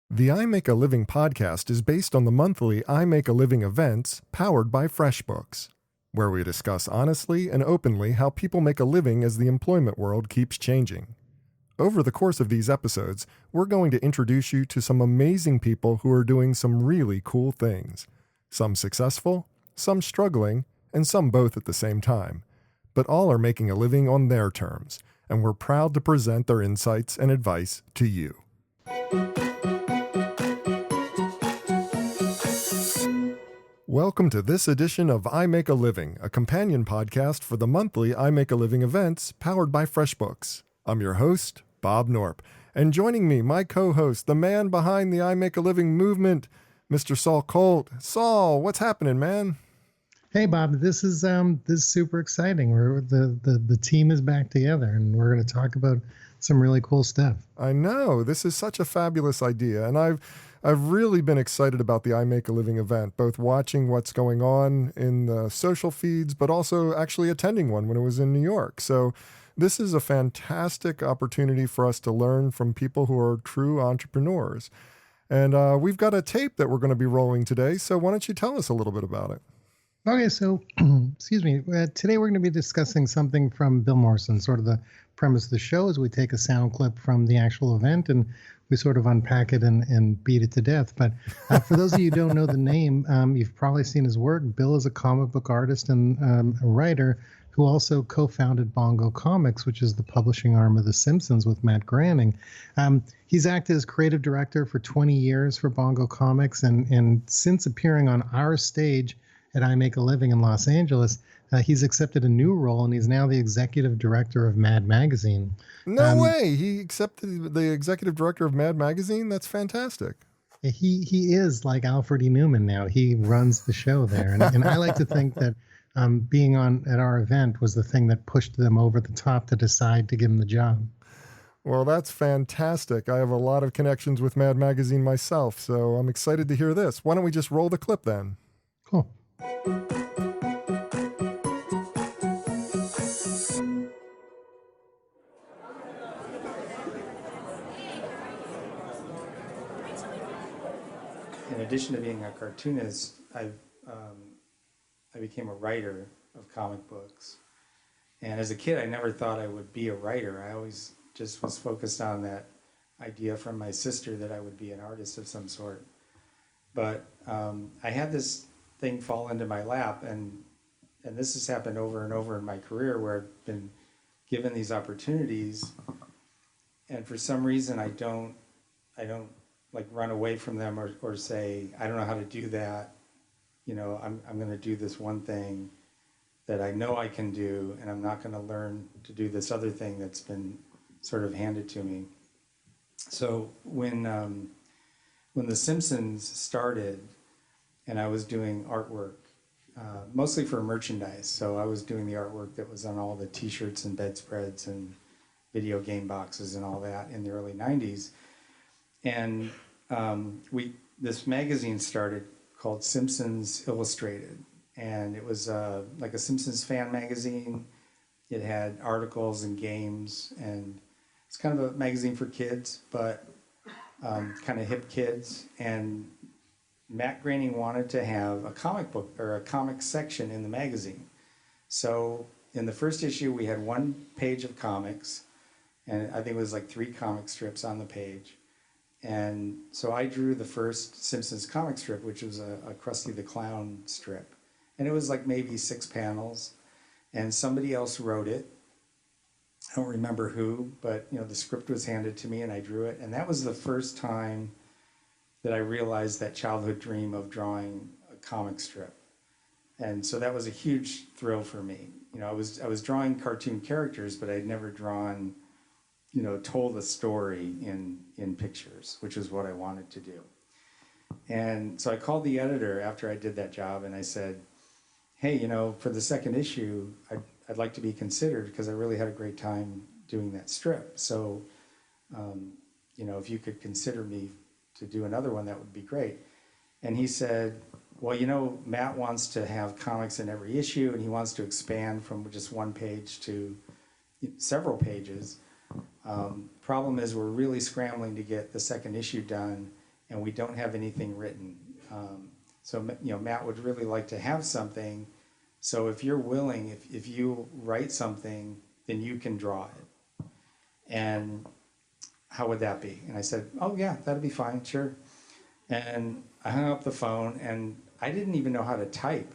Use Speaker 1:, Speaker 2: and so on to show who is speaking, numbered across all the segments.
Speaker 1: The I Make a Living podcast is based on the monthly I Make a Living events powered by FreshBooks, where we discuss honestly and openly how people make a living as the employment world keeps changing. Over the course of these episodes, we're going to introduce you to some amazing people who are doing some really cool things. Some successful, some struggling, and some both at the same time. But all are making a living on their terms, and we're proud to present their insights and advice to you. Welcome to this edition of I Make a Living, a companion podcast for the monthly I Make a Living events powered by FreshBooks. I'm your host, Bob Knorpp, and joining me, my co-host, the man behind the I Make a Living movement, Mr. Saul Colt. Saul, what's happening, man?
Speaker 2: Hey, Bob, this is super exciting. The team is back together, and we're going to talk about some really cool stuff.
Speaker 1: I know, this is such a fabulous idea, and I've really been excited about the I Make a Living event, both watching what's going on in the social feeds, but also actually attending one when it was in New York. So this is a fantastic opportunity for us to learn from people who are true entrepreneurs. And we've got a tape that we're going to be rolling today, so why don't you tell us a little bit about it?
Speaker 2: Okay, so, excuse me, today we're going to be discussing something from Bill Morrison. Sort of the premise of the show is we take a sound clip from the actual event and we sort of unpack it and beat it to death. But for those of you who don't know the name, you've probably seen his work. Bill is a comic book artist and a writer who also co-founded Bongo Comics, which is the publishing arm of The Simpsons with Matt Groening. He's acted as creative director for 20 years for Bongo Comics, and since appearing on our stage at I Make a Living in Los Angeles, he's accepted a new role, and he's now the executive director of Mad Magazine.
Speaker 1: No way! He accepted the executive director of Mad Magazine? That's fantastic.
Speaker 2: He is like Alfred E. Newman now. He runs the show there, and I like to think that being on at our event was the thing that pushed them over the top to decide to give him the job.
Speaker 1: Well, that's fantastic. I have a lot of connections with Mad Magazine myself, so I'm excited to hear this. Why don't we just roll the clip then?
Speaker 2: Cool.
Speaker 3: In addition to being a cartoonist, I became a writer of comic books. And as a kid, I never thought I would be a writer. I always just was focused on that idea from my sister that I would be an artist of some sort. But I had this thing fall into my lap, and this has happened over and over in my career where I've been given these opportunities, and for some reason I don't like run away from them or say, I don't know how to do that. You know, I'm going to do this one thing that I know I can do, and I'm not going to learn to do this other thing that's been sort of handed to me. So when The Simpsons started, and I was doing artwork, mostly for merchandise. So I was doing the artwork that was on all the T-shirts and bedspreads and video game boxes and all that in the early 90s. And this magazine started called Simpsons Illustrated, and it was like a Simpsons fan magazine. It had articles and games, and it's kind of a magazine for kids, but kind of hip kids. And Matt Groening wanted to have a comic book or a comic section in the magazine. So in the first issue, we had one page of comics, and I think it was like 3 comic strips on the page. And so I drew the first Simpsons comic strip, which was a Krusty the Clown strip. And it was like maybe 6 panels, and somebody else wrote it. I don't remember who, but you know, the script was handed to me and I drew it. And that was the first time that I realized that childhood dream of drawing a comic strip. And so that was a huge thrill for me. You know, I was drawing cartoon characters, but I'd never drawn, you know, told a story in pictures, which is what I wanted to do. And so I called the editor after I did that job, and I said, hey, you know, for the second issue, I'd like to be considered because I really had a great time doing that strip. So, you know, if you could consider me to do another one, that would be great. And he said, well, you know, Matt wants to have comics in every issue, and he wants to expand from just one page to several pages. Problem is we're really scrambling to get the second issue done, and we don't have anything written. So Matt would really like to have something. So if you're willing, if you write something, then you can draw it. And how would that be? And I said, oh yeah, that'd be fine, sure. And I hung up the phone, and I didn't even know how to type,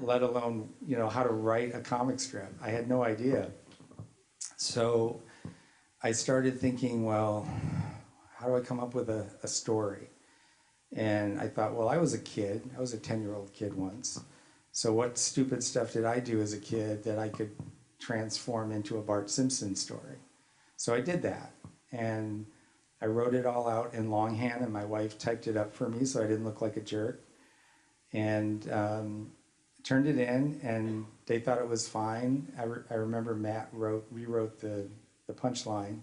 Speaker 3: let alone, how to write a comic strip. I had no idea. So I started thinking, well, how do I come up with a story? And I thought, well, I was a kid. I was a 10-year-old kid once. So what stupid stuff did I do as a kid that I could transform into a Bart Simpson story? So I did that. And I wrote it all out in longhand, and my wife typed it up for me so I didn't look like a jerk. And turned it in, and they thought it was fine. I remember Matt rewrote the punchline,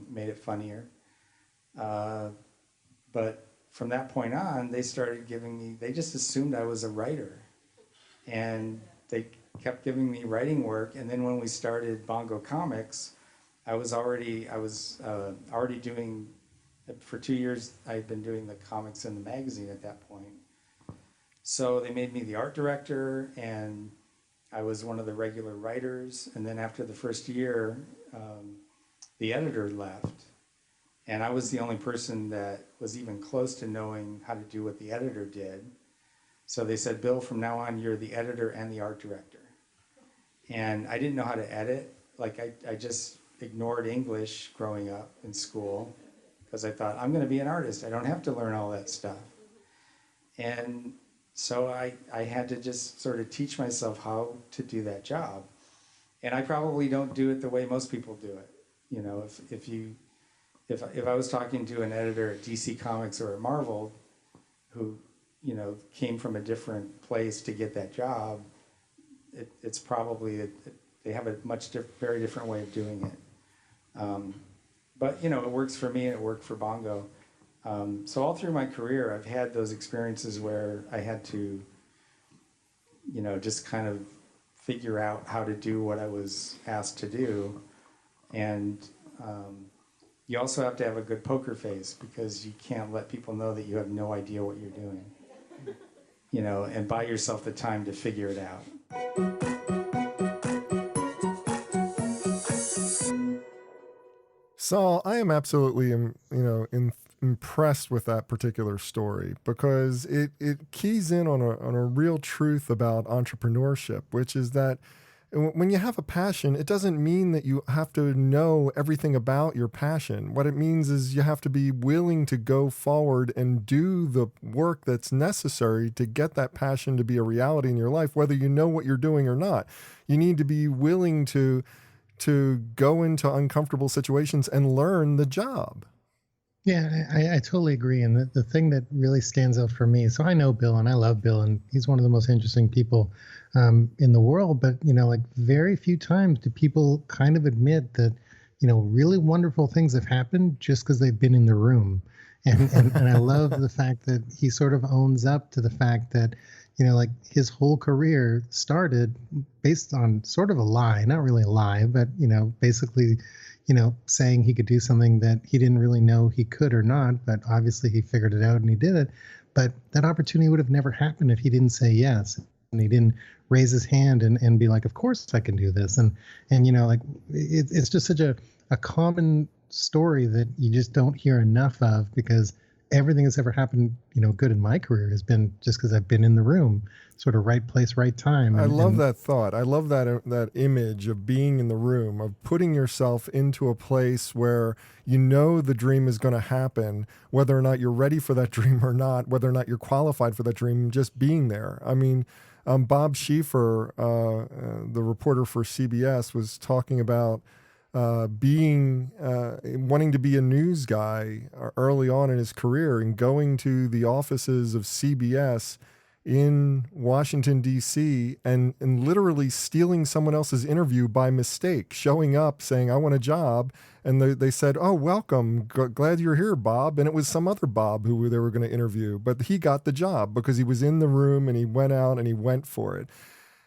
Speaker 3: made it funnier. But from that point on, they started they just assumed I was a writer. And they kept giving me writing work. And then when we started Bongo Comics, I was already doing, for 2 years, I'd been doing the comics in the magazine at that point. So they made me the art director, and I was one of the regular writers. And then after the first year, the editor left. And I was the only person that was even close to knowing how to do what the editor did. So they said, Bill, from now on, you're the editor and the art director. And I didn't know how to edit. Like, I just ignored English growing up in school because I thought, I'm going to be an artist. I don't have to learn all that stuff. And so I had to just sort of teach myself how to do that job. And I probably don't do it the way most people do it. If I was talking to an editor at DC Comics or at Marvel who, came from a different place to get that job, it's probably, they have a very different way of doing it. But, it works for me and it worked for Bongo. So all through my career, I've had those experiences where I had to, just kind of figure out how to do what I was asked to do. And you also have to have a good poker face because you can't let people know that you have no idea what you're doing, and buy yourself the time to figure it out.
Speaker 1: Saul, I am absolutely, impressed with that particular story because it keys in on a real truth about entrepreneurship, which is that when you have a passion, it doesn't mean that you have to know everything about your passion. What it means is you have to be willing to go forward and do the work that's necessary to get that passion to be a reality in your life, whether you know what you're doing or not. You need to be willing to go into uncomfortable situations and learn the job.
Speaker 2: Yeah, I totally agree. And the thing that really stands out for me, so I know Bill and I love Bill, and he's one of the most interesting people in the world. But, like very few times do people kind of admit that, really wonderful things have happened just because they've been in the room. And I love the fact that he sort of owns up to the fact that, like his whole career started based on sort of a lie, not really a lie, but, basically, saying he could do something that he didn't really know he could or not, but obviously he figured it out and he did it. But that opportunity would have never happened if he didn't say yes. And he didn't raise his hand and be like, of course I can do this. And like it's just such a common story that you just don't hear enough of, because everything that's ever happened, good in my career has been just because I've been in the room, sort of right place, right time.
Speaker 1: I love that thought. I love that image of being in the room, of putting yourself into a place where the dream is going to happen, whether or not you're ready for that dream or not, whether or not you're qualified for that dream, just being there. I mean, Bob Schieffer, the reporter for CBS, was talking about wanting to be a news guy early on in his career and going to the offices of CBS in Washington, D.C., and literally stealing someone else's interview by mistake, showing up saying, I want a job. And they said, oh, welcome. Glad you're here, Bob. And it was some other Bob who they were going to interview. But he got the job because he was in the room and he went out and he went for it.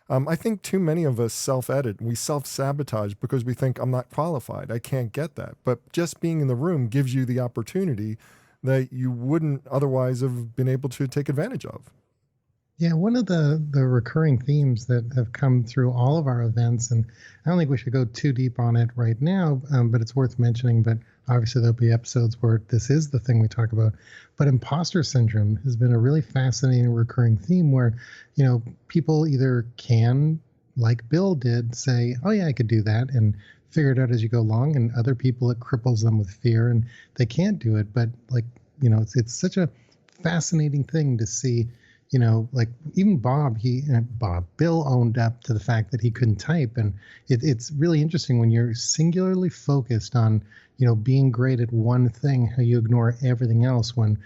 Speaker 1: I think too many of us self-edit. We self-sabotage because we think I'm not qualified. I can't get that. But just being in the room gives you the opportunity that you wouldn't otherwise have been able to take advantage of.
Speaker 2: Yeah, one of the recurring themes that have come through all of our events, and I don't think we should go too deep on it right now, but it's worth mentioning. But obviously, there'll be episodes where this is the thing we talk about. But imposter syndrome has been a really fascinating recurring theme where, people either can, like Bill did, say, "Oh yeah, I could do that," and figure it out as you go along, and other people it cripples them with fear and they can't do it. But it's such a fascinating thing to see. Like even Bill owned up to the fact that he couldn't type. And it's really interesting when you're singularly focused on, being great at one thing, how you ignore everything else when,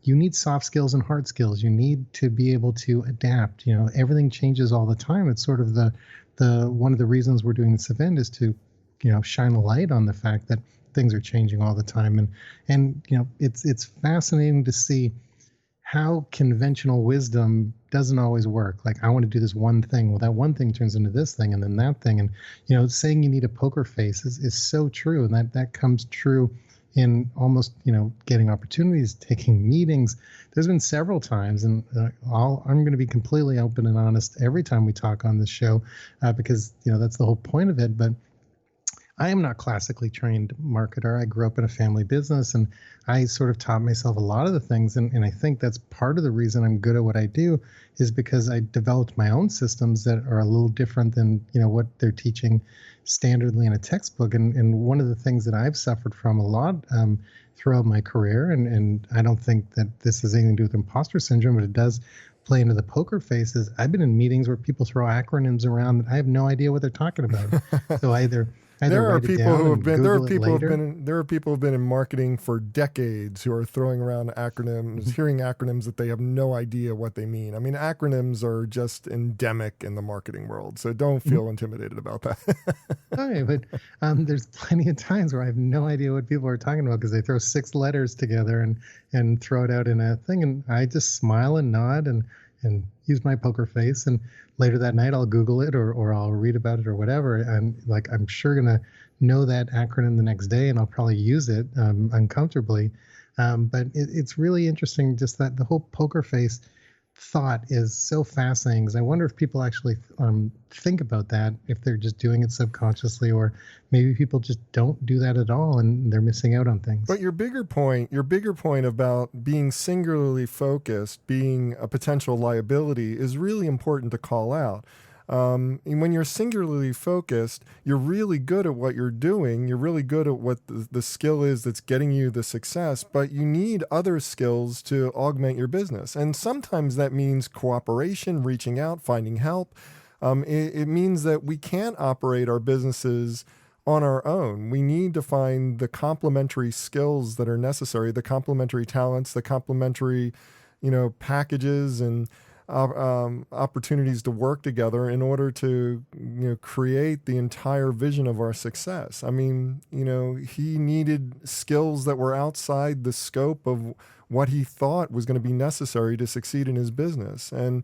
Speaker 2: you need soft skills and hard skills. You need to be able to adapt. Everything changes all the time. It's sort of the one of the reasons we're doing this event is to, shine a light on the fact that things are changing all the time. And it's fascinating to see how conventional wisdom doesn't always work. Like, I want to do this one thing. Well, that one thing turns into this thing and then that thing. And, saying you need a poker face is so true. And that comes true in almost, getting opportunities, taking meetings. There's been several times, and I'm going to be completely open and honest every time we talk on this show, because, that's the whole point of it. But I am not classically trained marketer. I grew up in a family business, and I sort of taught myself a lot of the things. And I think that's part of the reason I'm good at what I do is because I developed my own systems that are a little different than, what they're teaching standardly in a textbook. And one of the things that I've suffered from a lot throughout my career, and I don't think that this has anything to do with imposter syndrome, but it does play into the poker faces. I've been in meetings where people throw acronyms around that I have no idea what they're talking about. So either
Speaker 1: there are people who have been there are people who've been in marketing for decades who are throwing around acronyms, hearing acronyms that they have no idea what they mean. I mean, acronyms are just endemic in the marketing world, so don't feel intimidated about that.
Speaker 2: Okay, but there's plenty of times where I have no idea what people are talking about because they throw 6 letters together and throw it out in a thing, and I just smile and nod and use my poker face, and later that night I'll Google it or I'll read about it or whatever, and like I'm sure gonna know that acronym the next day, and I'll probably use it uncomfortably. But it's really interesting, just that the whole poker face thought is so fascinating, because I wonder if people actually think about that, if they're just doing it subconsciously, or maybe people just don't do that at all and they're missing out on things.
Speaker 1: But your bigger point about being singularly focused, being a potential liability, is really important to call out. And when you're singularly focused, you're really good at what you're doing. You're really good at what the skill is that's getting you the success, but you need other skills to augment your business. And sometimes that means cooperation, reaching out, finding help. It means that we can't operate our businesses on our own. We need to find the complementary skills that are necessary, the complementary talents, the complementary, packages and opportunities to work together in order to create the entire vision of our success. I mean, he needed skills that were outside the scope of what he thought was going to be necessary to succeed in his business. And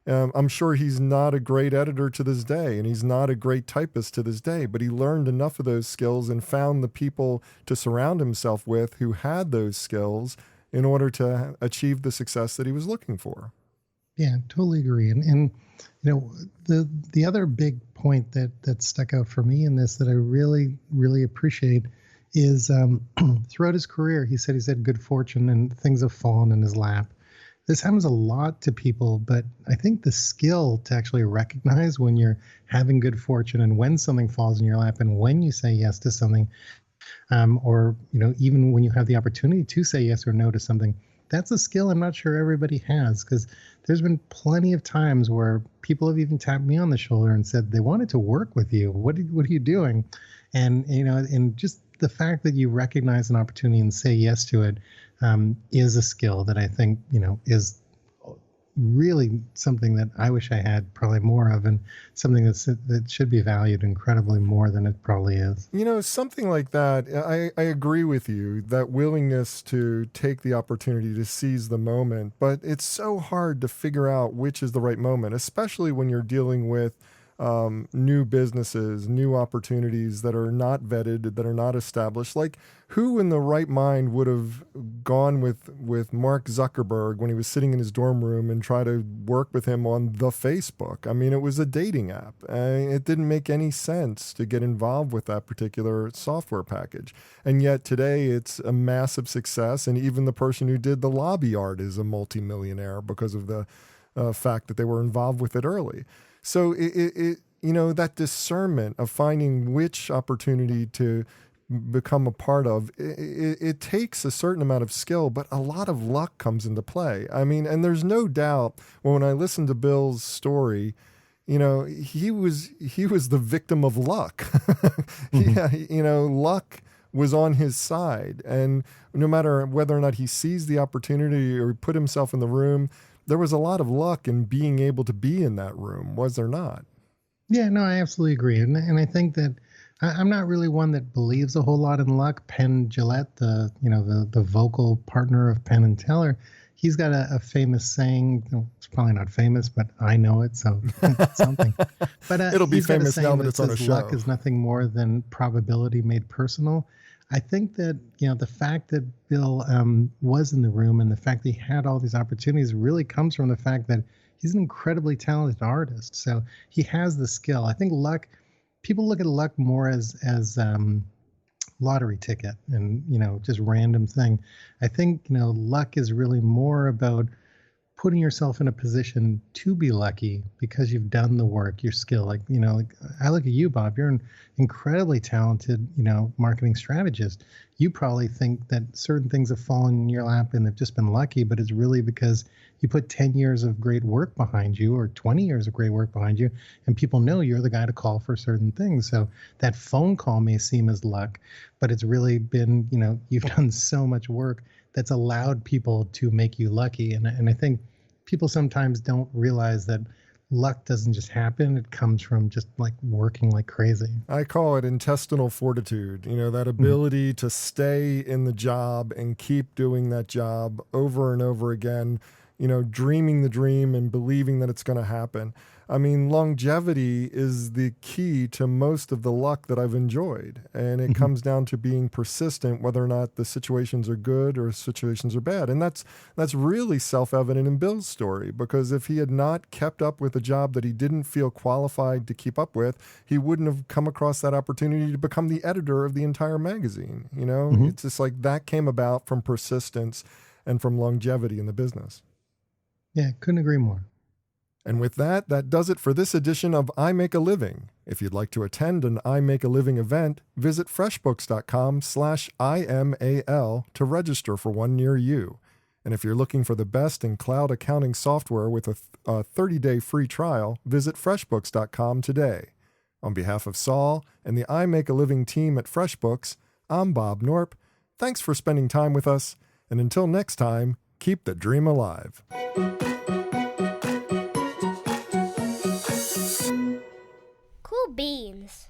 Speaker 1: I'm sure he's not a great editor to this day, and he's not a great typist to this day, but he learned enough of those skills and found the people to surround himself with who had those skills in order to achieve the success that he was looking for.
Speaker 2: Yeah, totally agree. And the other big point that stuck out for me in this that I really, really appreciate is throughout his career, he said he's had good fortune and things have fallen in his lap. This happens a lot to people, but I think the skill to actually recognize when you're having good fortune and when something falls in your lap and when you say yes to something, or even when you have the opportunity to say yes or no to something, that's a skill I'm not sure everybody has, because there's been plenty of times where people have even tapped me on the shoulder and said they wanted to work with you. What are you doing? And, and just the fact that you recognize an opportunity and say yes to it is a skill that I think, is really something that I wish I had probably more of, and something that should be valued incredibly more than it probably is.
Speaker 1: Something like that, I agree with you, that willingness to take the opportunity to seize the moment, but it's so hard to figure out which is the right moment, especially when you're dealing with new businesses, new opportunities that are not vetted, that are not established. Like, who in the right mind would have gone with Mark Zuckerberg when he was sitting in his dorm room and try to work with him on the Facebook. I mean, it was a dating app. It didn't make any sense to get involved with that particular software package. And yet today it's a massive success. And even the person who did the lobby art is a multimillionaire because of the fact that they were involved with it early. So that discernment of finding which opportunity to become a part of, it takes a certain amount of skill, but a lot of luck comes into play. I mean, and there's no doubt when I listened to Bill's story, he was the victim of luck. Luck was on his side. And no matter whether or not he seized the opportunity or put himself in the room, there was a lot of luck in being able to be in that room, was there not?
Speaker 2: Yeah, no, I absolutely agree. And I think that I'm not really one that believes a whole lot in luck. Penn Jillette, the vocal partner of Penn and Teller, he's got a famous saying. It's probably not famous, but I know it, so it's something. But
Speaker 1: it'll be famous now that it's on a show.
Speaker 2: Luck is nothing more than probability made personal. I think that the fact that Bill was in the room and the fact that he had all these opportunities really comes from the fact that he's an incredibly talented artist. So he has the skill. I think luck. People look at luck more as lottery ticket and just random thing. I think luck is really more about putting yourself in a position to be lucky because you've done the work, your skill. Like I look at you, Bob. You're an incredibly talented marketing strategist. You probably think that certain things have fallen in your lap and they've just been lucky, but it's really because you put 10 years of great work behind you or 20 years of great work behind you, and people know you're the guy to call for certain things. So that phone call may seem as luck, but it's really been, you've done so much work that's allowed people to make you lucky. And I think people sometimes don't realize that luck doesn't just happen. It comes from just like working like crazy.
Speaker 1: I call it intestinal fortitude, that ability to stay in the job and keep doing that job over and over again, dreaming the dream and believing that it's going to happen. I mean, longevity is the key to most of the luck that I've enjoyed. And it comes down to being persistent, whether or not the situations are good or situations are bad. And that's really self-evident in Bill's story, because if he had not kept up with a job that he didn't feel qualified to keep up with, he wouldn't have come across that opportunity to become the editor of the entire magazine. It's just like that came about from persistence and from longevity in the business.
Speaker 2: Yeah, couldn't agree more.
Speaker 1: And with that does it for this edition of I Make a Living. If you'd like to attend an I Make a Living event, visit freshbooks.com/IMAL to register for one near you. And if you're looking for the best in cloud accounting software with a 30-day free trial, visit freshbooks.com today. On behalf of Saul and the I Make a Living team at FreshBooks, I'm Bob Knorpp. Thanks for spending time with us. And until next time, keep the dream alive.
Speaker 4: Cool beans.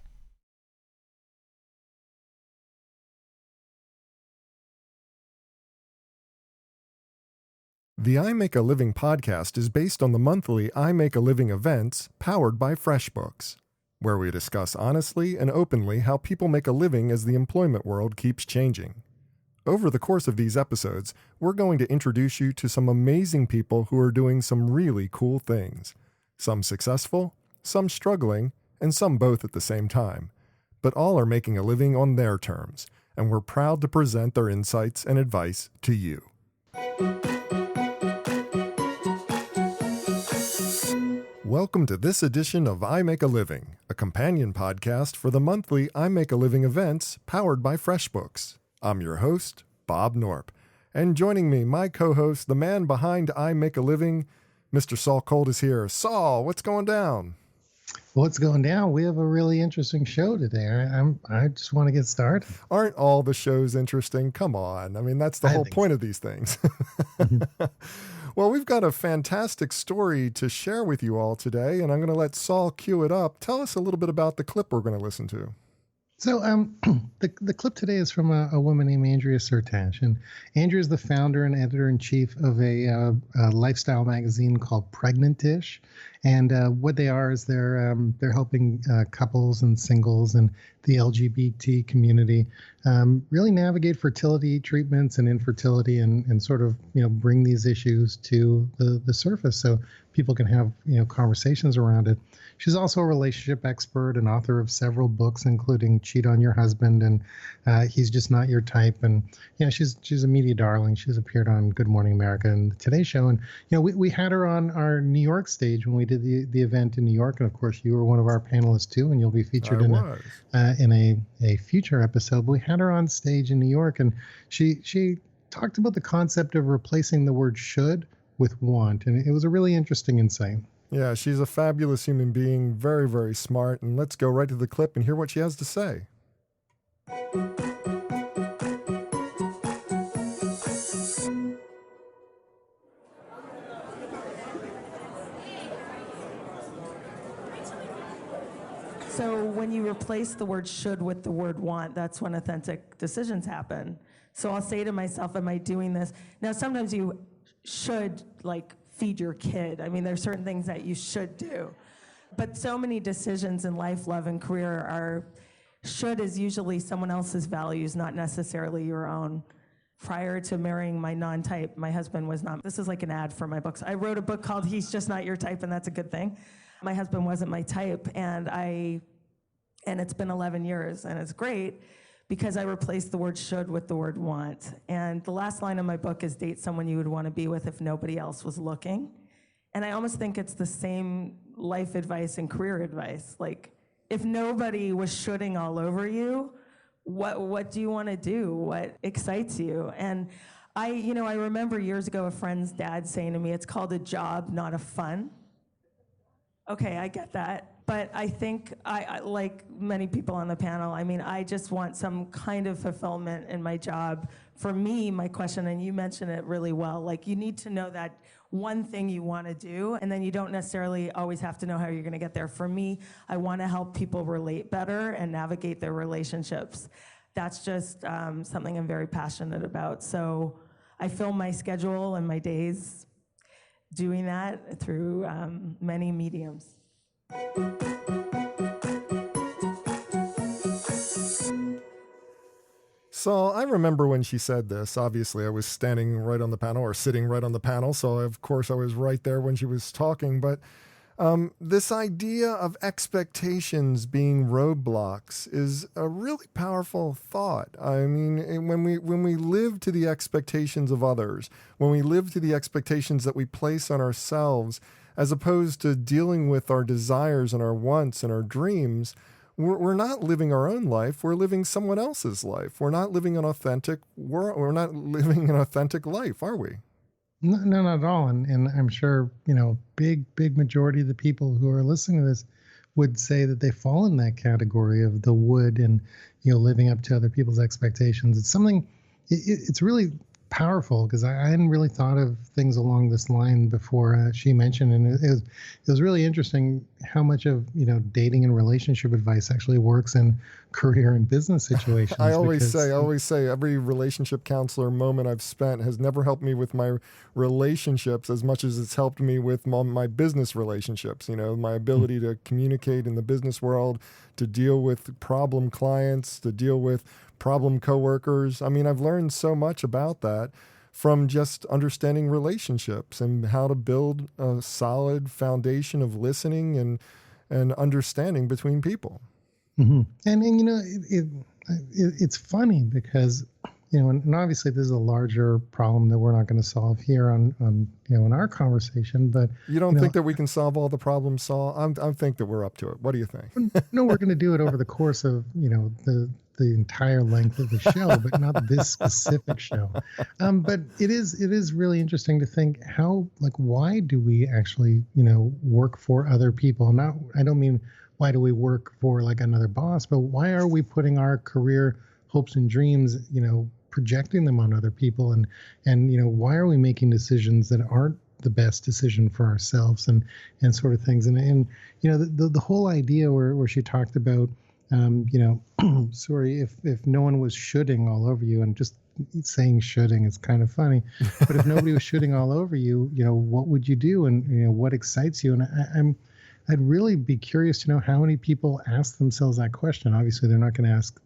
Speaker 1: The I Make a Living podcast is based on the monthly I Make a Living events powered by FreshBooks, where we discuss honestly and openly how people make a living as the employment world keeps changing. Over the course of these episodes, we're going to introduce you to some amazing people who are doing some really cool things. Some successful, some struggling, and some both at the same time. But all are making a living on their terms, and we're proud to present their insights and advice to you. Welcome to this edition of I Make a Living, a companion podcast for the monthly I Make a Living events powered by FreshBooks. I'm your host, Bob Knorpp, and joining me, my co-host, the man behind I Make a Living, Mr. Saul Colt is here. Saul, what's going down?
Speaker 2: What's going down? We have a really interesting show today. I just want to get started.
Speaker 1: Aren't all the shows interesting? Come on. I mean, that's the whole point of these things. Well, we've got a fantastic story to share with you all today, and I'm going to let Saul cue it up. Tell us a little bit about the clip we're going to listen to.
Speaker 2: So the clip today is from a woman named Andrea Sertash. And Andrea is the founder and editor-in-chief of a lifestyle magazine called Pregnant-ish. And what they are is they're helping couples and singles and the LGBT community really navigate fertility treatments and infertility, and sort of bring these issues to the surface so people can have conversations around it. She's also a relationship expert and author of several books, including Cheat on Your Husband and He's Just Not Your Type. And she's a media darling. She's appeared on Good Morning America and the Today Show. And we had her on our New York stage when we did the event in New York. And of course, you were one of our panelists too, and you'll be featured in a future episode. But we had her on stage in New York, and she talked about the concept of replacing the word should with want, and it was a really interesting insight.
Speaker 1: Yeah, she's a fabulous human being, very, very smart. And let's go right to the clip and hear what she has to say.
Speaker 5: So when you replace the word should with the word want, that's when authentic decisions happen. So I'll say to myself, am I doing this? Now, sometimes you should, like, feed your kid. I mean, there's certain things that you should do. But so many decisions in life, love, and career are should is usually someone else's values, not necessarily your own. Prior to marrying my non-type, my husband was not. This is like an ad for my books. I wrote a book called He's Just Not Your Type, and that's a good thing. My husband wasn't my type, and it's been 11 years, and it's great because I replaced the word should with the word want. And the last line of my book is date someone you would want to be with if nobody else was looking. And I almost think it's the same life advice and career advice. Like, if nobody was shoulding all over you, what do you want to do? What excites you? And I remember years ago a friend's dad saying to me, it's called a job, not a fun. Okay, I get that. But I think, I like many people on the panel, I mean, I just want some kind of fulfillment in my job. For me, my question, and you mentioned it really well, like, you need to know that one thing you want to do, and then you don't necessarily always have to know how you're going to get there. For me, I want to help people relate better and navigate their relationships. That's just something I'm very passionate about. So I fill my schedule and my days doing that through many mediums.
Speaker 1: So I remember when she said this. Obviously, I was standing right on the panel, or sitting right on the panel, so of course I was right there when she was talking. But this idea of expectations being roadblocks is a really powerful thought. I mean, when we live to the expectations of others, when we live to the expectations that we place on ourselves, as opposed to dealing with our desires and our wants and our dreams, we're not living our own life. We're living someone else's life. We're not living an authentic we're not living an authentic life, are we?
Speaker 2: No, not at all. And I'm sure, big majority of the people who are listening to this would say that they fall in that category of the would and, living up to other people's expectations. It's something, it's really powerful because I hadn't really thought of things along this line before she mentioned, and it was really interesting how much of dating and relationship advice actually works in career and business situations.
Speaker 1: I always say every relationship counselor moment I've spent has never helped me with my relationships as much as it's helped me with my business relationships. My ability to communicate in the business world, to deal with problem clients, to deal with problem coworkers. I mean, I've learned so much about that from just understanding relationships and how to build a solid foundation of listening and understanding between people.
Speaker 2: Mm-hmm. And it's funny because and obviously this is a larger problem that we're not going to solve here on in our conversation. But
Speaker 1: you don't think that we can solve all the problems, Saul? I think that we're up to it. What do you think?
Speaker 2: No, we're going to do it over the course of the entire length of the show, but not this specific show. But it is really interesting to think how, why do we actually work for other people? I don't mean why do we work for another boss, but why are we putting our career hopes and dreams, projecting them on other people, and why are we making decisions that aren't the best decision for ourselves and sort of things, and the whole idea where she talked about sorry, if no one was shoulding all over you, and just saying shoulding is kind of funny, but if nobody was shoulding all over you, what would you do, and what excites you? And I'd really be curious to know how many people ask themselves that question. Obviously, they're not going to ask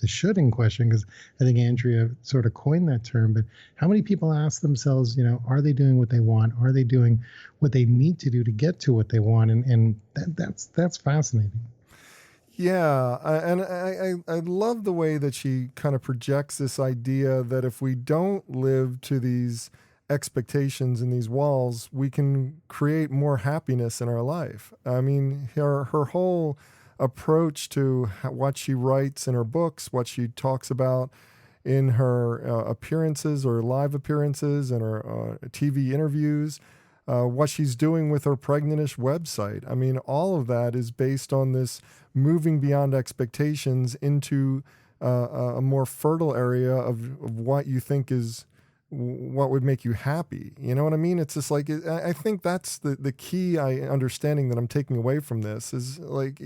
Speaker 2: the shoulding question, because I think Andrea sort of coined that term. But how many people ask themselves, are they doing what they want? Are they doing what they need to do to get to what they want? And that's fascinating.
Speaker 1: Yeah, I love the way that she kind of projects this idea that if we don't live to these expectations and these walls, we can create more happiness in our life. I mean, her whole approach to what she writes in her books, what she talks about in her appearances or live appearances and her TV interviews, what she's doing with her Pregnantish website. I mean, all of that is based on this moving beyond expectations into a more fertile area of what you think is what would make you happy. You know what I mean? It's just like, I think that's the key understanding that I'm taking away from this is like,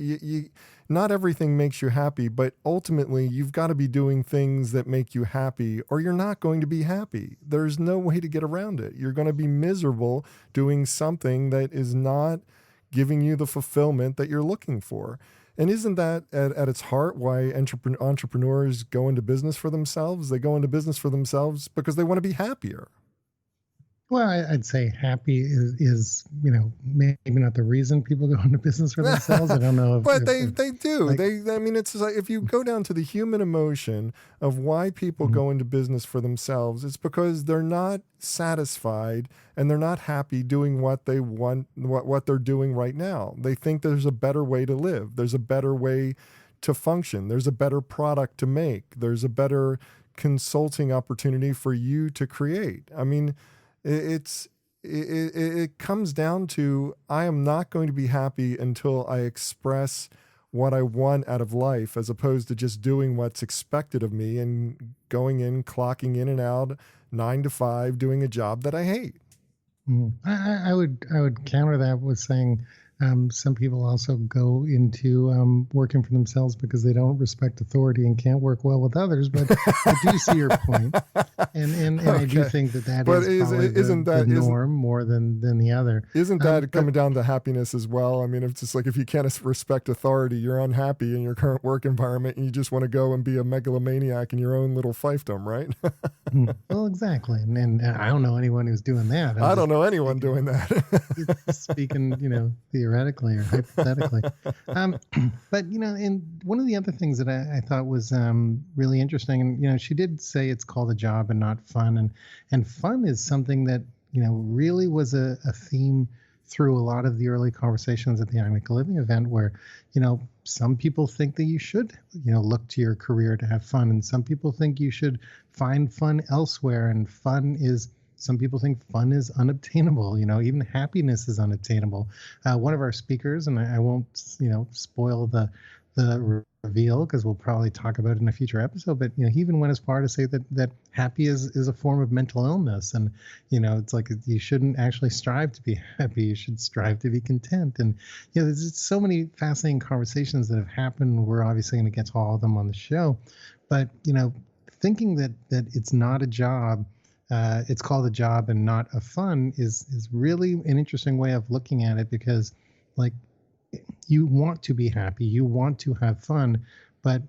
Speaker 1: not everything makes you happy, but ultimately you've got to be doing things that make you happy or you're not going to be happy. There's no way to get around it. You're going to be miserable doing something that is not giving you the fulfillment that you're looking for. And isn't that at its heart why entrepreneurs go into business for themselves? They go into business for themselves because they want to be happier.
Speaker 2: Well, I'd say happy is maybe not the reason people go into business for themselves. I don't know.
Speaker 1: But they do. Like, I mean, it's like if you go down to the human emotion of why people go into business for themselves, it's because they're not satisfied and they're not happy doing what they want, what they're doing right now. They think there's a better way to live. There's a better way to function. There's a better product to make. There's a better consulting opportunity for you to create. I mean, it comes down to, I am not going to be happy until I express what I want out of life, as opposed to just doing what's expected of me and going in, clocking in and out 9 to 5, doing a job that I hate.
Speaker 2: I would counter that with saying some people also go into working for themselves because they don't respect authority and can't work well with others. But I do see your point, and okay. I do think that is probably the norm more than the other.
Speaker 1: Isn't that coming down to happiness as well? I mean, it's just like if you can't respect authority, you're unhappy in your current work environment, and you just want to go and be a megalomaniac in your own little fiefdom, right?
Speaker 2: Well, exactly, and I don't know anyone who's doing that.
Speaker 1: I don't know anyone doing that.
Speaker 2: Speaking, theoretically or hypothetically. But, and one of the other things that I thought was really interesting, and, she did say it's called a job and not fun. And fun is something that, really was a theme through a lot of the early conversations at the iMakeAliving event where, some people think that you should, look to your career to have fun. And some people think you should find fun elsewhere. And some people think fun is unobtainable. Even happiness is unobtainable. One of our speakers, and I won't, spoil the reveal because we'll probably talk about it in a future episode, but he even went as far to say that happy is a form of mental illness, and it's like you shouldn't actually strive to be happy. You should strive to be content. And there's just so many fascinating conversations that have happened. We're obviously going to get to all of them on the show, but thinking that it's not a job. It's called a job and not a fun is really an interesting way of looking at it, because like you want to be happy, you want to have fun, but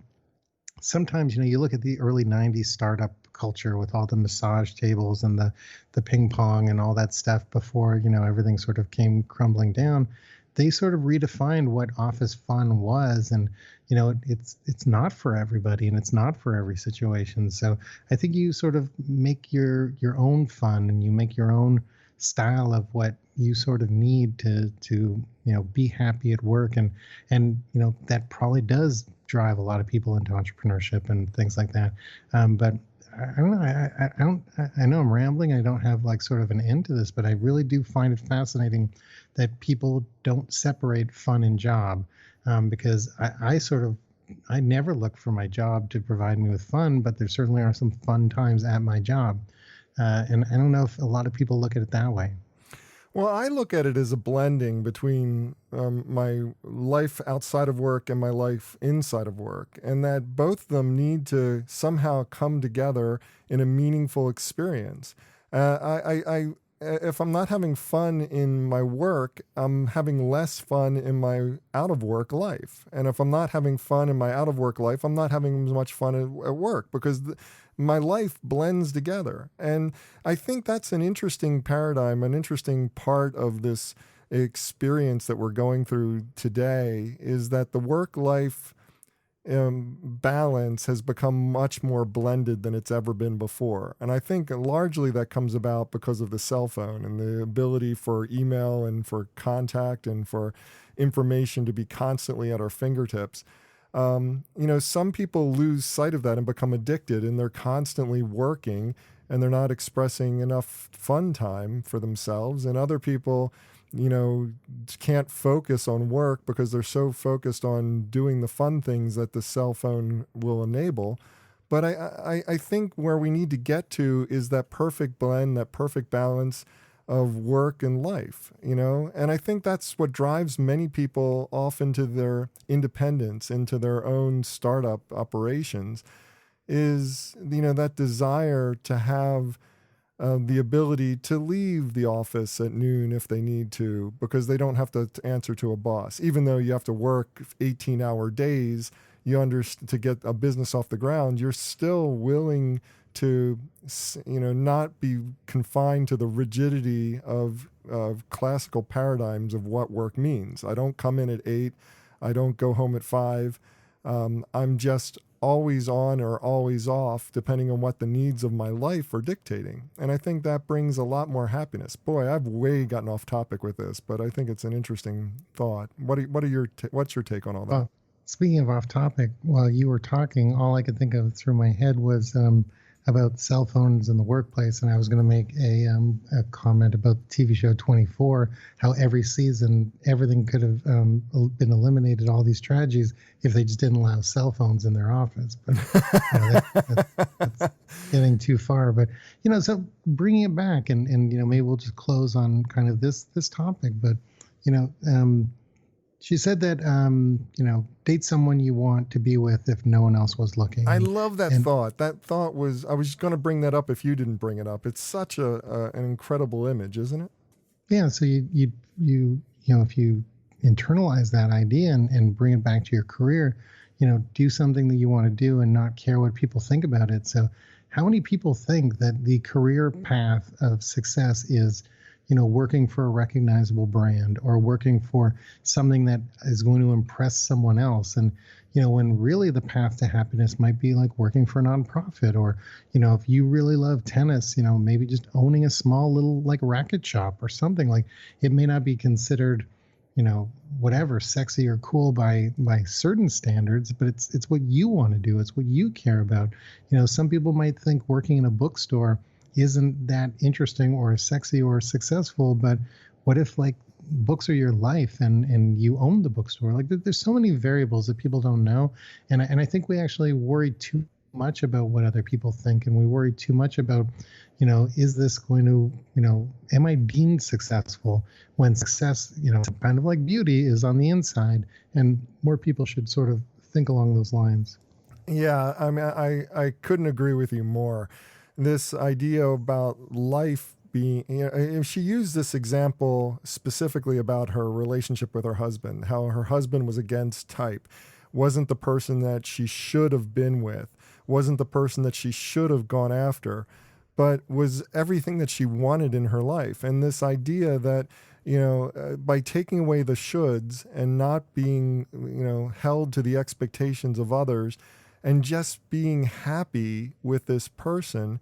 Speaker 2: sometimes you look at the early 90s startup culture with all the massage tables and the ping pong and all that stuff before everything sort of came crumbling down. They sort of redefined what office fun was, and it's not for everybody and it's not for every situation. So I think you sort of make your own fun, and you make your own style of what you sort of need to be happy at work, and that probably does drive a lot of people into entrepreneurship and things like that. But I don't know. I know I'm rambling. I don't have like sort of an end to this, but I really do find it fascinating that people don't separate fun and job, because I never look for my job to provide me with fun, but there certainly are some fun times at my job. And I don't know if a lot of people look at it that way.
Speaker 1: Well, I look at it as a blending between my life outside of work and my life inside of work, and that both of them need to somehow come together in a meaningful experience. If I'm not having fun in my work, I'm having less fun in my out of work life. And if I'm not having fun in my out of work life, I'm not having as much fun at work because my life blends together. And I think that's an interesting paradigm, an interesting part of this experience that we're going through today is that the work life balance has become much more blended than it's ever been before. And I think largely that comes about because of the cell phone and the ability for email and for contact and for information to be constantly at our fingertips. Some people lose sight of that and become addicted, and they're constantly working and they're not expressing enough fun time for themselves. And other people, can't focus on work because they're so focused on doing the fun things that the cell phone will enable. But I think where we need to get to is that perfect blend, that perfect balance of work and life, and I think that's what drives many people off into their independence, into their own startup operations, is, that desire to have the ability to leave the office at noon if they need to, because they don't have to answer to a boss. Even though you have to work 18-hour days, to get a business off the ground, you're still willing to, not be confined to the rigidity of classical paradigms of what work means. I don't come in at 8. I don't go home at 5. I'm just always on or always off, depending on what the needs of my life are dictating. And I think that brings a lot more happiness. Boy, I've way gotten off topic with this, but I think it's an interesting thought. What's your take on all that?
Speaker 2: Well, speaking of off topic, while you were talking, all I could think of through my head was about cell phones in the workplace, and I was going to make a comment about the TV show 24, how every season everything could have been eliminated, all these tragedies, if they just didn't allow cell phones in their office. But that's getting too far. But so bringing it back, and maybe we'll just close on kind of this topic. But she said that, date someone you want to be with if no one else was looking.
Speaker 1: I love that thought. That thought was, I was going to bring that up if you didn't bring it up. It's such an incredible image, isn't it?
Speaker 2: Yeah. So you if you internalize that idea and bring it back to your career, do something that you want to do and not care what people think about it. So how many people think that the career path of success is, working for a recognizable brand or working for something that is going to impress someone else? And, when really the path to happiness might be like working for a nonprofit, or, if you really love tennis, maybe just owning a small little like racket shop or something. Like, it may not be considered, whatever, sexy or cool by certain standards, but it's what you want to do. It's what you care about. Some people might think working in a bookstore isn't that interesting or sexy or successful, but what if like books are your life and you own the bookstore? Like, there's so many variables that people don't know, and I think we actually worry too much about what other people think, and we worry too much about, is this going to, am I deemed successful, when success, kind of like beauty, is on the inside, and more people should sort of think along those lines.
Speaker 1: Yeah, I mean, I couldn't agree with you more. This idea about life being, she used this example specifically about her relationship with her husband, how her husband was against type, wasn't the person that she should have been with, wasn't the person that she should have gone after, but was everything that she wanted in her life. And this idea that, by taking away the shoulds and not being, held to the expectations of others, and just being happy with this person,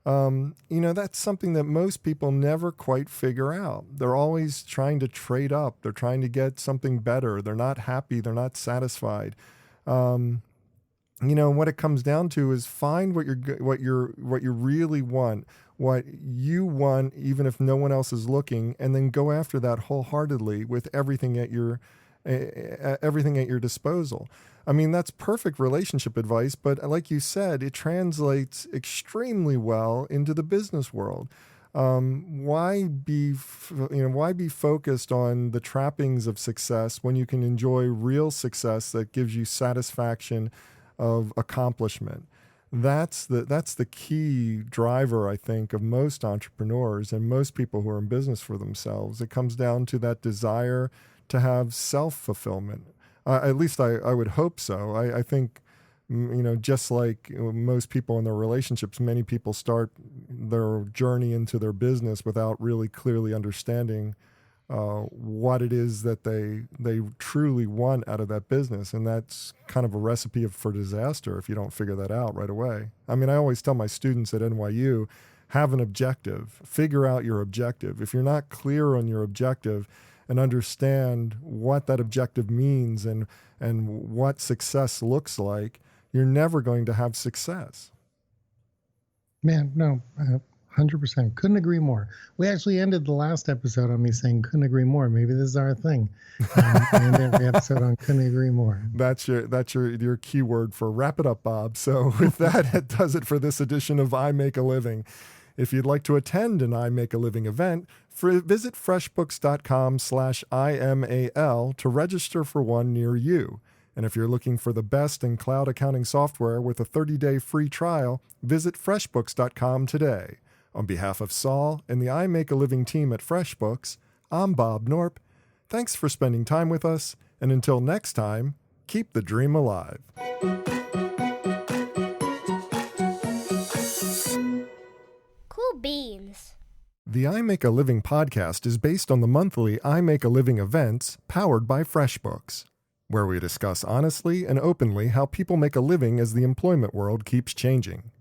Speaker 1: that's something that most people never quite figure out. They're always trying to trade up. They're trying to get something better. They're not happy. They're not satisfied. What it comes down to is find what you really want, what you want, even if no one else is looking, and then go after that wholeheartedly with everything at your disposal. I mean, that's perfect relationship advice, but like you said, it translates extremely well into the business world. why be focused on the trappings of success when you can enjoy real success that gives you satisfaction of accomplishment? That's the key driver, I think, of most entrepreneurs and most people who are in business for themselves. It comes down to that desire to have self-fulfillment. At least I would hope so. I think, just like most people in their relationships, many people start their journey into their business without really clearly understanding what it is that they truly want out of that business. And that's kind of a recipe for disaster if you don't figure that out right away. I mean, I always tell my students at NYU, have an objective, figure out your objective. If you're not clear on your objective and understand what that objective means and what success looks like, you're never going to have success.
Speaker 2: Man, no, 100%. Couldn't agree more. We actually ended the last episode on me saying couldn't agree more. Maybe this is our thing. We end every episode on couldn't agree more.
Speaker 1: That's your keyword for wrap it up, Bob. So with that, it does it for this edition of I Make a Living. If you'd like to attend an I Make a Living event, visit freshbooks.com/IMAL to register for one near you. And if you're looking for the best in cloud accounting software with a 30-day free trial, visit freshbooks.com today. On behalf of Saul and the I Make a Living team at FreshBooks, I'm Bob Knorpp. Thanks for spending time with us, and until next time, keep the dream alive.
Speaker 4: Cool beans.
Speaker 1: The I Make a Living podcast is based on the monthly I Make a Living events powered by FreshBooks, where we discuss honestly and openly how people make a living as the employment world keeps changing.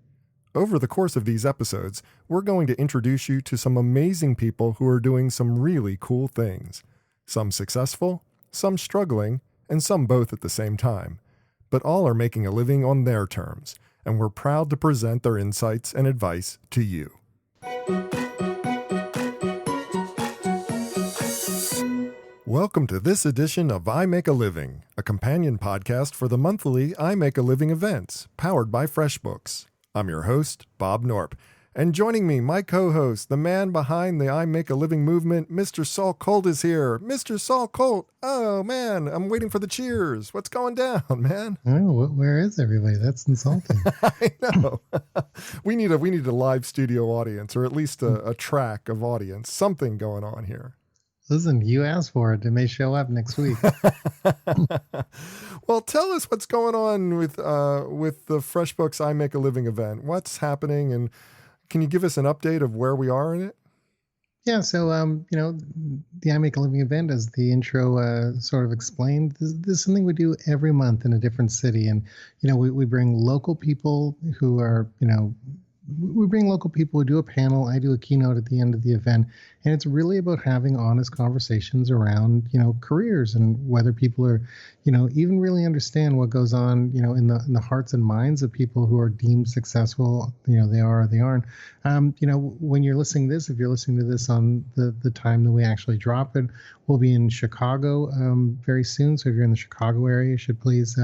Speaker 1: Over the course of these episodes, we're going to introduce you to some amazing people who are doing some really cool things. Some successful, some struggling, and some both at the same time. But all are making a living on their terms, and we're proud to present their insights and advice to you. Welcome to this edition of I Make a Living, a companion podcast for the monthly I Make a Living events, powered by FreshBooks. I'm your host, Bob Knorpp, and joining me, my co-host, the man behind the I Make a Living movement, Mr. Saul Colt is here. Mr. Saul Colt, oh man, I'm waiting for the cheers. What's going down, man?
Speaker 2: Oh, where is everybody? That's insulting.
Speaker 1: I know. we need a live studio audience, or at least a track of audience, something going on here.
Speaker 2: Listen, you asked for it. It may show up next week.
Speaker 1: Well, tell us what's going on with the FreshBooks I Make a Living event. What's happening, and can you give us an update of where we are in it?
Speaker 2: Yeah, so the I Make a Living event, as the intro sort of explained, this is something we do every month in a different city, and we bring local people who are we bring local people who do a panel. I do a keynote at the end of the event, and it's really about having honest conversations around, careers and whether people are, even really understand what goes on, in the hearts and minds of people who are deemed successful. They are or they aren't. When you're listening to this, if you're listening to this on the time that we actually drop it, we'll be in Chicago very soon. So if you're in the Chicago area, you should please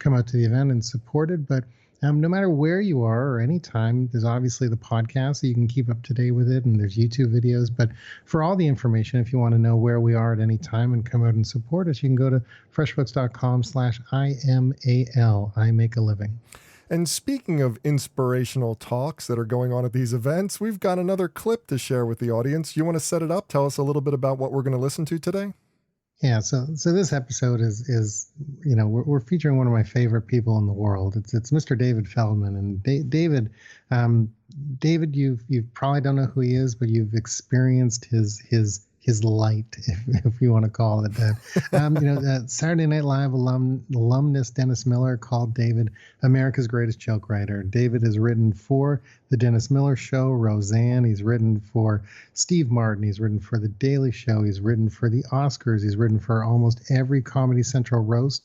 Speaker 2: come out to the event and support it. But no matter where you are or any time, there's obviously the podcast, so you can keep up to date with it, and there's YouTube videos. But for all the information, if you want to know where we are at any time and come out and support us, you can go to freshbooks.com/IMAL, I Make a Living.
Speaker 1: And speaking of inspirational talks that are going on at these events, we've got another clip to share with the audience. You want to set it up? Tell us a little bit about what we're going to listen to today?
Speaker 2: Yeah, so this episode is we're featuring one of my favorite people in the world. It's Mr. David Feldman, and David, you probably don't know who he is, but you've experienced his light, if you want to call it that. That Saturday Night Live alumnus Dennis Miller called David America's greatest joke writer. David has written for The Dennis Miller Show, Roseanne. He's written for Steve Martin. He's written for The Daily Show. He's written for the Oscars. He's written for almost every Comedy Central roast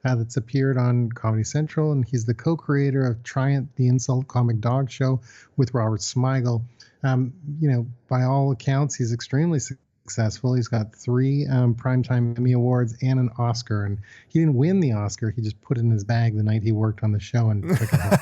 Speaker 2: that's appeared on Comedy Central, and he's the co-creator of Triumph, the Insult Comic Dog Show with Robert Smigel. By all accounts, he's extremely successful. He's got 3 Primetime Emmy Awards and an Oscar. And he didn't win the Oscar. He just put it in his bag the night he worked on the show and took it home.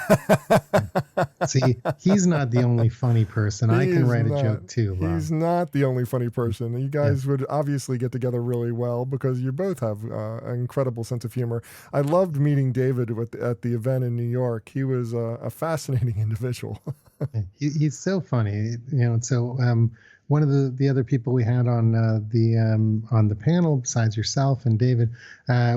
Speaker 2: See, he's not the only funny person. I can write a joke too, Bob.
Speaker 1: He's not the only funny person. You guys would obviously get together really well because you both have an incredible sense of humor. I loved meeting David at the event in New York. He was a fascinating individual.
Speaker 2: He's so funny, So one of the other people we had on the panel, besides yourself and David,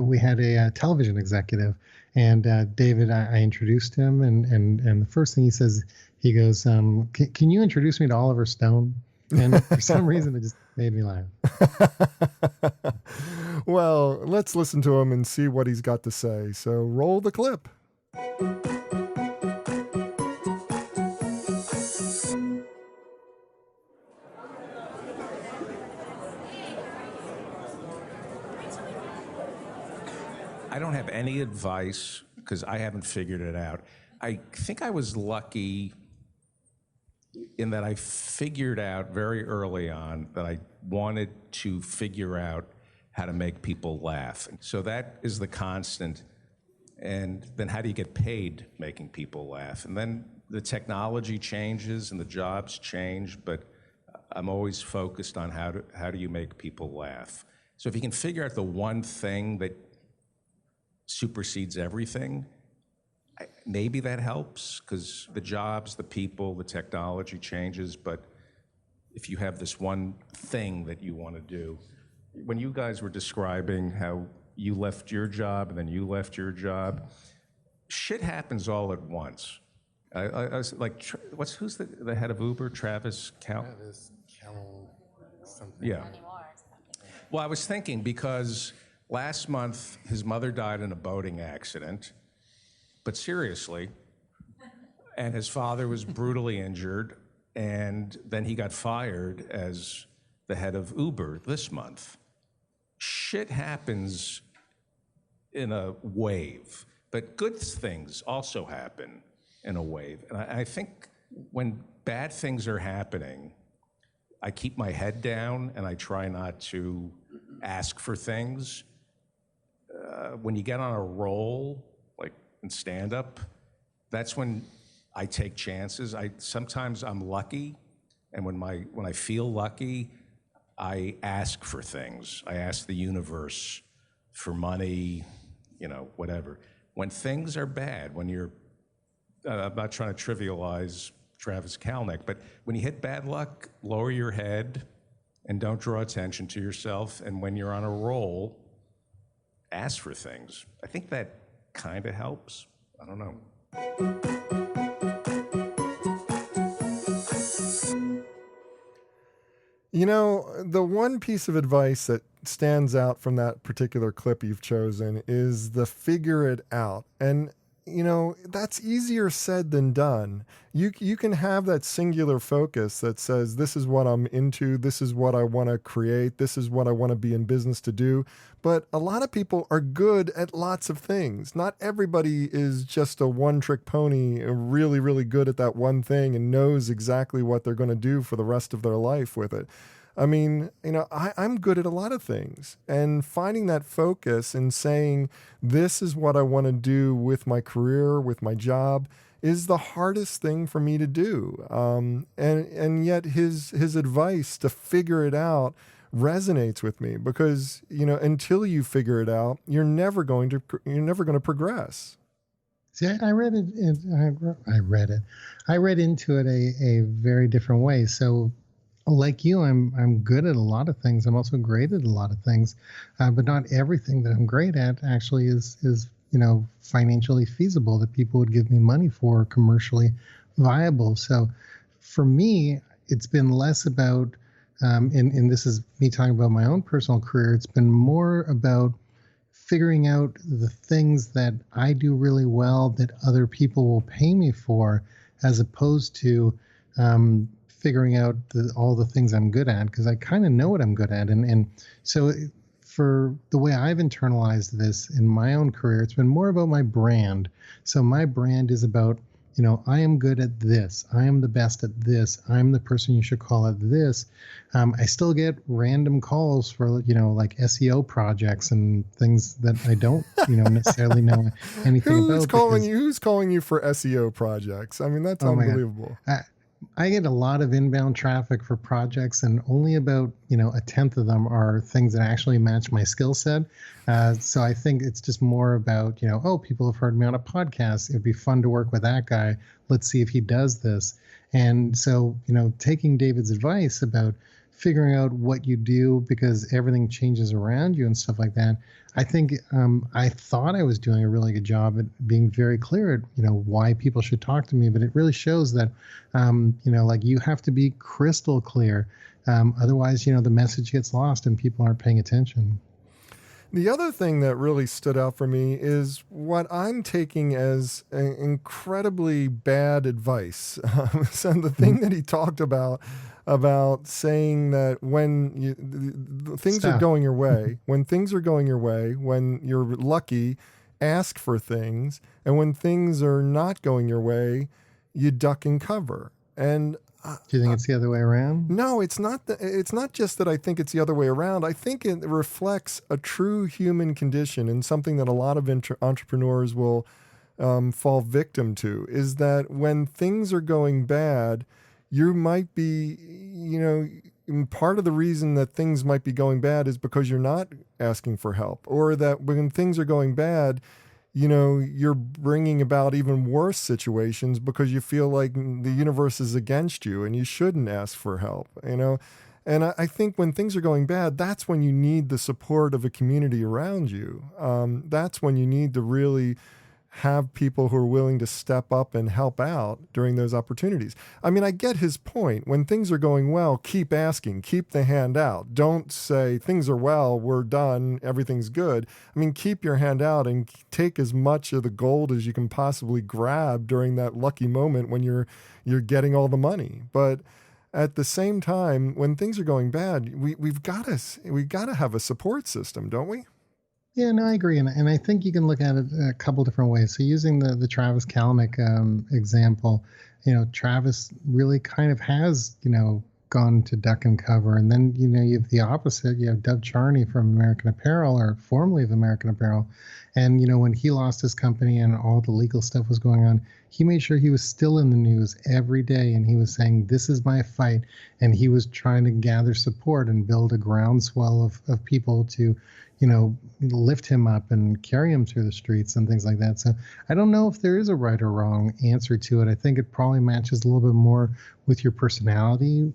Speaker 2: we had a television executive, and David, I introduced him, and the first thing he says, he goes, "Can you introduce me to Oliver Stone?" And for some reason, it just made me laugh.
Speaker 1: Well, let's listen to him and see what he's got to say. So roll the clip.
Speaker 6: I don't have any advice because I haven't figured it out. I think I was lucky in that I figured out very early on that I wanted to figure out how to make people laugh. So that is the constant. And then how do you get paid making people laugh? And then the technology changes and the jobs change, but I'm always focused on how do you make people laugh. So if you can figure out the one thing that supersedes everything, maybe that helps, because the jobs, the people, the technology changes, but if you have this one thing that you want to do. When you guys were describing how you left your job and then you left your job, shit happens all at once. I was like, who's the head of Uber? Travis Cal?
Speaker 2: Travis Cal something.
Speaker 6: Yeah. Well, I was thinking because last month, his mother died in a boating accident, but seriously, and his father was brutally injured, and then he got fired as the head of Uber this month. Shit happens in a wave, but good things also happen in a wave. And I think when bad things are happening, I keep my head down and I try not to ask for things. When you get on a roll, like in stand-up, that's when I take chances. Sometimes I'm lucky, and when I feel lucky, I ask for things. I ask the universe for money, whatever. When things are bad, when you're, I'm not trying to trivialize Travis Kalanick, but when you hit bad luck, lower your head and don't draw attention to yourself. And when you're on a roll, ask for things. I think that kind of helps. I don't know.
Speaker 1: The one piece of advice that stands out from that particular clip you've chosen is the figure it out. And, that's easier said than done. You can have that singular focus that says, this is what I'm into, this is what I want to create, this is what I want to be in business to do. But a lot of people are good at lots of things. Not everybody is just a one-trick pony, really, really good at that one thing and knows exactly what they're going to do for the rest of their life with it. I mean, I'm good at a lot of things, and finding that focus and saying, this is what I want to do with my career, with my job, is the hardest thing for me to do. And yet his advice to figure it out resonates with me because, until you figure it out, you're never going to progress.
Speaker 2: See, I read it. I read into it a very different way. So, like you, I'm good at a lot of things. I'm also great at a lot of things, but not everything that I'm great at actually is financially feasible, that people would give me money for, commercially viable. So, for me, it's been less about, and this is me talking about my own personal career. It's been more about figuring out the things that I do really well that other people will pay me for, as opposed to figuring out all the things I'm good at, because I kind of know what I'm good at. And so for the way I've internalized this in my own career, it's been more about my brand. So my brand is about I am good at this. I am the best at this. I'm the person you should call at this. I still get random calls for, like SEO projects and things that I don't, necessarily know anything
Speaker 1: Who's
Speaker 2: about.
Speaker 1: calling you? Who's calling you for SEO projects? I mean, that's
Speaker 2: Oh my God.
Speaker 1: unbelievable.
Speaker 2: I get a lot of inbound traffic for projects, and only about a tenth of them are things that actually match my skill set. So I think it's just more about oh, people have heard me on a podcast. It'd be fun to work with that guy. Let's see if he does this. And so taking David's advice about figuring out what you do because everything changes around you and stuff like that. I think I thought I was doing a really good job at being very clear at why people should talk to me, but it really shows that like you have to be crystal clear, otherwise the message gets lost and people aren't paying attention.
Speaker 1: The other thing that really stood out for me is what I'm taking as incredibly bad advice. So the thing that he talked about saying that when things are going your way, when things are going your way, when you're lucky, ask for things, and when things are not going your way, you duck and cover. And
Speaker 2: do you think it's the other way around?
Speaker 1: No, it's not. It's not just that I think it's the other way around. I think it reflects a true human condition and something that a lot of entrepreneurs will fall victim to, is that when things are going bad, you might be, part of the reason that things might be going bad is because you're not asking for help, or that when things are going bad, you're bringing about even worse situations because you feel like the universe is against you and you shouldn't ask for help, And I think when things are going bad, that's when you need the support of a community around you. That's when you need to really have people who are willing to step up and help out during those opportunities. I mean, I get his point. When things are going well, keep asking, keep the hand out. Don't say things are well, we're done, everything's good. I mean, keep your hand out and take as much of the gold as you can possibly grab during that lucky moment when you're getting all the money. But at the same time, when things are going bad, we've got to have a support system, don't we?
Speaker 2: Yeah, no, I agree, and I think you can look at it a couple different ways. So using the Travis Kalanick example, Travis really kind of has gone to duck and cover, and then you have the opposite. You have Dov Charney from American Apparel, or formerly of American Apparel, and when he lost his company and all the legal stuff was going on, he made sure he was still in the news every day, and he was saying, "This is my fight," and he was trying to gather support and build a groundswell of people to lift him up and carry him through the streets and things like that. So I don't know if there is a right or wrong answer to it. I think it probably matches a little bit more with your personality,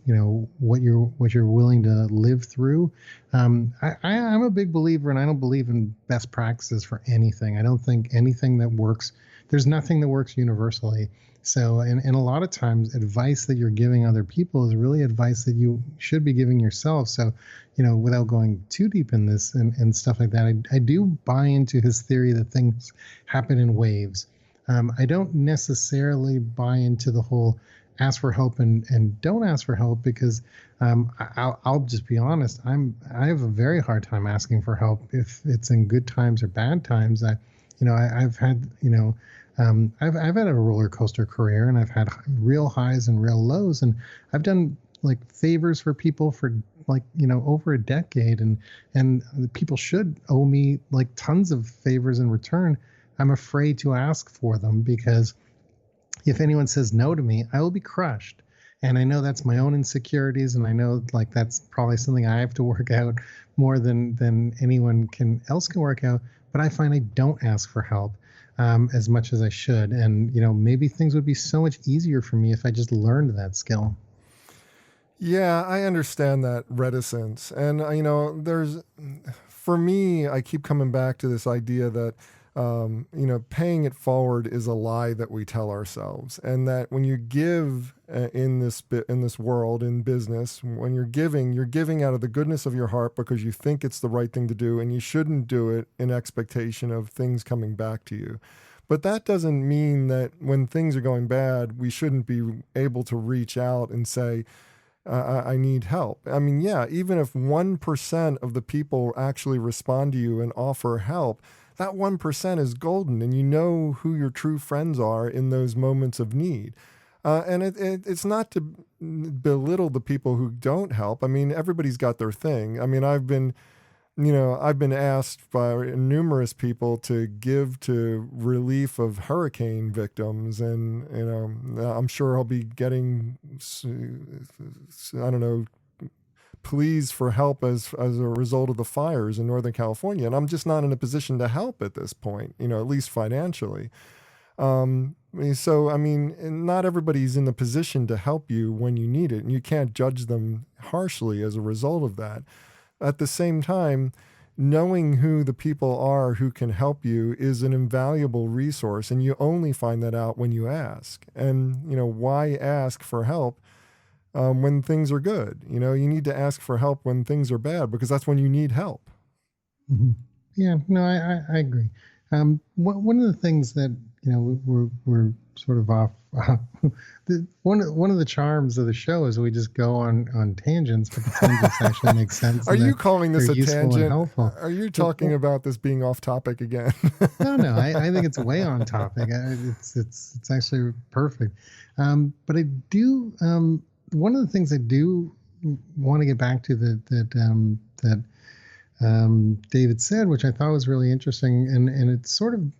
Speaker 2: what you're willing to live through. I'm a big believer, and I don't believe in best practices for anything. I don't think anything that works, there's nothing that works universally. So, and a lot of times advice that you're giving other people is really advice that you should be giving yourself. So, without going too deep in this and stuff like that, I do buy into his theory that things happen in waves. I don't necessarily buy into the whole ask for help and don't ask for help, because I'll just be honest. I have a very hard time asking for help if it's in good times or bad times. I've had, I've had a roller coaster career, and I've had real highs and real lows, and I've done like favors for people for over a decade, and people should owe me like tons of favors in return. I'm afraid to ask for them, because if anyone says no to me, I will be crushed. And I know that's my own insecurities, and I know like that's probably something I have to work out more than anyone else can work out. But I find I don't ask for help as much as I should. And, maybe things would be so much easier for me if I just learned that skill.
Speaker 1: Yeah, I understand that reticence. And, for me, I keep coming back to this idea that, paying it forward is a lie that we tell ourselves. And that when you give in this world, in business, when you're giving out of the goodness of your heart because you think it's the right thing to do, and you shouldn't do it in expectation of things coming back to you. But that doesn't mean that when things are going bad, we shouldn't be able to reach out and say, I need help. I mean, yeah, even if 1% of the people actually respond to you and offer help, that 1% is golden, and you know who your true friends are in those moments of need. And it's not to belittle the people who don't help. I mean, everybody's got their thing. I mean, I've been asked by numerous people to give to relief of hurricane victims, and I'm sure I'll be getting, I don't know, pleas for help as a result of the fires in Northern California, and I'm just not in a position to help at this point, at least financially. So, I mean, not everybody's in the position to help you when you need it, and you can't judge them harshly as a result of that. At the same time, knowing who the people are who can help you is an invaluable resource, and you only find that out when you ask. And, why ask for help when things are good? You need to ask for help when things are bad, because that's when you need help.
Speaker 2: Mm-hmm. Yeah, no, I agree. One of the things that, we're sort of off. One of the charms of the show is we just go on tangents, but the tangents actually make sense.
Speaker 1: Are you calling this a tangent?
Speaker 2: Are
Speaker 1: you talking about this being off topic again?
Speaker 2: No. I think it's way on topic. It's actually perfect. But I do. One of the things I do want to get back to that David said, which I thought was really interesting, and it's sort of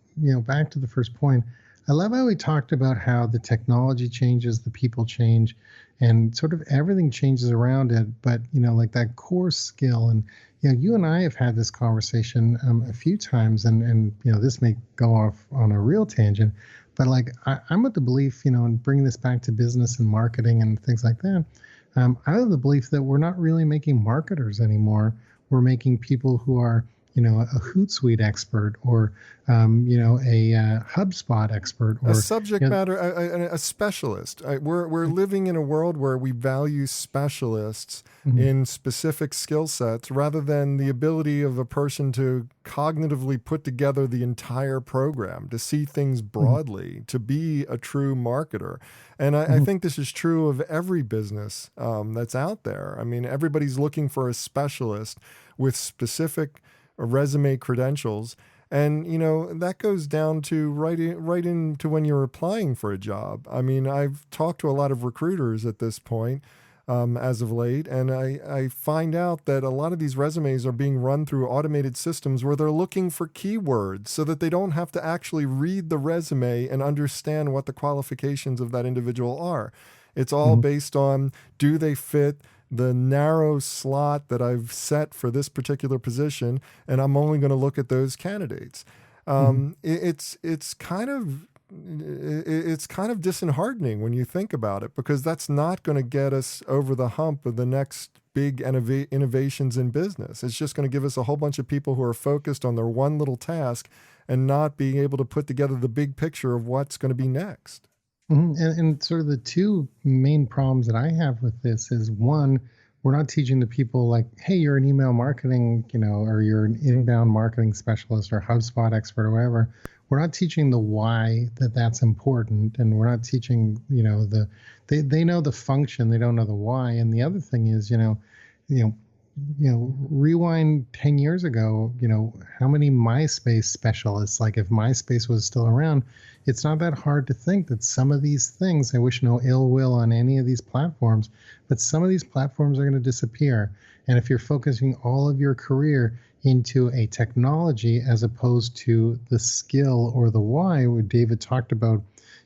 Speaker 2: back to the first point. I love how he talked about how the technology changes, the people change, and sort of everything changes around it. But like that core skill, and you and I have had this conversation a few times, and this may go off on a real tangent, but like I'm with the belief, and bringing this back to business and marketing and things like that. I have the belief that we're not really making marketers anymore. We're making people who are, a Hootsuite expert, or, a HubSpot expert, or
Speaker 1: a subject matter, a specialist. We're living in a world where we value specialists in specific skill sets rather than the ability of a person to cognitively put together the entire program, to see things broadly, to be a true marketer. And I think this is true of every business that's out there. I mean, everybody's looking for a specialist with specific resume credentials. And, that goes down to right into when you're applying for a job. I mean, I've talked to a lot of recruiters at this point as of late, and I find out that a lot of these resumes are being run through automated systems where they're looking for keywords so that they don't have to actually read the resume and understand what the qualifications of that individual are. It's all based on, do they fit the narrow slot that I've set for this particular position, and I'm only going to look at those candidates. It's kind of disheartening when you think about it, because that's not going to get us over the hump of the next big innovations in business. It's just going to give us a whole bunch of people who are focused on their one little task and not being able to put together the big picture of what's going to be next.
Speaker 2: And sort of the two main problems that I have with this is, one, we're not teaching the people like, hey, you're an email marketing, or you're an inbound marketing specialist or HubSpot expert or whatever. We're not teaching the why that's important, and we're not teaching, they know the function, they don't know the why. And the other thing is, rewind 10 years ago, how many MySpace specialists, like if MySpace was still around, it's not that hard to think that some of these things, I wish no ill will on any of these platforms, but some of these platforms are going to disappear. And if you're focusing all of your career into a technology as opposed to the skill or the why, what David talked about,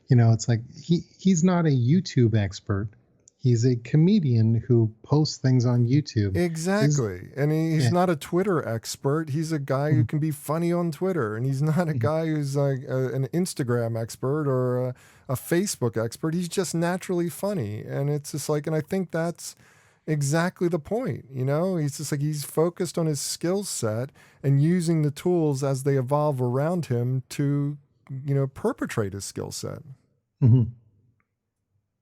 Speaker 2: it's like he's not a YouTube expert. He's a comedian who posts things on YouTube.
Speaker 1: Exactly. And he's not a Twitter expert. He's a guy who can be funny on Twitter. And he's not a guy who's like an Instagram expert or a Facebook expert. He's just naturally funny. And it's just like, and I think that's exactly the point. He's just like, he's focused on his skill set and using the tools as they evolve around him to, perpetrate his skill set.
Speaker 2: Mm-hmm.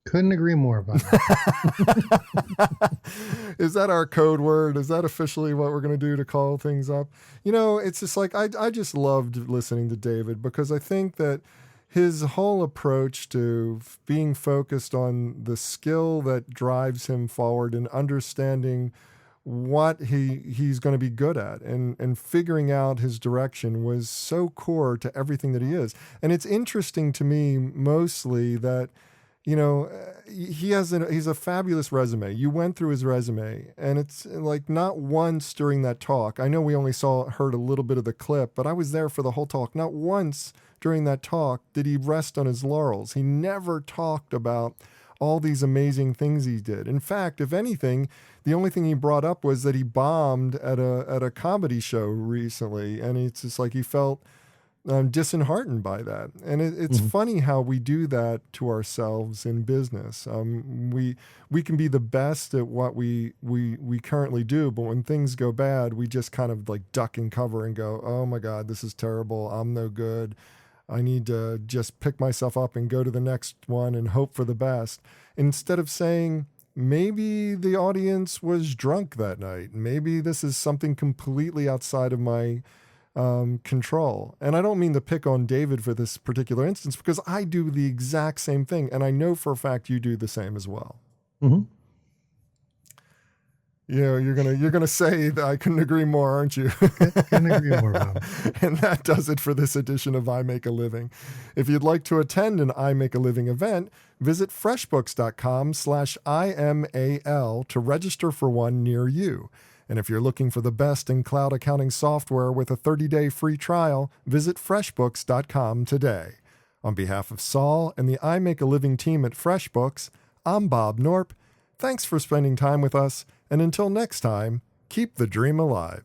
Speaker 2: Couldn't agree more about that.
Speaker 1: Is that our code word? Is that officially what we're going to do to call things up? It's just like, I just loved listening to David, because I think that his whole approach to being focused on the skill that drives him forward and understanding what he's going to be good at, and figuring out his direction was so core to everything that he is. And it's interesting to me mostly that, he's a fabulous resume. You went through his resume, and it's like not once during that talk. I know we only heard a little bit of the clip, but I was there for the whole talk. Not once during that talk did he rest on his laurels. He never talked about all these amazing things he did. In fact, if anything, the only thing he brought up was that he bombed at a comedy show recently, and it's just like he felt disheartened by that. And it's funny how we do that to ourselves in business. We can be the best at what we currently do, but when things go bad, we just kind of like duck and cover and go, oh my God, this is terrible. I'm no good. I need to just pick myself up and go to the next one and hope for the best. Instead of saying, maybe the audience was drunk that night. Maybe this is something completely outside of my control. And I don't mean to pick on David for this particular instance, because I do the exact same thing. And I know for a fact you do the same as well.
Speaker 2: Mm-hmm.
Speaker 1: You're gonna say that I couldn't agree more, aren't you?
Speaker 2: Couldn't agree more, Bob.
Speaker 1: And that does it for this edition of I Make a Living. If you'd like to attend an I Make a Living event, visit freshbooks.com/IMAL to register for one near you. And if you're looking for the best in cloud accounting software with a 30-day free trial, visit freshbooks.com today. On behalf of Saul and the I Make a Living team at FreshBooks, I'm Bob Knorpp. Thanks for spending time with us. And until next time, keep the dream alive.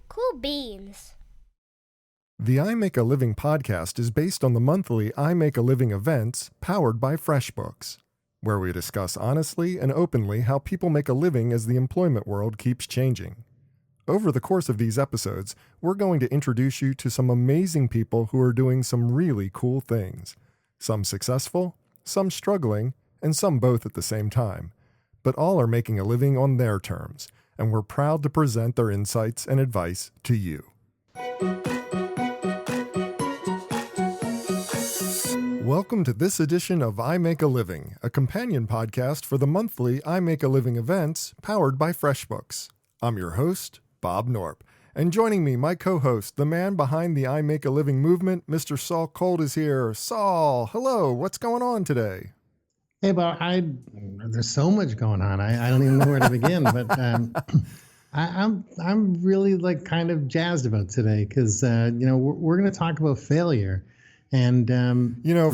Speaker 4: Cool beans.
Speaker 1: The I Make a Living podcast is based on the monthly I Make a Living events powered by FreshBooks, where we discuss honestly and openly how people make a living as the employment world keeps changing. Over the course of these episodes, we're going to introduce you to some amazing people who are doing some really cool things. Some successful, some struggling, and some both at the same time. But all are making a living on their terms, and we're proud to present their insights and advice to you. Welcome to this edition of I Make a Living, a companion podcast for the monthly I Make a Living events powered by FreshBooks. I'm your host, Bob Knorpp. And joining me, my co-host, the man behind the I Make a Living movement, Mr. Saul Colt, is here. Saul, hello. What's going on today?
Speaker 2: Hey, Bob. There's so much going on. I don't even know where to begin. But I'm really like kind of jazzed about today because we're going to talk about failure. And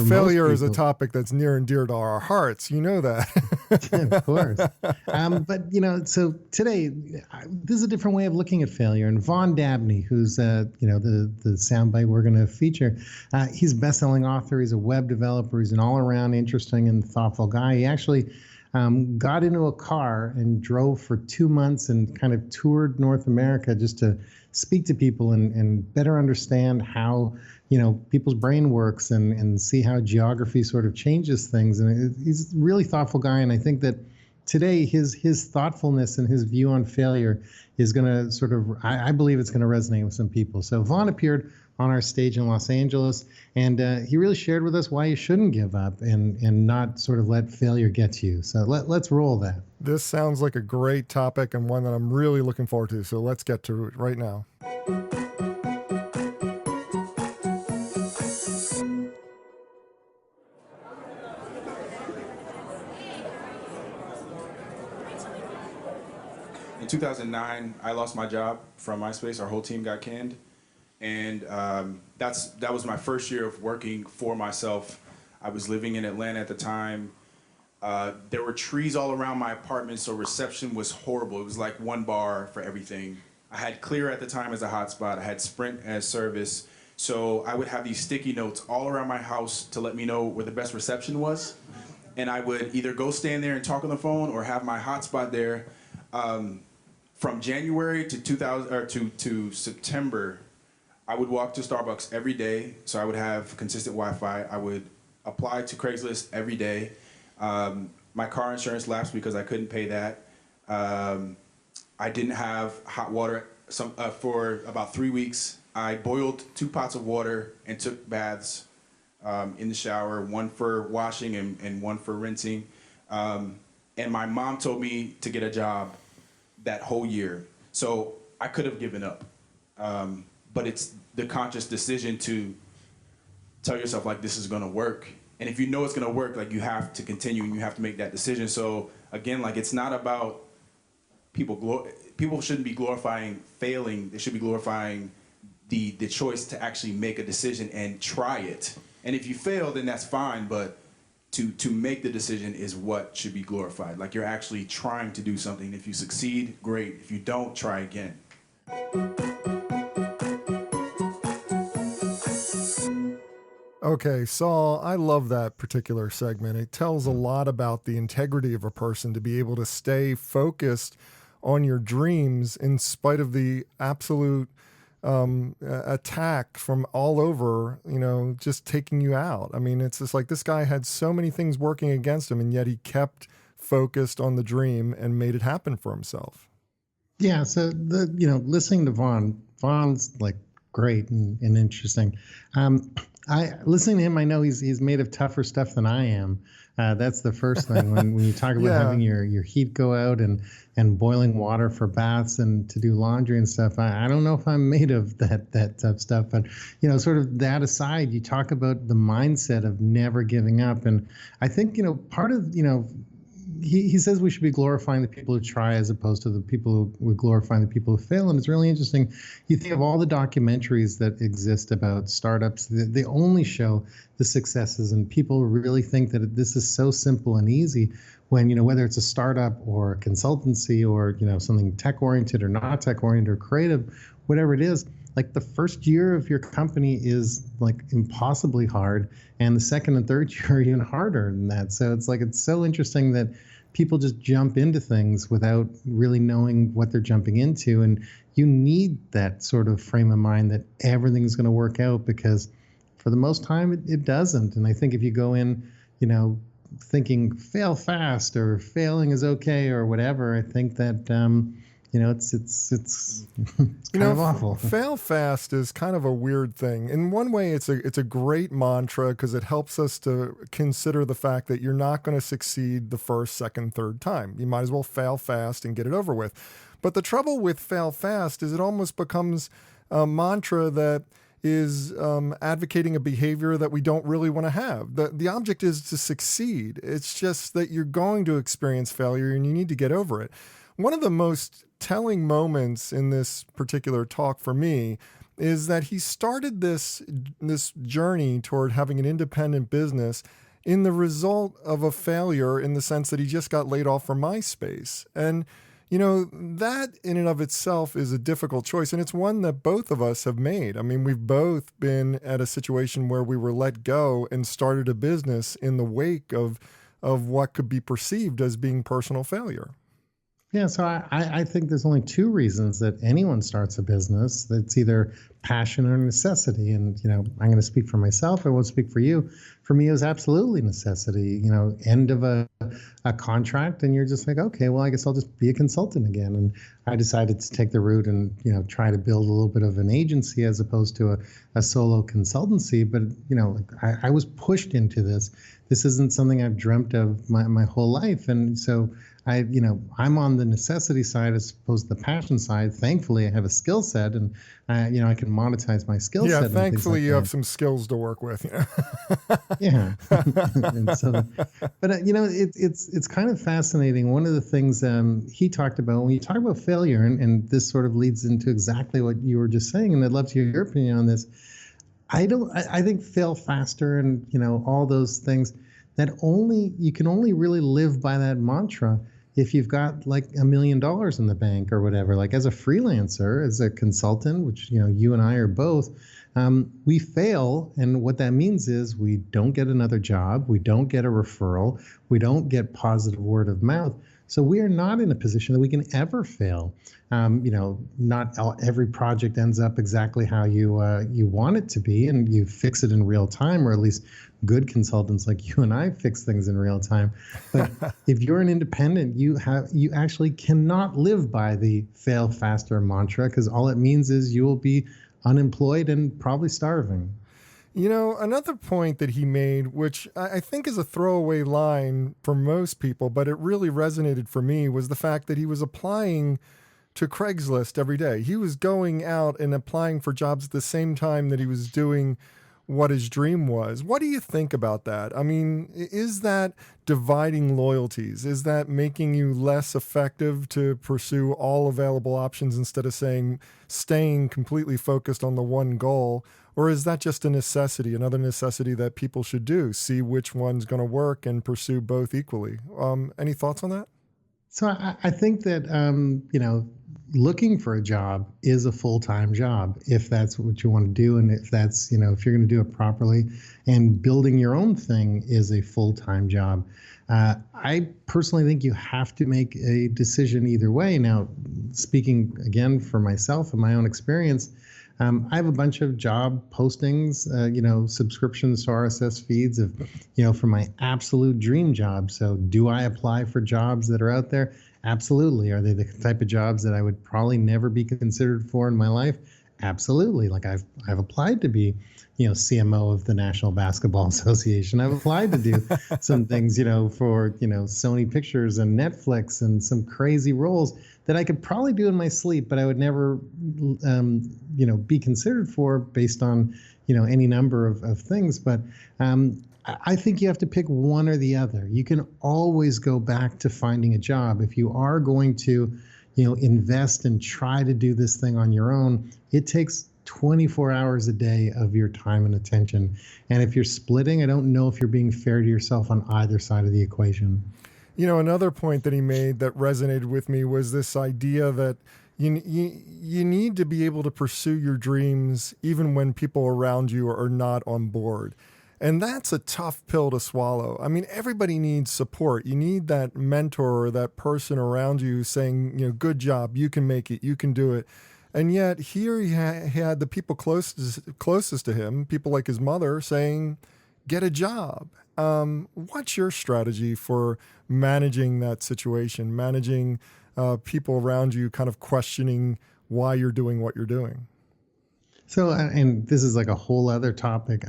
Speaker 1: failure is a topic that's near and dear to our hearts. You know that.
Speaker 2: Of course. But so today, this is a different way of looking at failure. And Vaughn Dabney, who's the soundbite we're going to feature, he's a best-selling author. He's a web developer. He's an all-around interesting and thoughtful guy. He actually got into a car and drove for 2 months and kind of toured North America just to speak to people and better understand how people's brain works and see how geography sort of changes things. And he's a really thoughtful guy. And I think that today his thoughtfulness and his view on failure is going to sort of, I believe it's going to resonate with some people. So Vaughn appeared on our stage in Los Angeles, and he really shared with us why you shouldn't give up and not sort of let failure get to you. So let's roll that.
Speaker 1: This sounds like a great topic and one that I'm really looking forward to. So let's get to it right now.
Speaker 7: In 2009, I lost my job from MySpace. Our whole team got canned. And that was my first year of working for myself. I was living in Atlanta at the time. There were trees all around my apartment, so reception was horrible. It was like one bar for everything. I had Clear at the time as a hotspot. I had Sprint as service. So I would have these sticky notes all around my house to let me know where the best reception was. And I would either go stand there and talk on the phone or have my hotspot there. From January to September, I would walk to Starbucks every day, so I would have consistent Wi-Fi. I would apply to Craigslist every day. My car insurance lapsed because I couldn't pay that. I didn't have hot water for about 3 weeks. I boiled 2 pots of water and took baths in the shower, one for washing and one for rinsing. And my mom told me to get a job that whole year. So I could have given up. But it's the conscious decision to tell yourself, like, this is going to work. And if you know it's going to work, like, you have to continue and you have to make that decision. So again, like, it's not about people shouldn't be glorifying failing. They should be glorifying the choice to actually make a decision and try it. And if you fail, then that's fine. But to make the decision is what should be glorified. Like, you're actually trying to do something. If you succeed, great. If you don't, try again.
Speaker 1: Okay, Saul, I love that particular segment. It tells a lot about the integrity of a person to be able to stay focused on your dreams in spite of the absolute attack from all over, just taking you out. I mean, it's just like this guy had so many things working against him, and yet he kept focused on the dream and made it happen for himself.
Speaker 2: Yeah. So listening to Vaughn's like great and interesting. Listening to him, I know he's made of tougher stuff than I am. That's the first thing when you talk about having your heat go out and boiling water for baths and to do laundry and stuff. I don't know if I'm made of that tough stuff, but sort of that aside, you talk about the mindset of never giving up. And I think, part of, he says we should be glorifying the people who try as opposed to the people who would glorify the people who fail. And it's really interesting. You think of all the documentaries that exist about startups, they only show the successes, and people really think that this is so simple and easy when, whether it's a startup or a consultancy or, something tech-oriented or not tech-oriented or creative, whatever it is, like the first year of your company is like impossibly hard, and the second and third year are even harder than that. So it's so interesting that people just jump into things without really knowing what they're jumping into. And you need that sort of frame of mind that everything's going to work out, because for the most time it doesn't. And I think if you go in, thinking fail fast or failing is okay or whatever, I think that, it's kind of awful.
Speaker 1: Fail fast is kind of a weird thing. In one way, it's a great mantra because it helps us to consider the fact that you're not going to succeed the first, second, third time. You might as well fail fast and get it over with. But the trouble with fail fast is it almost becomes a mantra that is advocating a behavior that we don't really want to have. The object is to succeed. It's just that you're going to experience failure and you need to get over it. One of the most telling moments in this particular talk for me is that he started this journey toward having an independent business in the result of a failure, in the sense that he just got laid off from MySpace. And, that in and of itself is a difficult choice. And it's one that both of us have made. I mean, we've both been at a situation where we were let go and started a business in the wake of what could be perceived as being personal failure.
Speaker 2: Yeah, so I think there's only two reasons that anyone starts a business. That's either passion or necessity. And, I'm going to speak for myself. I won't speak for you. For me, it was absolutely necessity. End of a contract, and you're just like, okay, well, I guess I'll just be a consultant again. And I decided to take the route and, try to build a little bit of an agency as opposed to a solo consultancy. But, I was pushed into this. This isn't something I've dreamt of my whole life. And so I'm on the necessity side as opposed to the passion side. Thankfully, I have a skill set, and I can monetize my skill set.
Speaker 1: Yeah, thankfully you have some skills to work with.
Speaker 2: Yeah. And so, but it's kind of fascinating. One of the things he talked about when you talk about failure, and this sort of leads into exactly what you were just saying, and I'd love to hear your opinion on this. I think fail faster and all those things, that you can only really live by that mantra if you've got like $1 million in the bank or whatever. Like as a freelancer, as a consultant, which you and I are both, we fail, and what that means is we don't get another job, we don't get a referral, we don't get positive word of mouth. So we are not in a position that we can ever fail. Not every project ends up exactly how you want it to be, and you fix it in real time, or at least good consultants like you and I fix things in real time. But if you're an independent, you actually cannot live by the fail faster mantra, because all it means is you will be unemployed and probably starving.
Speaker 1: Another point that he made, which I think is a throwaway line for most people, but it really resonated for me, was the fact that he was applying to Craigslist every day. He was going out and applying for jobs at the same time that he was doing what his dream was. What do you think about that? I mean, is that dividing loyalties? Is that making you less effective to pursue all available options instead of staying completely focused on the one goal? Or is that just a necessity, another necessity that people should do? See which one's going to work and pursue both equally. Any thoughts on that?
Speaker 2: So I think that, looking for a job is a full-time job if that's what you want to do. And if that's, if you're going to do it properly, and building your own thing is a full-time job. I personally think you have to make a decision either way. Now, speaking again for myself and my own experience, I have a bunch of job postings, subscriptions to RSS feeds for my absolute dream job. So do I apply for jobs that are out there? Absolutely. Are they the type of jobs that I would probably never be considered for in my life? Absolutely. Like I've applied to be, CMO of the National Basketball Association. I've applied to do some things, for, Sony Pictures and Netflix and some crazy roles that I could probably do in my sleep, but I would never, be considered for based on, any number of things. But I think you have to pick one or the other. You can always go back to finding a job. If you are going to, invest and try to do this thing on your own, it takes 24 hours a day of your time and attention. And if you're splitting, I don't know if you're being fair to yourself on either side of the equation.
Speaker 1: Another point that he made that resonated with me was this idea that you need to be able to pursue your dreams even when people around you are not on board. And that's a tough pill to swallow. I mean, everybody needs support. You need that mentor or that person around you saying, good job, you can make it, you can do it. And yet here he had the people closest to him, people like his mother, saying, get a job. What's your strategy for managing that situation, managing people around you kind of questioning why you're doing what you're doing?
Speaker 2: So, and this is like a whole other topic.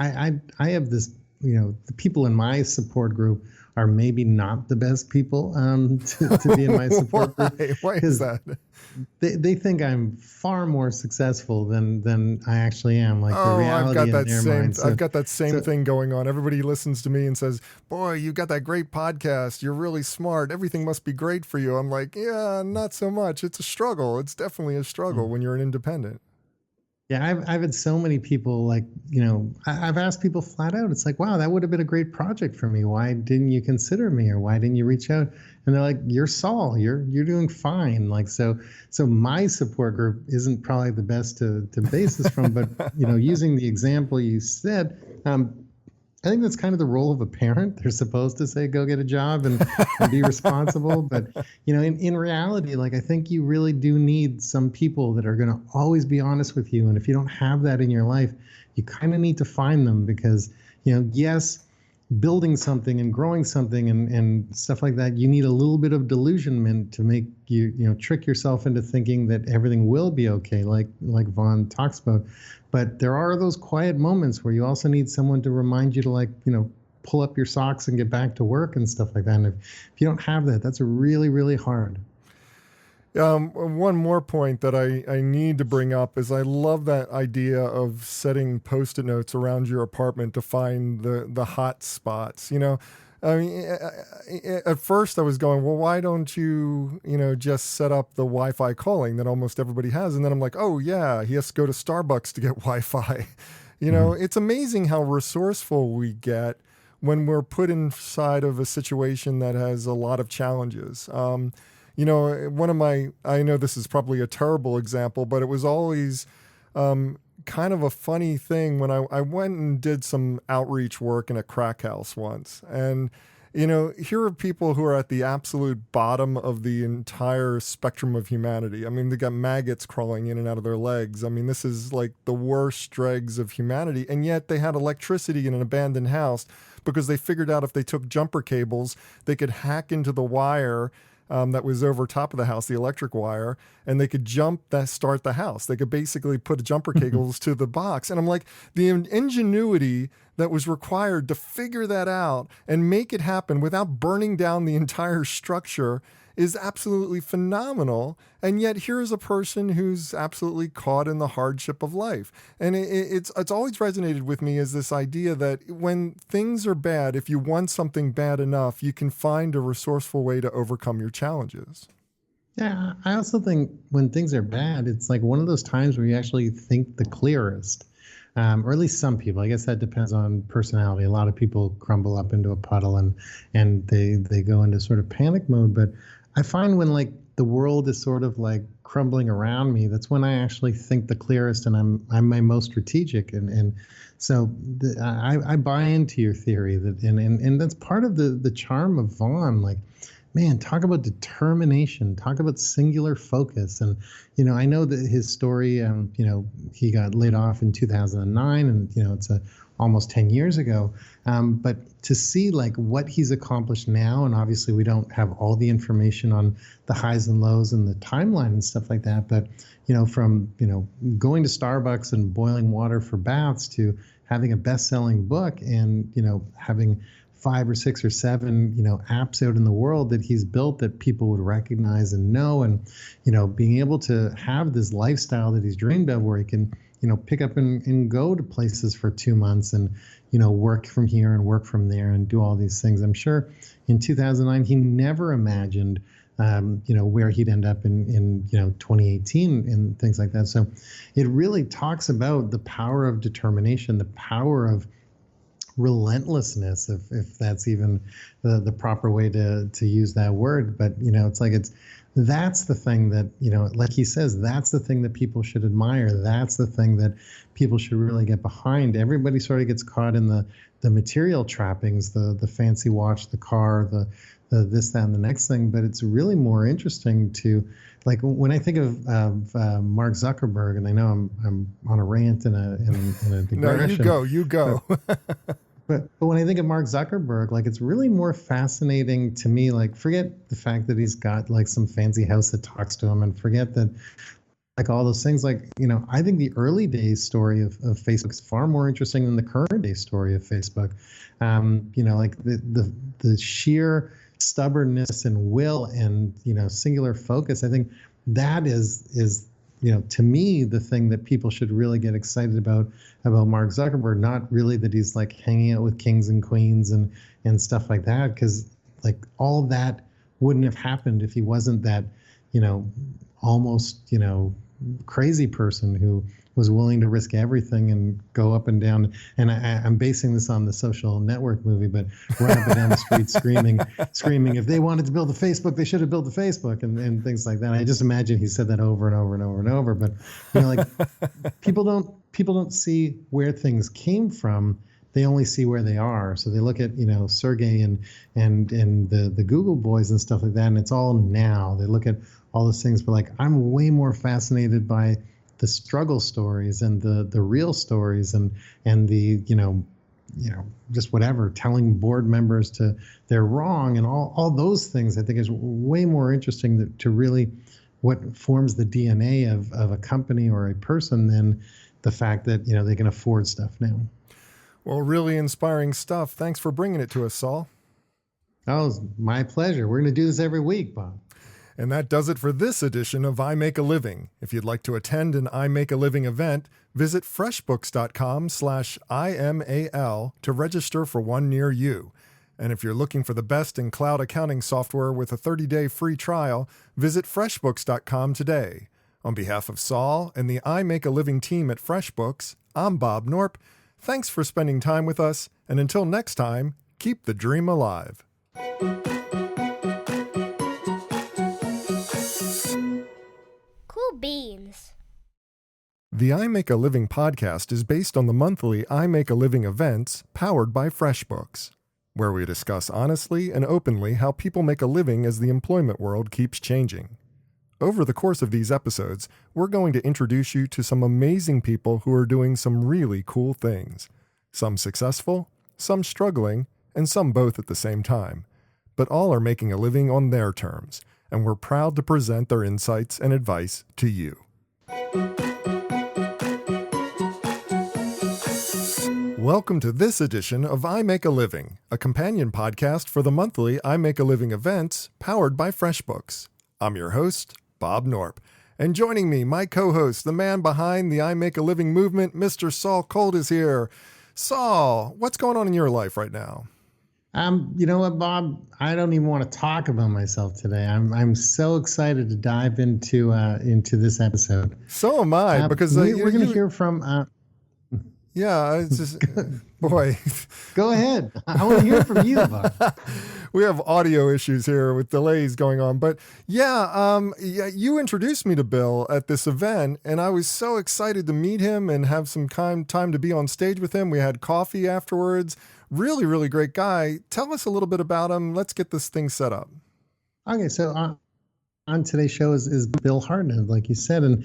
Speaker 2: I have this, the people in my support group are maybe not the best people to be in my support group.
Speaker 1: Why is that?
Speaker 2: They think I'm far more successful than I actually am. Like the reality in their minds.
Speaker 1: I've got that same thing going on. Everybody listens to me and says, boy, you got that great podcast. You're really smart. Everything must be great for you. I'm like, yeah, not so much. It's a struggle. It's definitely a struggle when you're an independent.
Speaker 2: Yeah, I've had so many people I've asked people flat out. It's like, wow, that would have been a great project for me. Why didn't you consider me, or why didn't you reach out? And they're like, you're Saul, you're doing fine. So my support group isn't probably the best to base this from, but using the example you said, I think that's kind of the role of a parent. They're supposed to say, go get a job and be responsible. But, in reality, I think you really do need some people that are going to always be honest with you. And if you don't have that in your life, you kind of need to find them because, yes, building something and growing something and stuff like that, you need a little bit of delusionment to make you, trick yourself into thinking that everything will be okay, like Vaughn talks about. But there are those quiet moments where you also need someone to remind you to pull up your socks and get back to work and stuff like that. And if you don't have that, that's really, really hard.
Speaker 1: One more point that I need to bring up is I love that idea of setting Post-it notes around your apartment to find the hot spots. I mean, at first I was going, well, why don't you, just set up the Wi-Fi calling that almost everybody has? And then I'm like, oh yeah, he has to go to Starbucks to get Wi-Fi. It's amazing how resourceful we get when we're put inside of a situation that has a lot of challenges. I know this is probably a terrible example, but it was always kind of a funny thing when I went and did some outreach work in a crack house once. And, here are people who are at the absolute bottom of the entire spectrum of humanity. I mean, they got maggots crawling in and out of their legs. I mean, this is like the worst dregs of humanity. And yet they had electricity in an abandoned house because they figured out if they took jumper cables, they could hack into the wire that was over top of the house, the electric wire, and they could start the house. They could basically put jumper cables to the box. And I'm like, the ingenuity that was required to figure that out and make it happen without burning down the entire structure is absolutely phenomenal. And yet here's a person who's absolutely caught in the hardship of life. And it's always resonated with me as this idea that when things are bad, if you want something bad enough, you can find a resourceful way to overcome your challenges.
Speaker 2: Yeah, I also think when things are bad, it's like one of those times where you actually think the clearest. Or at least some people. I guess that depends on personality. A lot of people crumble up into a puddle and they go into sort of panic mode. But I find when like the world is sort of like crumbling around me, that's when I actually think the clearest and I'm my most strategic. And so I buy into your theory that and that's part of the charm of Vaughn. Like, man, talk about determination, talk about singular focus. And, I know that his story, he got laid off in 2009 and, it's almost 10 years ago. But to see like what he's accomplished now, and obviously we don't have all the information on the highs and lows and the timeline and stuff like that. But, from, going to Starbucks and boiling water for baths to having a best-selling book and, having 5 or 6 or 7, apps out in the world that he's built that people would recognize and know. And, being able to have this lifestyle that he's dreamed of where he can, pick up and go to places for 2 months and, work from here and work from there and do all these things. I'm sure in 2009, he never imagined, where he'd end up in 2018 and things like that. So it really talks about the power of determination, the power of relentlessness, if that's even the proper way to use that word. But, that's the thing that, like he says, that's the thing that people should admire. That's the thing that people should really get behind. Everybody sort of gets caught in the material trappings, the fancy watch, the car, the this, that, and the next thing. But it's really more interesting to, like, when I think of Mark Zuckerberg, and I know I'm on a rant and a digression.
Speaker 1: No, you go.
Speaker 2: But when I think of Mark Zuckerberg, like, it's really more fascinating to me. Like, forget the fact that he's got like some fancy house that talks to him, and forget that, like, all those things. Like, I think the early days story of Facebook is far more interesting than the current day story of Facebook. Like the sheer stubbornness and will and singular focus. I think that is to me, the thing that people should really get excited about Mark Zuckerberg, not really that he's like hanging out with kings and queens and stuff like that, because like all that wouldn't have happened if he wasn't that, almost, crazy person who was willing to risk everything and go up and down. And I'm basing this on the Social Network movie, but run up and down the street screaming, if they wanted to build a Facebook, they should have built a Facebook and things like that. I just imagine he said that over and over and over and over. But like people don't see where things came from. They only see where they are. So they look at, Sergey and the Google boys and stuff like that, and it's all now. They look at all those things, but like I'm way more fascinated by the struggle stories and the real stories and the just whatever, telling board members they're wrong and all those things. I think is way more interesting to really what forms the DNA of a company or a person than the fact that they can afford stuff now.
Speaker 1: Well, really inspiring stuff. Thanks for bringing it to us, Saul.
Speaker 2: Oh, it's my pleasure. We're going to do this every week, Bob.
Speaker 1: And that does it for this edition of iMakeAliving. If you'd like to attend an iMakeAliving event, visit freshbooks.com/IMAL to register for one near you. And if you're looking for the best in cloud accounting software with a 30-day free trial, visit freshbooks.com today. On behalf of Saul and the iMakeAliving team at FreshBooks, I'm Bob Knorpp. Thanks for spending time with us, and until next time, keep the dream alive.
Speaker 4: Beans.
Speaker 1: The iMakeAliving podcast is based on the monthly iMakeAliving events powered by FreshBooks, where we discuss honestly and openly how people make a living as the employment world keeps changing. Over the course of these episodes, we're going to introduce you to some amazing people who are doing some really cool things. Some successful, some struggling, and some both at the same time. But all are making a living on their terms, and we're proud to present their insights and advice to you. Welcome to this edition of I Make a Living, a companion podcast for the monthly I Make a Living events powered by FreshBooks. I'm your host, Bob Knorpp, and joining me, my co-host, the man behind the I Make a Living movement, Mr. Saul Colt is here. Saul, what's going on in your life right now?
Speaker 2: You know what, Bob? I don't even want to talk about myself today. I'm so excited to dive into this episode.
Speaker 1: So am I, because
Speaker 2: we're going to hear from.
Speaker 1: Yeah, it's just, boy.
Speaker 2: Go ahead. I want to hear from you, Bob.
Speaker 1: We have audio issues here with delays going on. But you introduced me to Bill at this event, and I was so excited to meet him and have some time to be on stage with him. We had coffee afterwards. Really, really great guy. Tell us a little bit about him. Let's get this thing set up.
Speaker 2: Okay, so on today's show is Bill Hartnett, like you said, and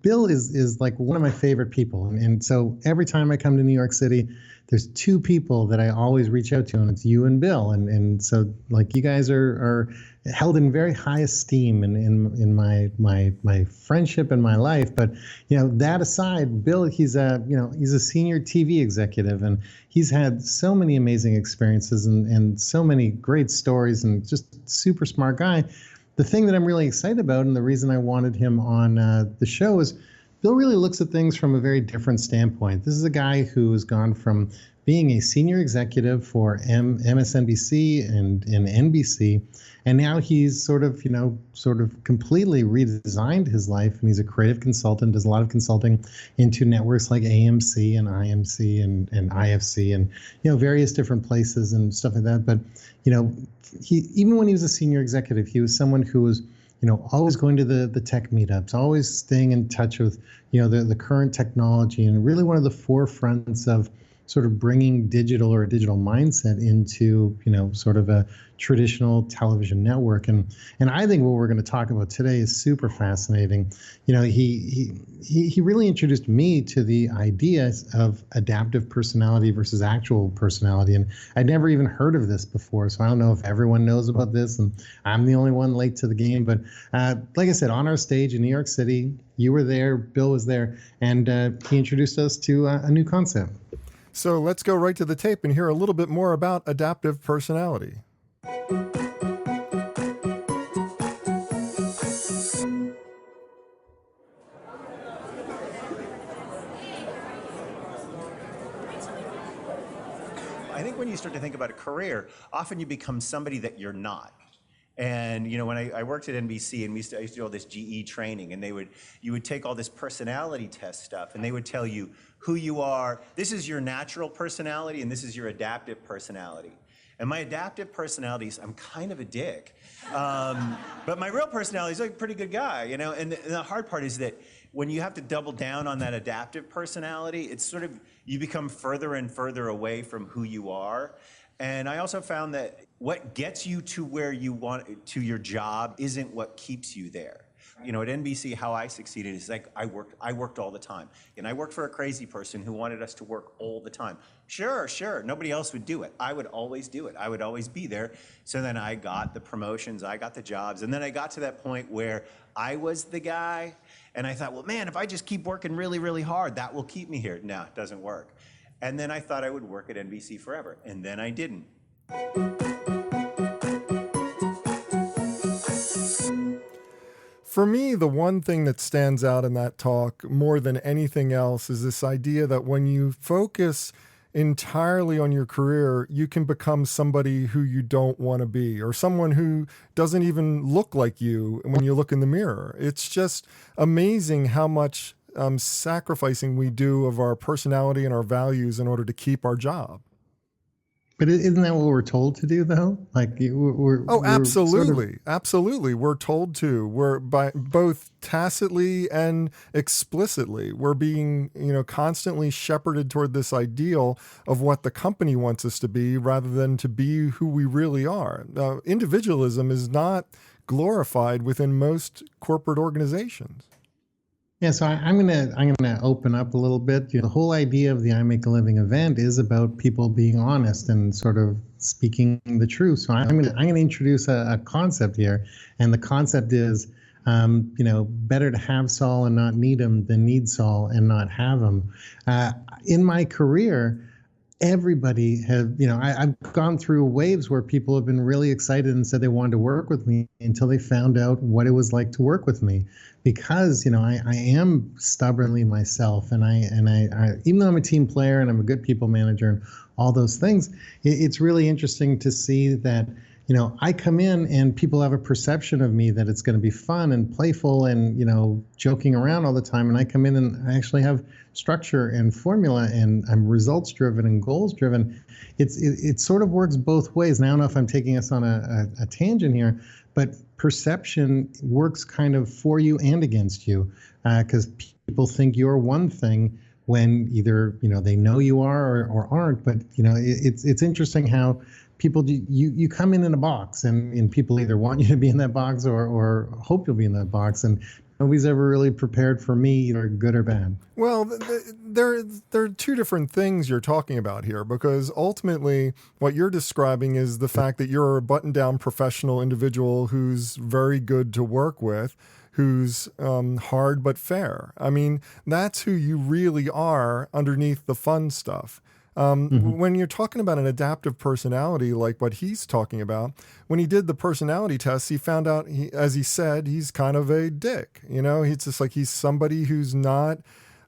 Speaker 2: Bill is like one of my favorite people, and so every time I come to New York City, there's two people that I always reach out to, and it's you and Bill, and so like you guys are held in very high esteem in my friendship and my life. But that aside, Bill, he's a senior TV executive, and he's had so many amazing experiences and so many great stories, and just super smart guy. The thing that I'm really excited about, and the reason I wanted him on the show, is Bill really looks at things from a very different standpoint. This is a guy who has gone from being a senior executive for MSNBC and NBC, and now he's sort of completely redesigned his life, and he's a creative consultant, does a lot of consulting into networks like AMC and IMC and IFC and various different places and stuff like that. But he, even when he was a senior executive, he was someone who was always going to the tech meetups, always staying in touch with the current technology, and really one of the forefronts of sort of bringing digital or a digital mindset into sort of a traditional television network. And I think what we're going to talk about today is super fascinating. He really introduced me to the ideas of adaptive personality versus actual personality, and I'd never even heard of this before, so I don't know if everyone knows about this, and I'm the only one late to the game. But like I said, on our stage in New York City, you were there, Bill was there, and he introduced us to a new concept.
Speaker 1: So let's go right to the tape and hear a little bit more about adaptive personality.
Speaker 8: I think when you start to think about a career, often you become somebody that you're not. And when I worked at NBC, and I used to do all this GE training, and you would take all this personality test stuff, and they would tell you who you are. This is your natural personality, and this is your adaptive personality. And my adaptive personality is I'm kind of a dick, but my real personality is like a pretty good guy, And the hard part is that when you have to double down on that adaptive personality, it's sort of you become further and further away from who you are. And I also found that what gets you to where you want to your job isn't what keeps you there. At NBC, how I succeeded is like I worked all the time. And I worked for a crazy person who wanted us to work all the time. Sure. Nobody else would do it. I would always do it. I would always be there. So then I got the promotions, I got the jobs. And then I got to that point where I was the guy. And I thought, well, man, if I just keep working really, really hard, that will keep me here. No, it doesn't work. And then I thought I would work at NBC forever. And then I didn't.
Speaker 1: For me, the one thing that stands out in that talk more than anything else is this idea that when you focus entirely on your career, you can become somebody who you don't want to be, or someone who doesn't even look like you when you look in the mirror. It's just amazing how much sacrificing we do of our personality and our values in order to keep our job.
Speaker 2: But isn't that what we're told to do, though?
Speaker 1: Absolutely. Absolutely. We're told to. We're by both tacitly and explicitly. We're being, constantly shepherded toward this ideal of what the company wants us to be rather than to be who we really are. Individualism is not glorified within most corporate organizations.
Speaker 2: Yeah, so I'm gonna open up a little bit. The whole idea of the I Make a Living event is about people being honest and sort of speaking the truth. So I'm gonna introduce a concept here, and the concept is, better to have Saul and not need him than need Saul and not have him. In my career, everybody I've gone through waves where people have been really excited and said they wanted to work with me until they found out what it was like to work with me, because I am stubbornly myself, and I even though I'm a team player and I'm a good people manager and all those things, it's really interesting to see that I come in and people have a perception of me that it's going to be fun and playful and, joking around all the time. And I come in and I actually have structure and formula, and I'm results driven and goals driven. It sort of works both ways. And I don't know if I'm taking us on a tangent here, but perception works kind of for you and against you, because people think you're one thing when either, they know you are or aren't. But, it's interesting how people you come in a box, and people either want you to be in that box or hope you'll be in that box, and nobody's ever really prepared for me, either good or bad.
Speaker 1: Well, there are two different things you're talking about here, because ultimately what you're describing is the fact that you're a button-down professional individual who's very good to work with, who's hard but fair. I mean, that's who you really are underneath the fun stuff. When you're talking about an adaptive personality like what he's talking about, when he did the personality test, he found out, as he said, he's kind of a dick. It's just like he's somebody who's not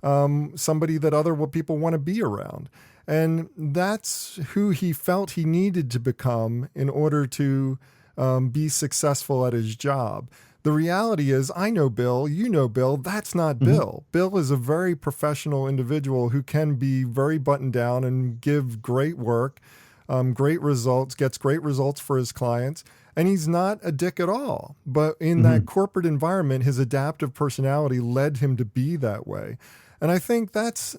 Speaker 1: somebody that other people want to be around. And that's who he felt he needed to become in order to be successful at his job. The reality is, I know Bill, you know Bill, that's not Bill. Bill is a very professional individual who can be very buttoned down and give great work, great results, gets great results for his clients, and he's not a dick at all. But in that corporate environment, his adaptive personality led him to be that way. And I think that's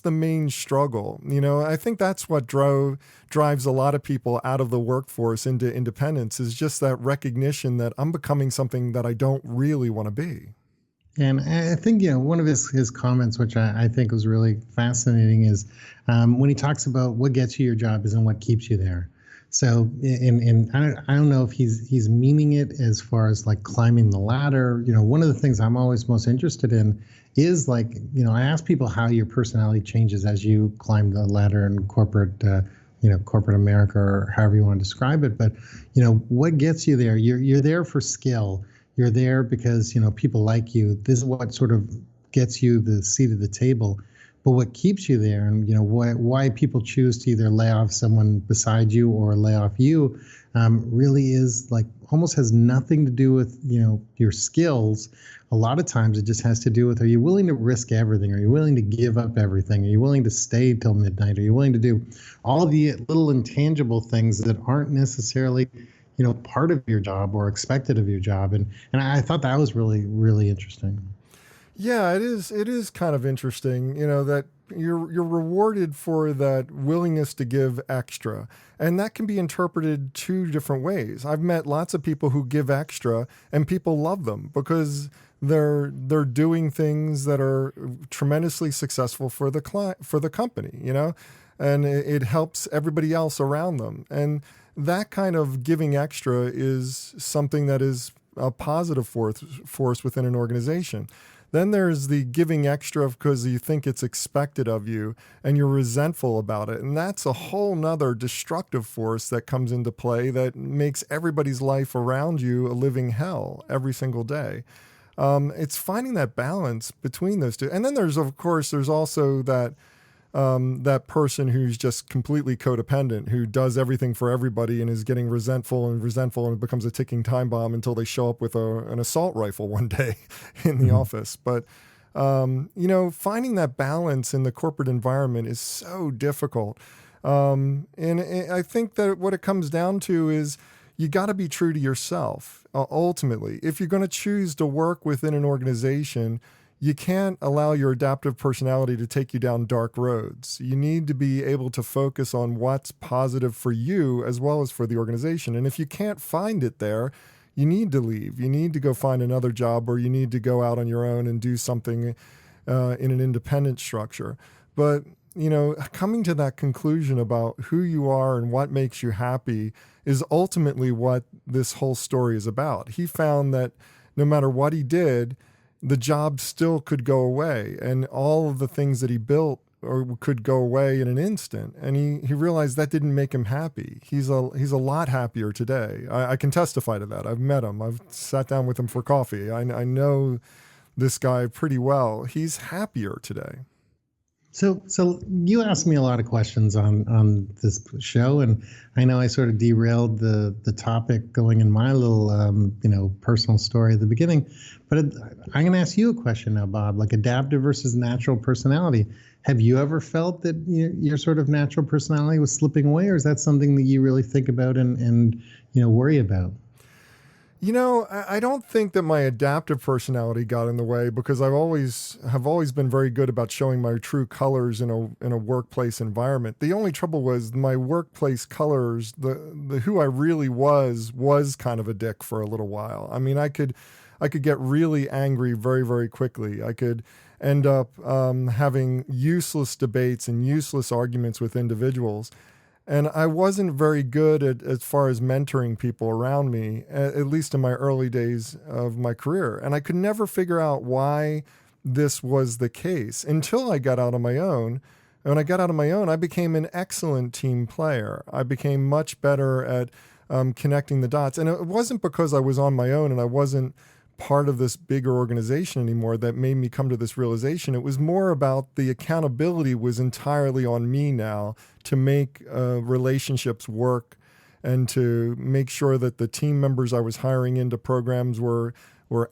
Speaker 1: the main struggle. I think that's what drives a lot of people out of the workforce into independence, is just that recognition that I'm becoming something that I don't really want to be.
Speaker 2: And I think, one of his comments, which I think was really fascinating, is when he talks about what gets you your job isn't what keeps you there. So, and I don't know if he's meaning it as far as like climbing the ladder. One of the things I'm always most interested in is I ask people how your personality changes as you climb the ladder in corporate, corporate America, or however you want to describe it. But, what gets you there? You're there for skill. You're there because, people like you. This is what sort of gets you the seat at the table. But what keeps you there, and why people choose to either lay off someone beside you or lay off you, really is almost has nothing to do with your skills. A lot of times it just has to do with, are you willing to risk everything? Are you willing to give up everything? Are you willing to stay till midnight? Are you willing to do all the little intangible things that aren't necessarily part of your job or expected of your job? And I thought that was really, really interesting.
Speaker 1: Yeah, it is. It is kind of interesting, that you're rewarded for that willingness to give extra, and that can be interpreted two different ways. I've met lots of people who give extra, and people love them because they're doing things that are tremendously successful for the client, for the company, and it helps everybody else around them. And that kind of giving extra is something that is a positive force within an organization. Then there's the giving extra because you think it's expected of you and you're resentful about it. And that's a whole nother destructive force that comes into play that makes everybody's life around you a living hell every single day. It's finding that balance between those two. And then there's also that person who's just completely codependent, who does everything for everybody and is getting resentful and it becomes a ticking time bomb until they show up with an assault rifle one day in the office. But, finding that balance in the corporate environment is so difficult. And I think that what it comes down to is you got to be true to yourself. Ultimately, if you're going to choose to work within an organization, you can't allow your adaptive personality to take you down dark roads. You need to be able to focus on what's positive for you as well as for the organization. And if you can't find it there, you need to leave. You need to go find another job, or you need to go out on your own and do something in an independent structure. But coming to that conclusion about who you are and what makes you happy is ultimately what this whole story is about. He found that no matter what he did, the job still could go away, and all of the things that he built could go away in an instant. And he realized that didn't make him happy. He's a lot happier today. I can testify to that. I've met him. I've sat down with him for coffee. I know this guy pretty well. He's happier today.
Speaker 2: So you asked me a lot of questions on this show, and I know I sort of derailed the topic going in my little personal story at the beginning, but I'm going to ask you a question now, Bob. Like adaptive versus natural personality. Have you ever felt that your sort of natural personality was slipping away, or is that something that you really think about and worry about?
Speaker 1: I don't think that my adaptive personality got in the way, because have always been very good about showing my true colors in a workplace environment. The only trouble was my workplace colors, the who I really was kind of a dick for a little while. I mean, I could get really angry very, very quickly. I could end up having useless debates and useless arguments with individuals. And I wasn't very good as far as mentoring people around me, at least in my early days of my career. And I could never figure out why this was the case until I got out on my own. And when I got out on my own, I became an excellent team player. I became much better at connecting the dots. And it wasn't because I was on my own and I wasn't part of this bigger organization anymore that made me come to this realization. It was more about the accountability was entirely on me now to make relationships work and to make sure that the team members I was hiring into programs were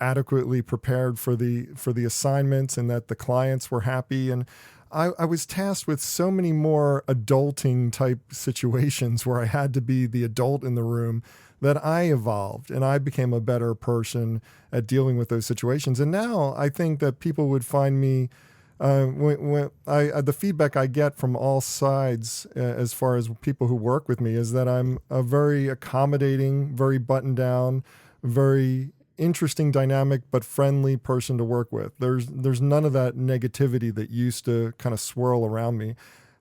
Speaker 1: adequately prepared for the assignments and that the clients were happy. And I was tasked with so many more adulting type situations where I had to be the adult in the room that I evolved and I became a better person at dealing with those situations. And now I think that people would find me, the feedback I get from all sides as far as people who work with me is that I'm a very accommodating, very buttoned down, very interesting, dynamic, but friendly person to work with. There's none of that negativity that used to kind of swirl around me.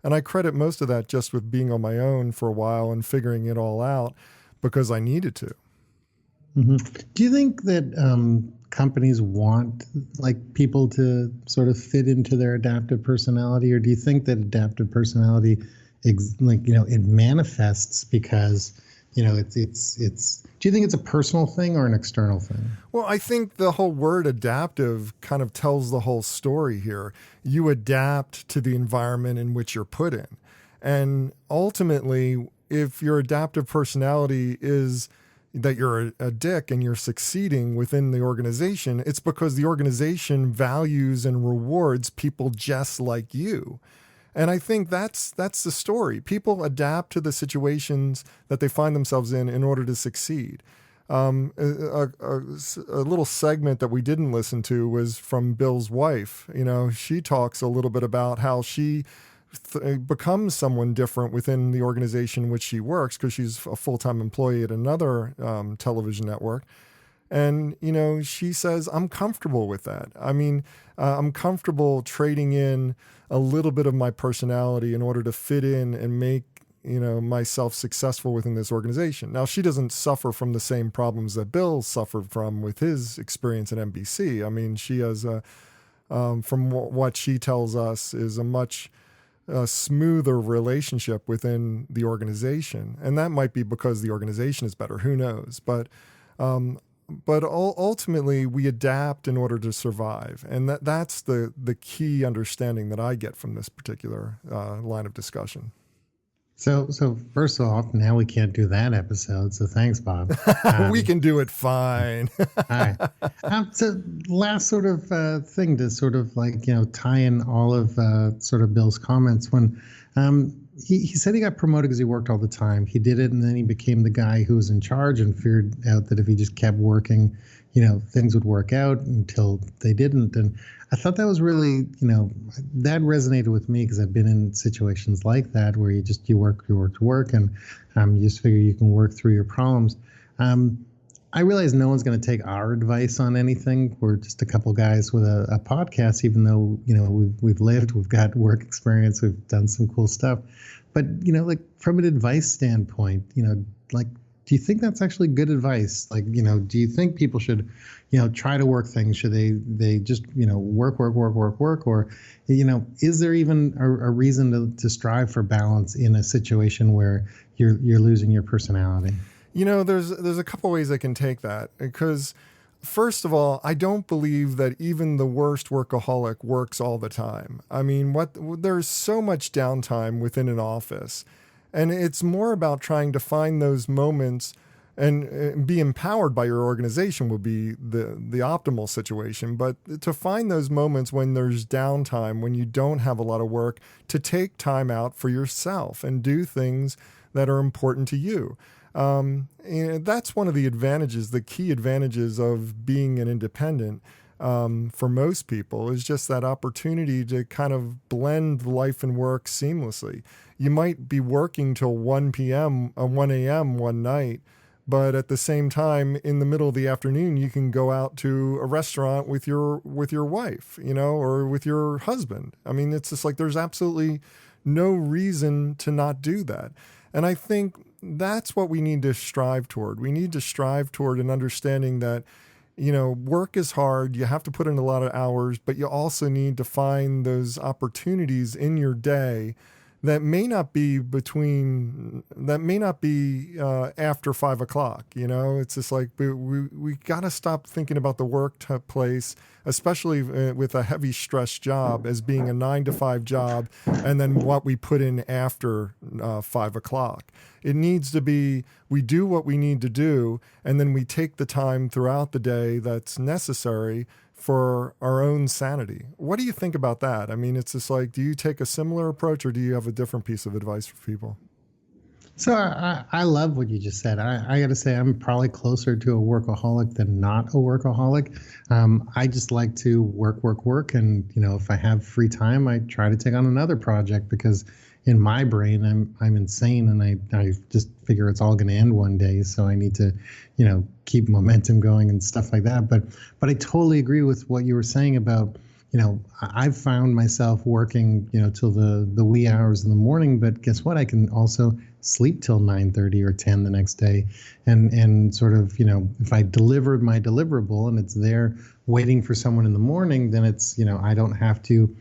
Speaker 1: And I credit most of that just with being on my own for a while and figuring it all out, because I needed to.
Speaker 2: Mm-hmm. Do you think that companies want people to sort of fit into their adaptive personality, or do you think that adaptive personality, it manifests because it's? Do you think it's a personal thing or an external thing?
Speaker 1: Well, I think the whole word adaptive kind of tells the whole story here. You adapt to the environment in which you're put in, and ultimately, if your adaptive personality is that you're a dick and you're succeeding within the organization, it's because the organization values and rewards people just like you. And I think that's the story. People adapt to the situations that they find themselves in order to succeed. A little segment that we didn't listen to was from Bill's wife. She talks a little bit about how she becomes someone different within the organization in which she works, because she's a full-time employee at another television network. And, she says, I'm comfortable with that. I mean, I'm comfortable trading in a little bit of my personality in order to fit in and make, myself successful within this organization. Now, she doesn't suffer from the same problems that Bill suffered from with his experience at NBC. I mean, she has, from what she tells us, is a much smoother relationship within the organization. And that might be because the organization is better. Who knows? But ultimately, we adapt in order to survive. And that's the key understanding that I get from this particular line of discussion.
Speaker 2: So first off, now we can't do that episode. So thanks, Bob.
Speaker 1: We can do it fine.
Speaker 2: All right. So last sort of thing to sort of tie in all of sort of Bill's comments when he said he got promoted because he worked all the time. He did it, and then he became the guy who was in charge and figured out that if he just kept working, things would work out until they didn't. And I thought that was really, that resonated with me because I've been in situations like that where you work, and you just figure you can work through your problems. I realize no one's going to take our advice on anything. We're just a couple guys with a podcast, even though, we've lived, we've got work experience, we've done some cool stuff. But, like from an advice standpoint, like, do you think that's actually good advice? Like, do you think people should, try to work things? Should they just, work? Or, is there even a reason to strive for balance in a situation where you're losing your personality?
Speaker 1: There's a couple ways I can take that, because first of all, I don't believe that even the worst workaholic works all the time. I mean, there's so much downtime within an office, and it's more about trying to find those moments and be empowered by your organization would be the optimal situation. But to find those moments when there's downtime, when you don't have a lot of work, to take time out for yourself and do things that are important to you. And that's one of the advantages, the key advantages of being an independent for most people, is just that opportunity to kind of blend life and work seamlessly. You might be working till 1 a.m. one night, but at the same time, in the middle of the afternoon, you can go out to a restaurant with your wife, or with your husband. I mean, it's just like there's absolutely no reason to not do that. And I think that's what we need to strive toward. We need to strive toward an understanding that, work is hard. You have to put in a lot of hours, but you also need to find those opportunities in your day that may not be after 5 o'clock. It's just like we got to stop thinking about the workplace, especially with a heavy stress job, as being a 9-to-5 job, and then what we put in after 5 o'clock. It needs to be, we do what we need to do, and then we take the time throughout the day that's necessary for our own sanity. What do you think about that? I mean, it's just like, do you take a similar approach, or do you have a different piece of advice for people?
Speaker 2: So I love what you just said. I got to say, I'm probably closer to a workaholic than not a workaholic. I just like to work. And, if I have free time, I try to take on another project, because in my brain, I'm insane, and I just figure it's all going to end one day. So I need to, keep momentum going and stuff like that. But I totally agree with what you were saying about, I've found myself working, till the wee hours in the morning. But guess what? I can also sleep till 9:30 or 10 the next day, and sort of, if I delivered my deliverable and it's there waiting for someone in the morning, then it's, I don't have to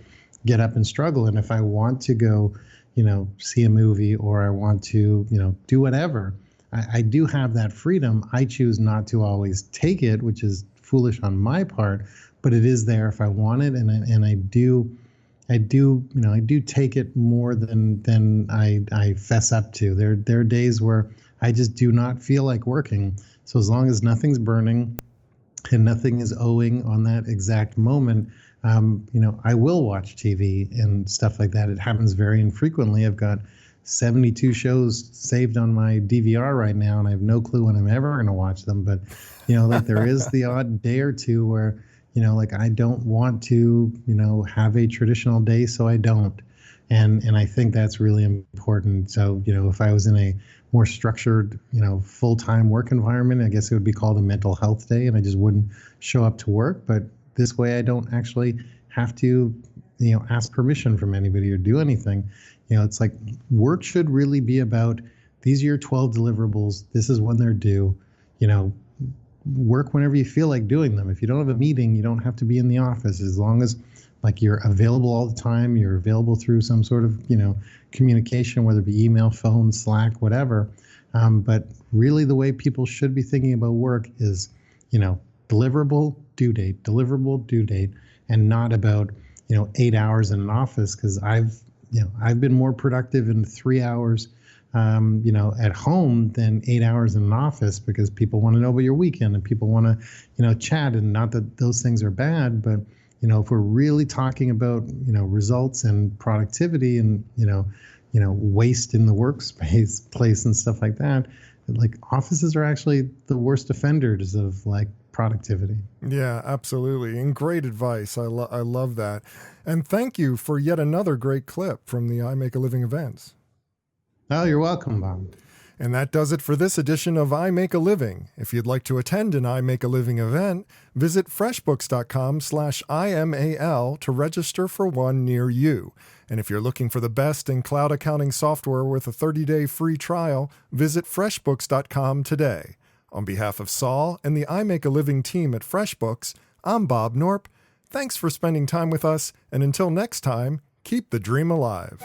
Speaker 2: get up and struggle. And if I want to go, see a movie, or I want to, do whatever, I do have that freedom. I choose not to always take it, which is foolish on my part, but it is there if I want it. And I do take it more than I fess up to. There are days where I just do not feel like working. So as long as nothing's burning and nothing is owing on that exact moment, I will watch TV and stuff like that. It happens very infrequently. I've got 72 shows saved on my DVR right now, and I have no clue when I'm ever going to watch them. But, like there is the odd day or two where, like I don't want to, have a traditional day, so I don't. And I think that's really important. So, if I was in a more structured, full-time work environment, I guess it would be called a mental health day, and I just wouldn't show up to work. But this way I don't actually have to, ask permission from anybody or do anything. It's like work should really be about, these are your 12 deliverables. This is when they're due. Work whenever you feel like doing them. If you don't have a meeting, you don't have to be in the office, as long as like you're available all the time, you're available through some sort of, communication, whether it be email, phone, Slack, whatever. But really the way people should be thinking about work is, deliverable, due date, and not about, 8 hours in an office. Because I've been more productive in 3 hours, at home than 8 hours in an office, because people want to know about your weekend and people want to, chat. And not that those things are bad, but, if we're really talking about, results and productivity and, waste in the workspace place and stuff like that, like offices are actually the worst offenders of like productivity.
Speaker 1: Yeah, absolutely. And great advice. I love that. And thank you for yet another great clip from the I Make a Living events.
Speaker 2: Oh, you're welcome, Bob.
Speaker 1: And that does it for this edition of I Make a Living. If you'd like to attend an I Make a Living event, visit freshbooks.com/IMAL to register for one near you. And if you're looking for the best in cloud accounting software with a 30-day free trial, visit freshbooks.com today. On behalf of Saul and the I Make a Living team at FreshBooks, I'm Bob Knorpp. Thanks for spending time with us, and until next time, keep the dream alive.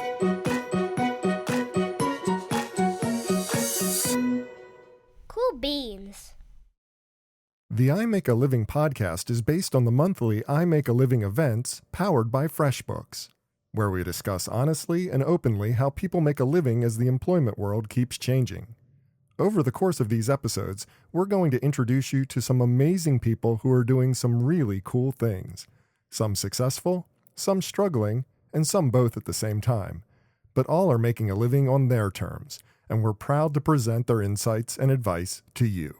Speaker 4: Cool beans.
Speaker 1: The I Make a Living podcast is based on the monthly I Make a Living events powered by FreshBooks, where we discuss honestly and openly how people make a living as the employment world keeps changing. Over the course of these episodes, we're going to introduce you to some amazing people who are doing some really cool things. Some successful, some struggling, and some both at the same time. But all are making a living on their terms, and we're proud to present their insights and advice to you.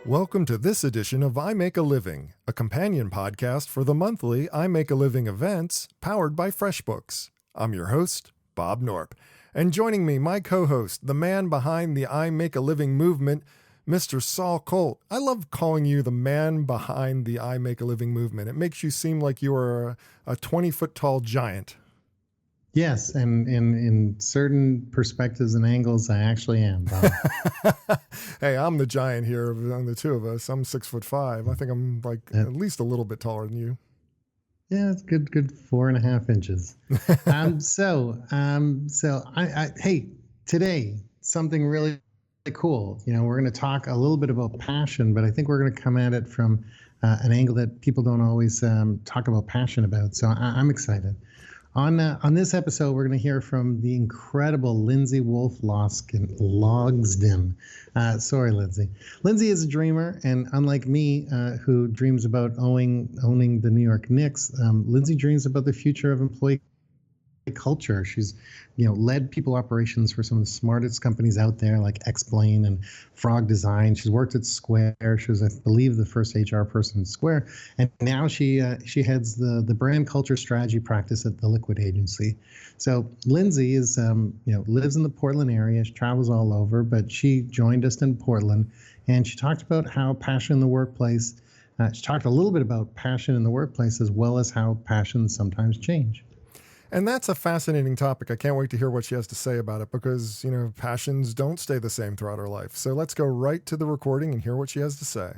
Speaker 1: Welcome to this edition of I Make a Living, a companion podcast for the monthly I Make a Living events powered by FreshBooks. I'm your host, Bob Knorpp, and joining me, my co-host, the man behind the I Make a Living movement, Mr. Saul Colt. I love calling you the man behind the I Make a Living movement. It makes you seem like you are a 20-foot tall giant.
Speaker 2: Yes, and in certain perspectives and angles, I actually am, Bob.
Speaker 1: Hey, I'm the giant here among the two of us. I'm 6'5". I think I'm like at least a little bit taller than you.
Speaker 2: Yeah, it's good 4.5 inches. Hey, today, something really cool. We're going to talk a little bit about passion, but I think we're going to come at it from an angle that people don't always talk about passion about. So I'm excited. On this episode, we're going to hear from the incredible Lindsay Wolf-Logsden. Sorry, Lindsay. Lindsay is a dreamer, and unlike me, who dreams about owning the New York Knicks, Lindsay dreams about the future of employee culture. She's led people operations for some of the smartest companies out there, like Explain and Frog Design. She's worked at Square. She was, I believe, the first HR person at Square, and now she heads the brand culture strategy practice at the Liquid Agency. So Lindsay is lives in the Portland area. She travels all over, but she joined us in Portland, and she talked about how passion in the workplace. She talked a little bit about passion in the workplace, as well as how passions sometimes change.
Speaker 1: And that's a fascinating topic. I can't wait to hear what she has to say about it because, passions don't stay the same throughout her life. So let's go right to the recording and hear what she has to say.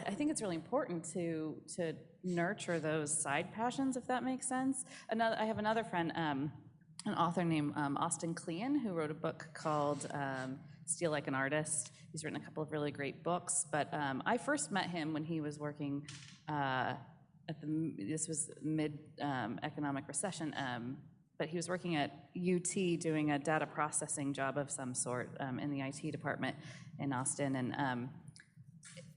Speaker 9: I think it's really important to nurture those side passions, if that makes sense. I have another friend, an author named Austin Kleon, who wrote a book called Steal Like an Artist. He's written a couple of really great books, but I first met him when he was working this was mid-economic recession, but he was working at UT doing a data processing job of some sort in the IT department in Austin, and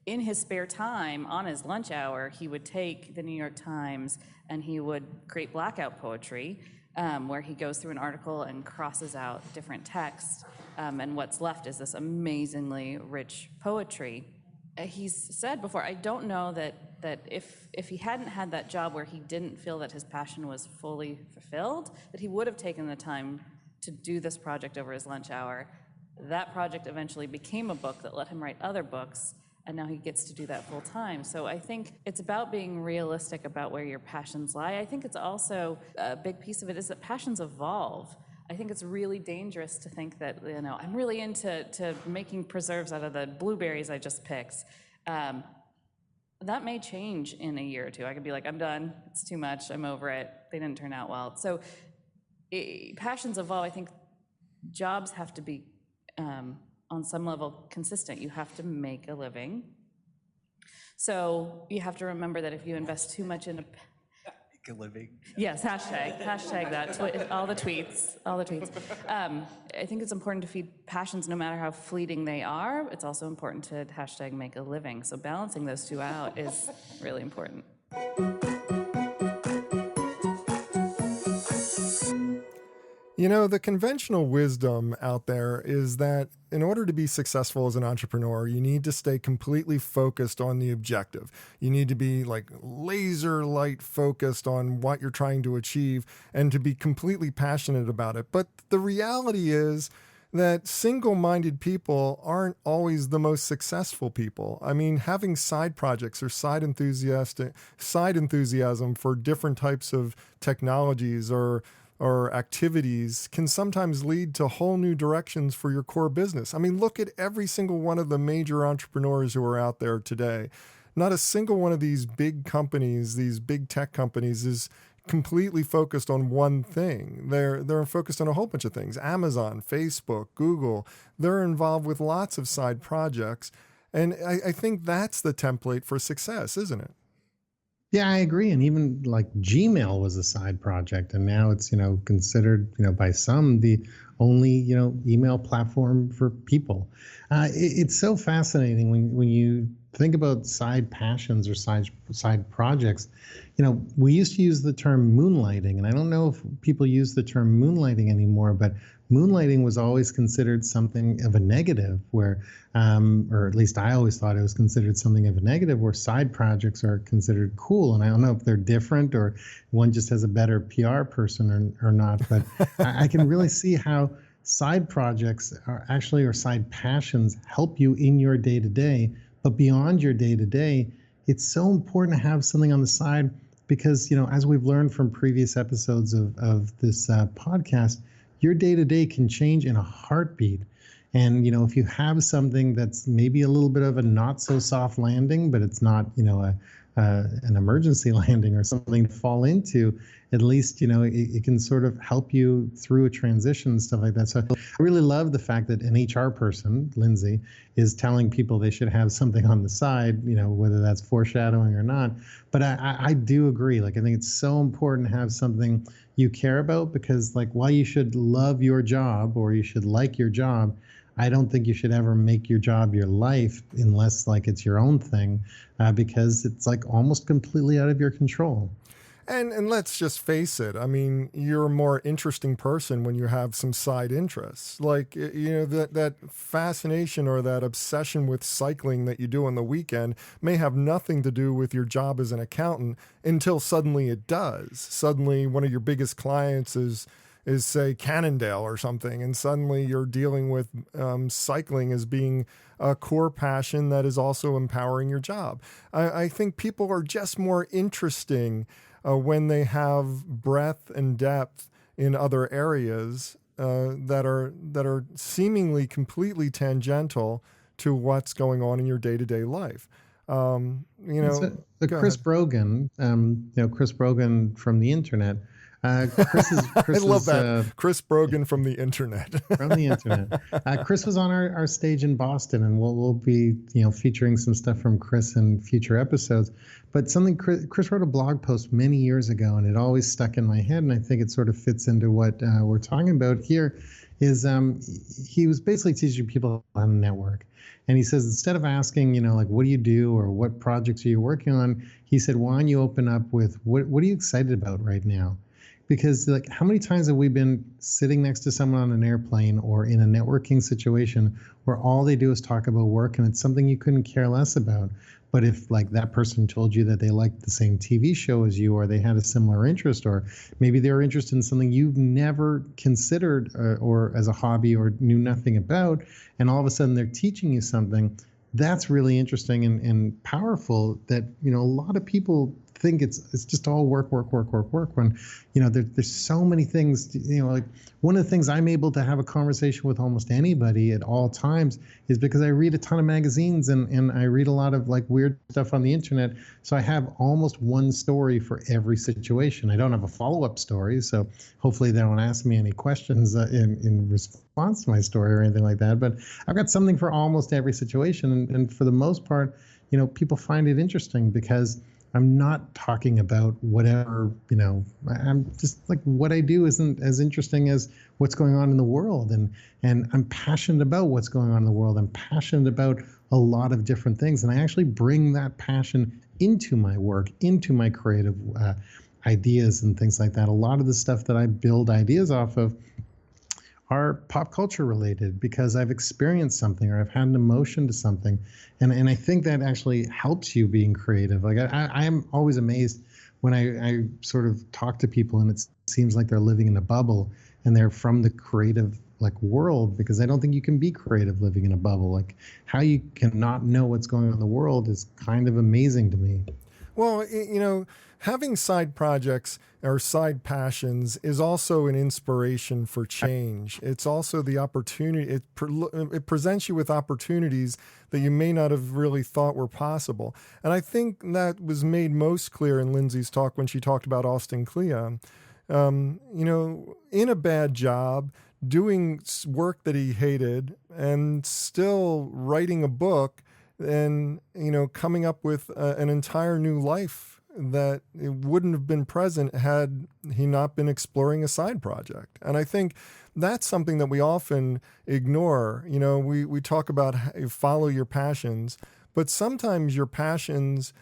Speaker 9: in his spare time, on his lunch hour, he would take the New York Times and he would create blackout poetry, where he goes through an article and crosses out different text, and what's left is this amazingly rich poetry. He's said before, I don't know that if he hadn't had that job where he didn't feel that his passion was fully fulfilled, that he would have taken the time to do this project over his lunch hour. That project eventually became a book that let him write other books, and now he gets to do that full time. So I think it's about being realistic about where your passions lie. I think it's also a big piece of it is that passions evolve. I think it's really dangerous to think that, I'm really into making preserves out of the blueberries I just picked. That may change in a year or two. I could be like, I'm done, it's too much, I'm over it, they didn't turn out well. So passions evolve. I think jobs have to be on some level consistent. You have to make a living. So you have to remember that if you invest too much into
Speaker 8: Make a living.
Speaker 9: Yes, hashtag that. All the tweets. I think it's important to feed passions no matter how fleeting they are. It's also important to hashtag make a living. So balancing those two out is really important.
Speaker 1: You know, the conventional wisdom out there is that in order to be successful as an entrepreneur, you need to stay completely focused on the objective. You need to be like laser light focused on what you're trying to achieve and to be completely passionate about it. But the reality is that single-minded people aren't always the most successful people. I mean, having side projects or side enthusiasm for different types of technologies or activities can sometimes lead to whole new directions for your core business. I mean, look at every single one of the major entrepreneurs who are out there today. Not a single one of these big companies, these big tech companies, is completely focused on one thing. They're focused on a whole bunch of things. Amazon, Facebook, Google, they're involved with lots of side projects. And I think that's the template for success, isn't it?
Speaker 2: Yeah, I agree. And even like Gmail was a side project, and now it's, considered, by some the only, email platform for people. It's so fascinating when you think about side passions or side projects. We used to use the term moonlighting, and I don't know if people use the term moonlighting anymore, but moonlighting was always considered something of a negative, where, or at least I always thought it was considered something of a negative, where side projects are considered cool. And I don't know if they're different or one just has a better PR person or not, but I can really see how side projects or side passions help you in your day-to-day. But beyond your day-to-day, it's so important to have something on the side because, as we've learned from previous episodes of this podcast, your day-to-day can change in a heartbeat. And, if you have something that's maybe a little bit of a not so soft landing, but it's not, an emergency landing or something to fall into, at least, it can sort of help you through a transition and stuff like that. So I really love the fact that an HR person, Lindsay, is telling people they should have something on the side, whether that's foreshadowing or not. But I do agree. Like, I think it's so important to have something you care about, because like, while you should love your job or you should like your job, I don't think you should ever make your job your life unless like it's your own thing, because it's like almost completely out of your control.
Speaker 1: And let's just face it. I mean, you're a more interesting person when you have some side interests. Like, that fascination or that obsession with cycling that you do on the weekend may have nothing to do with your job as an accountant until suddenly it does. Suddenly one of your biggest clients is say Cannondale or something, and suddenly you're dealing with cycling as being a core passion that is also empowering your job. I think people are just more interesting when they have breadth and depth in other areas that are seemingly completely tangential to what's going on in your day-to-day life.
Speaker 2: Chris Brogan, Chris Brogan from the internet. Chris
Speaker 1: I love that. Chris Brogan from the internet.
Speaker 2: From the internet. Chris was on our stage in Boston, and we'll be featuring some stuff from Chris in future episodes. But something Chris wrote a blog post many years ago, and it always stuck in my head, and I think it sort of fits into what we're talking about here. Is he was basically teaching people how to network. And he says, instead of asking, like, what do you do or what projects are you working on? He said, why don't you open up with what are you excited about right now? Because like, how many times have we been sitting next to someone on an airplane or in a networking situation where all they do is talk about work and it's something you couldn't care less about? But if like that person told you that they liked the same TV show as you, or they had a similar interest, or maybe they were interested in something you've never considered or as a hobby or knew nothing about, and all of a sudden they're teaching you something, that's really interesting and powerful, that, a lot of people think it's just all work when, there's so many things, like one of the things I'm able to have a conversation with almost anybody at all times is because I read a ton of magazines and I read a lot of like weird stuff on the internet. So I have almost one story for every situation. I don't have a follow-up story, so hopefully they don't ask me any questions in response to my story or anything like that. But I've got something for almost every situation. And for the most part, people find it interesting because I'm not talking about whatever, I'm just like, what I do isn't as interesting as what's going on in the world. And I'm passionate about what's going on in the world. I'm passionate about a lot of different things. And I actually bring that passion into my work, into my creative ideas and things like that. A lot of the stuff that I build ideas off of are pop culture related because I've experienced something or I've had an emotion to something. And I think that actually helps you being creative. Like I am always amazed when I sort of talk to people and it seems like they're living in a bubble and they're from the creative like world, because I don't think you can be creative living in a bubble. Like how you cannot know what's going on in the world is kind of amazing to me.
Speaker 1: Well, having side projects or side passions is also an inspiration for change. It's also the opportunity. It presents you with opportunities that you may not have really thought were possible. And I think that was made most clear in Lindsay's talk when she talked about Austin Kleon. In a bad job, doing work that he hated and still writing a book and, coming up with an entire new life that it wouldn't have been present had he not been exploring a side project. And I think that's something that we often ignore. We talk about follow your passions, but sometimes your passions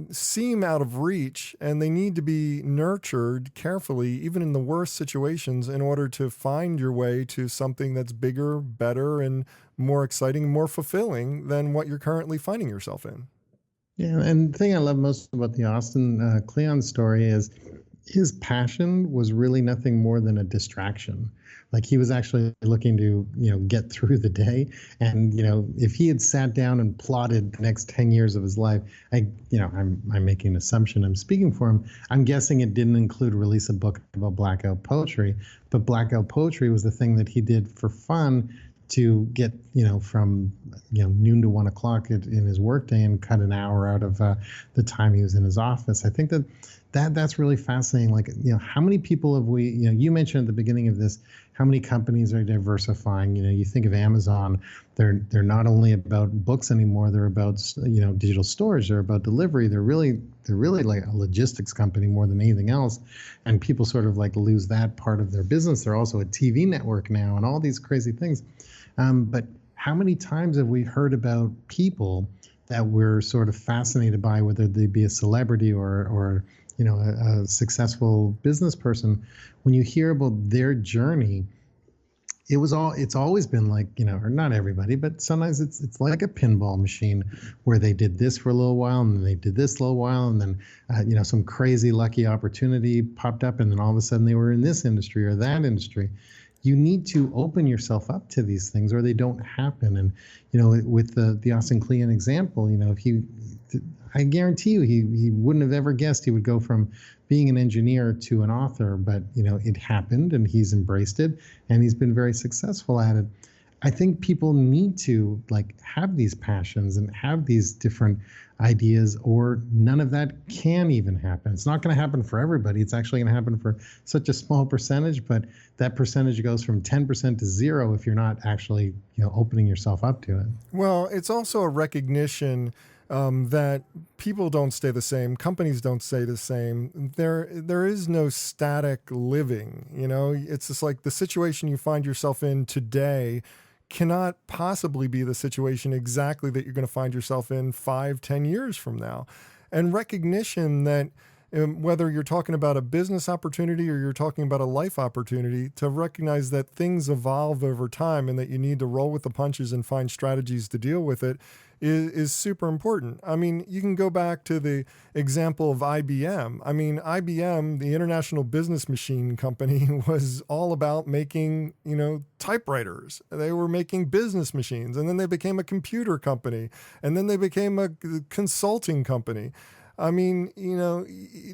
Speaker 1: seem out of reach and they need to be nurtured carefully, even in the worst situations, in order to find your way to something that's bigger, better, and more exciting, more fulfilling than what you're currently finding yourself in.
Speaker 2: Yeah, and the thing I love most about the Austin Kleon story is his passion was really nothing more than a distraction. Like he was actually looking to, get through the day. And, if he had sat down and plotted the next 10 years of his life, I'm making an assumption, I'm speaking for him. I'm guessing it didn't include release a book about blackout poetry, but blackout poetry was the thing that he did for fun to get, from, noon to 1 o'clock in his workday and cut an hour out of the time he was in his office. I think that's really fascinating. Like, how many people have we, you mentioned at the beginning of this, how many companies are diversifying? You think of Amazon, they're not only about books anymore, they're about, digital storage, they're about delivery. They're really like a logistics company more than anything else. And people sort of like lose that part of their business. They're also a TV network now and all these crazy things. But how many times have we heard about people that we're sort of fascinated by, whether they be a celebrity or a successful business person? When you hear about their journey, it's always been like, or not everybody, but sometimes it's like a pinball machine where they did this for a little while and then they did this a little while and then, some crazy lucky opportunity popped up and then all of a sudden they were in this industry or that industry. You need to open yourself up to these things or they don't happen. And, with the Austin Kleon example, I guarantee you he wouldn't have ever guessed he would go from being an engineer to an author, but it happened and he's embraced it and he's been very successful at it. I think people need to have these passions and have these different ideas, or none of that can even happen. It's not going to happen for everybody. It's actually going to happen for such a small percentage, but that percentage goes from 10% to 0 if you're not actually opening yourself up to it.
Speaker 1: Well, it's also a recognition that people don't stay the same, companies don't stay the same. There is no static living. It's just like the situation you find yourself in today cannot possibly be the situation exactly that you're going to find yourself in 5-10 years from now. And recognition that whether you're talking about a business opportunity or you're talking about a life opportunity, to recognize that things evolve over time and that you need to roll with the punches and find strategies to deal with it is super important. I mean, you can go back to the example of IBM. I mean, IBM, the International Business Machine Company, was all about making, typewriters. They were making business machines, and then they became a computer company, and then they became a consulting company. I mean,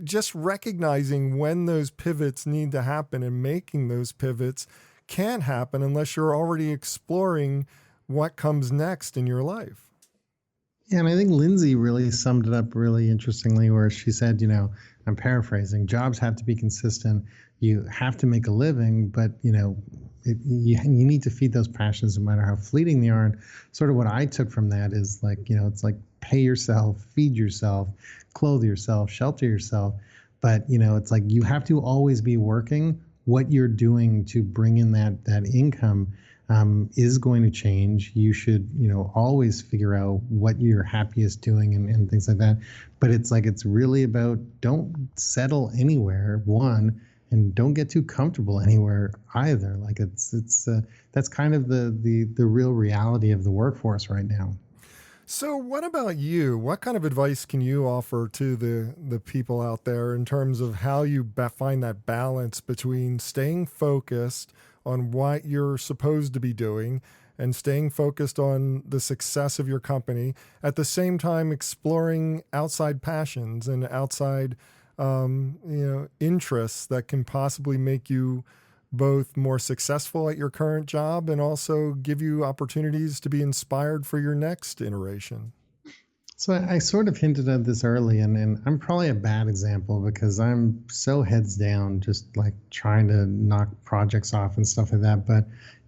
Speaker 1: just recognizing when those pivots need to happen and making those pivots can't happen unless you're already exploring what comes next in your life.
Speaker 2: Yeah, and I think Lindsay really summed it up really interestingly, where she said, I'm paraphrasing, jobs have to be consistent. You have to make a living, but, you need to feed those passions no matter how fleeting they are. And sort of what I took from that is it's like pay yourself, feed yourself, clothe yourself, shelter yourself. But, it's like you have to always be working. What you're doing to bring in that income is going to change. You should, always figure out what you're happiest doing and things like that. But it's really about don't settle anywhere, one, and don't get too comfortable anywhere either. Like that's kind of the real reality of the workforce right now.
Speaker 1: So what about you? What kind of advice can you offer to the people out there in terms of how you find that balance between staying focused on what you're supposed to be doing and staying focused on the success of your company, at the same time exploring outside passions and outside interests that can possibly make you both more successful at your current job and also give you opportunities to be inspired for your next iteration?
Speaker 2: So I sort of hinted at this early, and I'm probably a bad example because I'm so heads down, just like trying to knock projects off and stuff like that. But,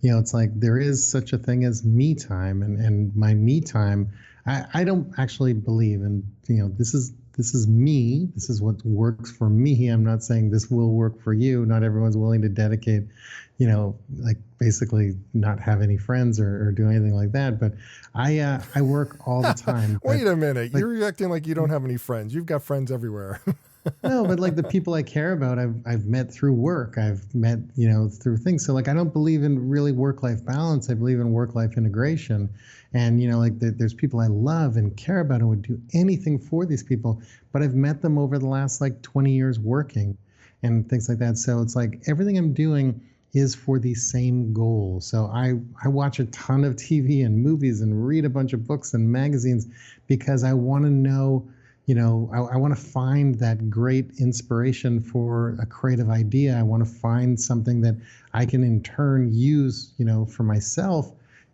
Speaker 2: it's like there is such a thing as me time, and my me time, I don't actually believe in, this is me. This is what works for me. I'm not saying this will work for you. Not everyone's willing to dedicate, like basically not have any friends or do anything like that. But I work all the time.
Speaker 1: Wait a minute. You're acting like you don't have any friends. You've got friends everywhere.
Speaker 2: No, but like the people I care about, I've met through work. I've met, through things. So like, I don't believe in really work-life balance. I believe in work-life integration. And, there's people I love and care about and would do anything for these people, but I've met them over the last 20 years working and things like that. So it's like everything I'm doing is for the same goal. So I watch a ton of TV and movies and read a bunch of books and magazines because I want to know, I want to find that great inspiration for a creative idea. I want to find something that I can in turn use, for myself,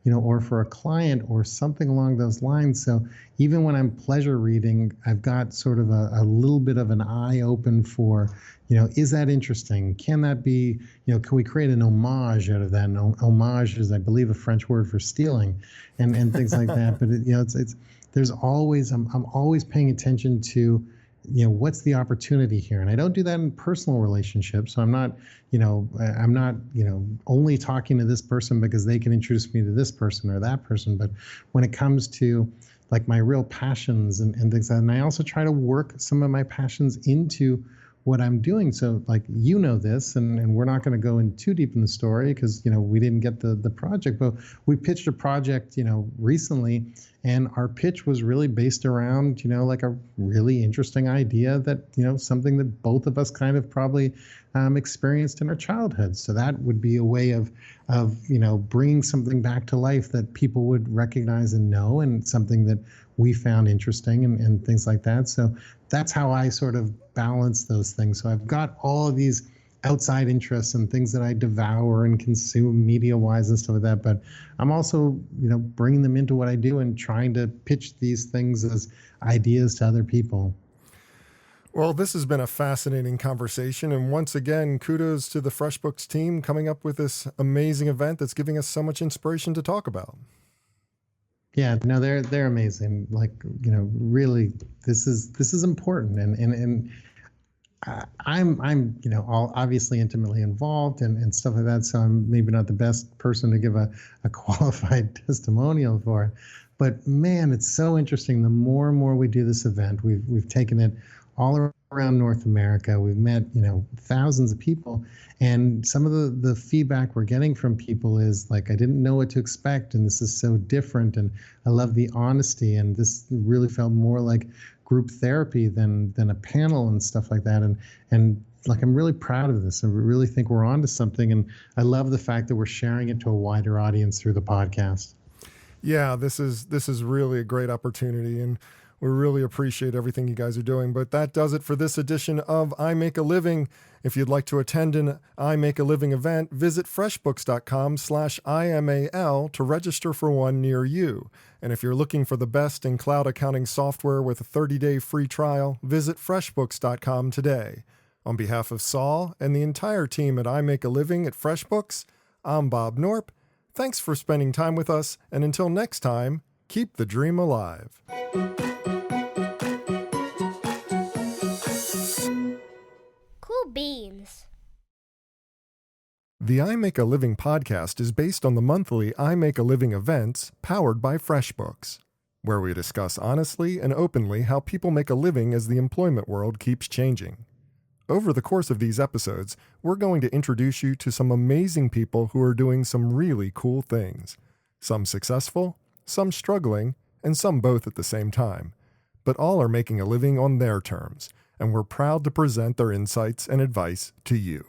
Speaker 2: or for a client or something along those lines. So even when I'm pleasure reading, I've got sort of a little bit of an eye open for, is that interesting? Can that be, can we create an homage out of that? And homage is, I believe, a French word for stealing and things like that. But there's always, I'm always paying attention to, what's the opportunity here? And I don't do that in personal relationships. So I'm not, only talking to this person because they can introduce me to this person or that person. But when it comes to like my real passions and things like that, and I also try to work some of my passions into what I'm doing. So like, this, and we're not going to go in too deep in the story because, we didn't get the project, but we pitched a project, recently, and our pitch was really based around, like a really interesting idea that, something that both of us kind of probably experienced in our childhood. So that would be a way of bringing something back to life that people would recognize and know, and something that we found interesting and things like that. So that's how I sort of balance those things. So I've got all of these outside interests and things that I devour and consume media-wise and stuff like that. But I'm also, bringing them into what I do and trying to pitch these things as ideas to other people.
Speaker 1: Well, this has been a fascinating conversation. And once again, kudos to the FreshBooks team coming up with this amazing event that's giving us so much inspiration to talk about.
Speaker 2: Yeah, no, they're amazing. Like, really, this is important, and I'm all obviously intimately involved and stuff like that. So I'm maybe not the best person to give a qualified testimonial for it, but man, it's so interesting. The more and more we do this event, we've taken it all around North America. We've met, thousands of people, and some of the feedback we're getting from people is like, I didn't know what to expect, and this is so different, and I love the honesty, and this really felt more like group therapy than a panel and stuff like that, and like, I'm really proud of this. I really think we're onto something, and I love the fact that we're sharing it to a wider audience through the podcast.
Speaker 1: Yeah, this is really a great opportunity, and we really appreciate everything you guys are doing. But that does it for this edition of I Make a Living. If you'd like to attend an I Make a Living event, visit freshbooks.com/IMAL to register for one near you. And if you're looking for the best in cloud accounting software with a 30-day free trial, visit freshbooks.com today. On behalf of Saul and the entire team at I Make a Living at FreshBooks, I'm Bob Knorpp. Thanks for spending time with us, and until next time, keep the dream alive.
Speaker 4: Beans.
Speaker 1: The I Make a Living podcast is based on the monthly I Make a Living events powered by FreshBooks, where we discuss honestly and openly how people make a living as the employment world keeps changing. Over the course of these episodes, we're going to introduce you to some amazing people who are doing some really cool things. Some successful, some struggling, and some both at the same time. But all are making a living on their terms, and we're proud to present their insights and advice to you.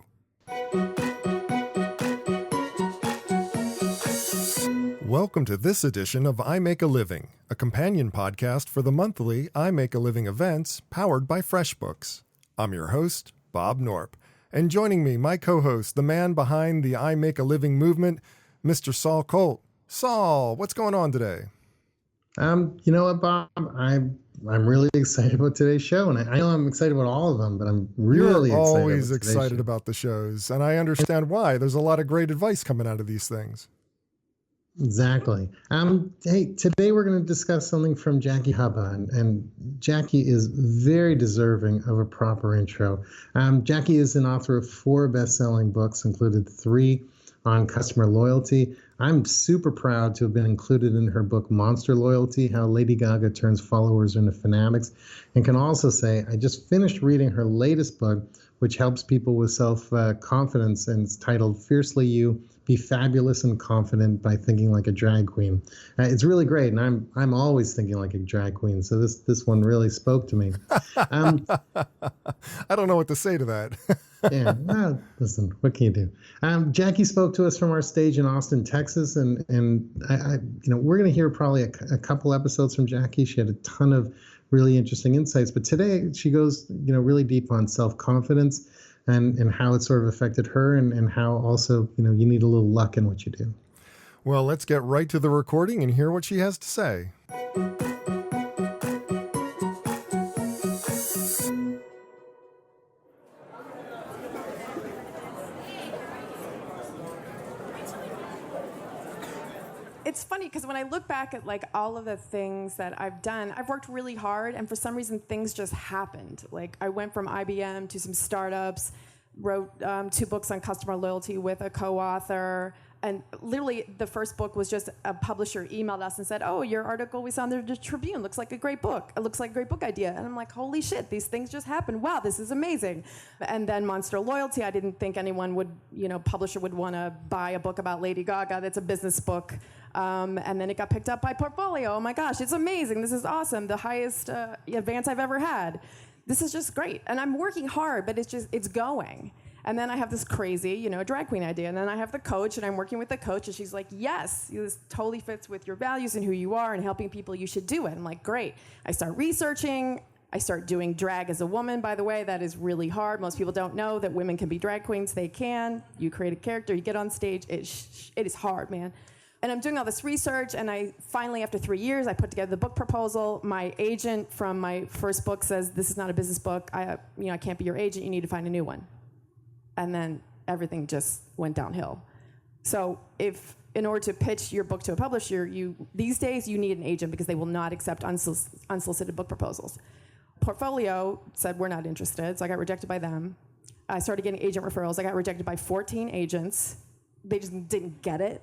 Speaker 1: Welcome to this edition of iMakeAliving, a companion podcast for the monthly iMakeAliving events powered by FreshBooks. I'm your host, Bob Knorpp, and joining me, my co-host, the man behind the iMakeAliving movement, Mr. Saul Colt. Saul, what's going on today?
Speaker 2: You know what, Bob? I'm really excited about today's show, and I know I'm excited about all of them, but I'm really
Speaker 1: You're
Speaker 2: excited.
Speaker 1: Always excited about the shows, and I understand why. There's a lot of great advice coming out of these things.
Speaker 2: Exactly. Hey, today we're going to discuss something from Jackie Hubba, and Jackie is very deserving of a proper intro. Jackie is an author of 4 best-selling books, included 3 on customer loyalty. I'm super proud to have been included in her book, Monster Loyalty, How Lady Gaga Turns Followers into Fanatics, and can also say I just finished reading her latest book, which helps people with self-confidence, and it's titled Fiercely You, Be Fabulous and Confident by Thinking Like a Drag Queen. It's really great, and I'm always thinking like a drag queen, so this one really spoke to me.
Speaker 1: I don't know what to say to that.
Speaker 2: Yeah, well, listen, what can you do? Jackie spoke to us from our stage in Austin, Texas, and we're going to hear probably a couple episodes from Jackie. She had a ton of really interesting insights, but today she goes, really deep on self-confidence and how it sort of affected her, and how also, you need a little luck in what you do.
Speaker 1: Well, let's get right to the recording and hear what she has to say.
Speaker 10: It's funny because when I look back at like all of the things that I've done, I've worked really hard, and for some reason things just happened. Like I went from IBM to some startups, wrote 2 books on customer loyalty with a co-author, and literally the first book was just a publisher emailed us and said, "Oh, your article we saw in the Tribune looks like a great book. It looks like a great book idea." And I'm like, "Holy shit, these things just happened. Wow, this is amazing." And then Monster Loyalty, I didn't think anyone would, publisher would want to buy a book about Lady Gaga. That's a business book. And then it got picked up by Portfolio. Oh my gosh, it's amazing. This is awesome. The highest advance I've ever had. This is just great. And I'm working hard, but it's going. And then I have this crazy, drag queen idea. And then I have the coach, and I'm working with the coach, and she's like, "Yes, this totally fits with your values and who you are and helping people. You should do it." I'm like, "Great." I start researching. I start doing drag as a woman, by the way. That is really hard. Most people don't know that women can be drag queens. They can. You create a character. You get on stage. It is hard, man. And I'm doing all this research, and I finally, after 3 years, I put together the book proposal. My agent from my first book says, "This is not a business book. I can't be your agent. You need to find a new one." And then everything just went downhill. So if, in order to pitch your book to a publisher, these days you need an agent because they will not accept unsolicited book proposals. Portfolio said, "We're not interested," so I got rejected by them. I started getting agent referrals. I got rejected by 14 agents. They just didn't get it.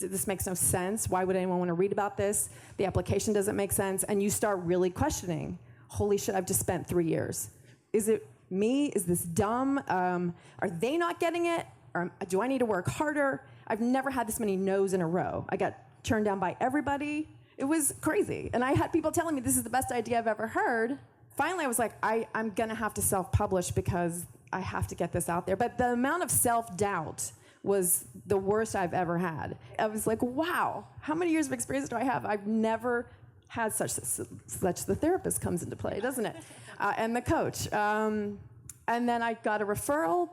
Speaker 10: This makes no sense. Why would anyone want to read about this? The application doesn't make sense. And you start really questioning, holy shit, I've just spent 3 years. Is it me? Is this dumb? Are they not getting it? Or do I need to work harder? I've never had this many no's in a row. I got turned down by everybody. It was crazy. And I had people telling me this is the best idea I've ever heard. Finally, I was like, I'm going to have to self-publish because I have to get this out there. But the amount of self-doubt was the worst I've ever had. I was like, wow, how many years of experience do I have? I've never had such. The therapist comes into play, doesn't it? And the coach. And then I got a referral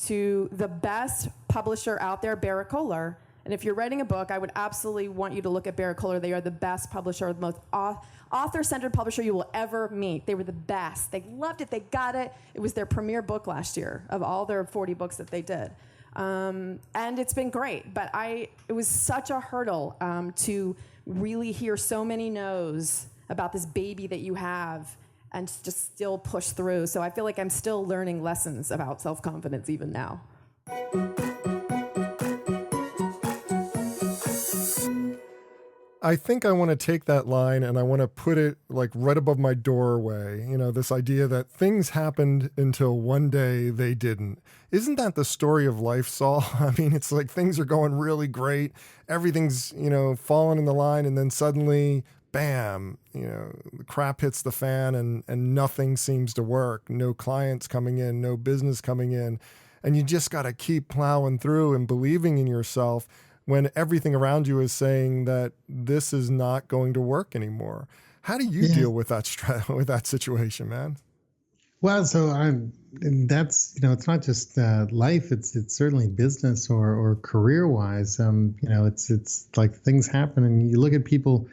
Speaker 10: to the best publisher out there, Barrett Kohler. And if you're writing a book, I would absolutely want you to look at Barrett Kohler. They are the best publisher, the most author-centered publisher you will ever meet. They were the best. They loved it. They got it. It was their premier book last year of all their 40 books that they did. And it's been great. But it was such a hurdle to really hear so many no's about this baby that you have and just still push through. So I feel like I'm still learning lessons about self-confidence even now.
Speaker 1: I think I want to take that line and I want to put it like right above my doorway. You know, this idea that things happened until one day they didn't. Isn't that the story of life, Saul? I mean, it's like things are going really great. Everything's, falling in the line, and then suddenly, bam, the crap hits the fan and nothing seems to work. No clients coming in, no business coming in. And you just got to keep plowing through and believing in yourself when everything around you is saying that this is not going to work anymore. How do you deal with that with that situation, man?
Speaker 2: Well, and that's, it's not just life, it's certainly business or career wise. It's like things happen and you look at people.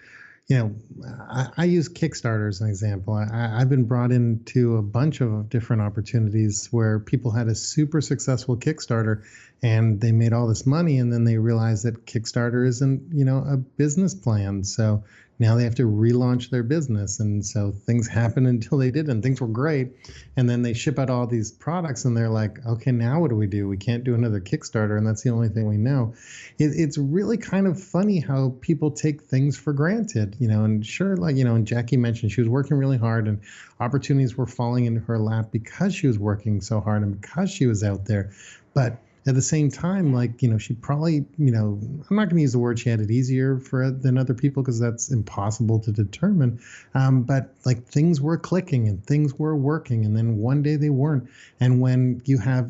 Speaker 2: I use Kickstarter as an example. I've been brought into a bunch of different opportunities where people had a super successful Kickstarter and they made all this money, and then they realized that Kickstarter isn't, a business plan. So now they have to relaunch their business. And so things happen until they did, and things were great. And then they ship out all these products and they're like, okay, now what do? We can't do another Kickstarter. And that's the only thing we know. It's really kind of funny how people take things for granted, and sure, and Jackie mentioned she was working really hard and opportunities were falling into her lap because she was working so hard and because she was out there. But at the same time, she probably, I'm not going to use the word she had it easier than other people because that's impossible to determine. But things were clicking and things were working, and then one day they weren't. And when you have,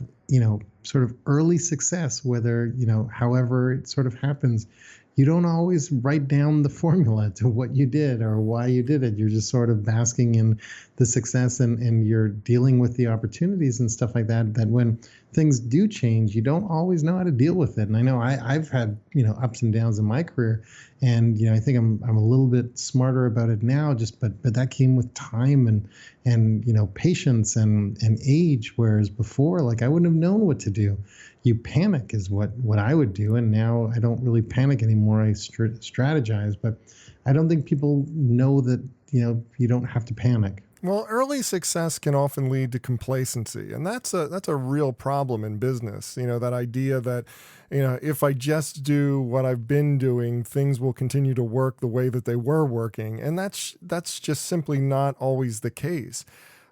Speaker 2: sort of early success, whether, however it sort of happens, you don't always write down the formula to what you did or why you did it. You're just sort of basking in the success and you're dealing with the opportunities and stuff like that, that when things do change, you don't always know how to deal with it. And I know I've had, ups and downs in my career, and, I think I'm a little bit smarter about it now, but that came with time and patience and age. Whereas before, I wouldn't have known what to do. You panic is what I would do. And now I don't really panic anymore. I strategize, but I don't think people know that, you don't have to panic.
Speaker 1: Well, early success can often lead to complacency, and that's a real problem in business. That idea that, if I just do what I've been doing, things will continue to work the way that they were working, and that's just simply not always the case.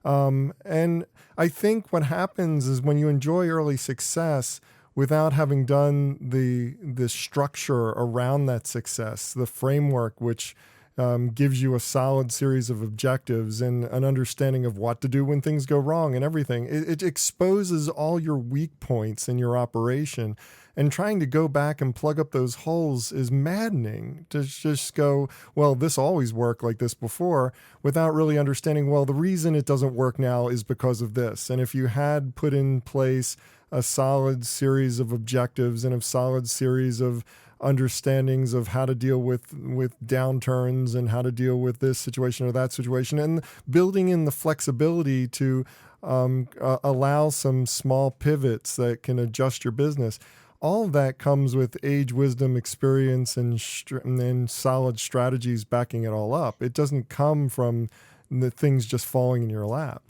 Speaker 1: And I think what happens is when you enjoy early success without having done the structure around that success, the framework which gives you a solid series of objectives and an understanding of what to do when things go wrong and everything. It exposes all your weak points in your operation, and trying to go back and plug up those holes is maddening. To just go, well, this always worked like this before, without really understanding, well, the reason it doesn't work now is because of this. And if you had put in place a solid series of objectives and a solid series of understandings of how to deal with downturns and how to deal with this situation or that situation, and building in the flexibility to allow some small pivots that can adjust your business. All of that comes with age, wisdom, experience, and solid strategies backing it all up. It doesn't come from the things just falling in your lap.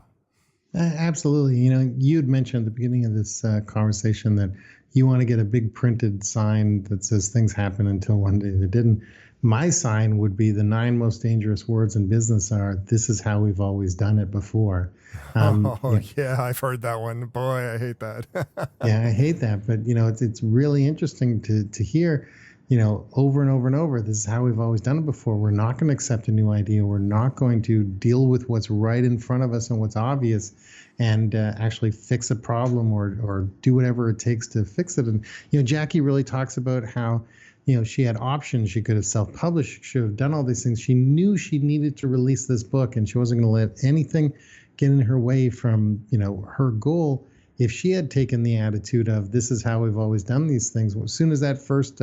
Speaker 2: Absolutely. You had mentioned at the beginning of this conversation that you want to get a big printed sign that says things happen until one day they didn't. My sign would be the 9 most dangerous words in business are, this is how we've always done it before.
Speaker 1: Yeah, I've heard that one. Boy, I hate that.
Speaker 2: Yeah, I hate that. But, it's really interesting to hear, over and over and over, this is how we've always done it before. We're not going to accept a new idea. We're not going to deal with what's right in front of us and what's obvious and actually fix a problem or do whatever it takes to fix it. And, Jackie really talks about how, she had options. She could have self-published. She should have done all these things. She knew she needed to release this book, and she wasn't going to let anything get in her way from, her goal. If she had taken the attitude of, this is how we've always done these things, as soon as that first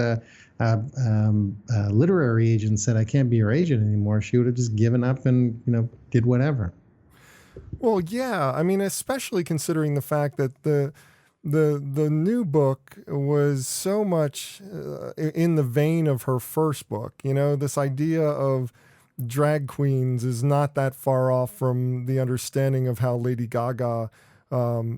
Speaker 2: literary agent said, I can't be your agent anymore, she would have just given up and, did whatever.
Speaker 1: Well, yeah. I mean, especially considering the fact that the new book was so much in the vein of her first book. This idea of drag queens is not that far off from the understanding of how Lady Gaga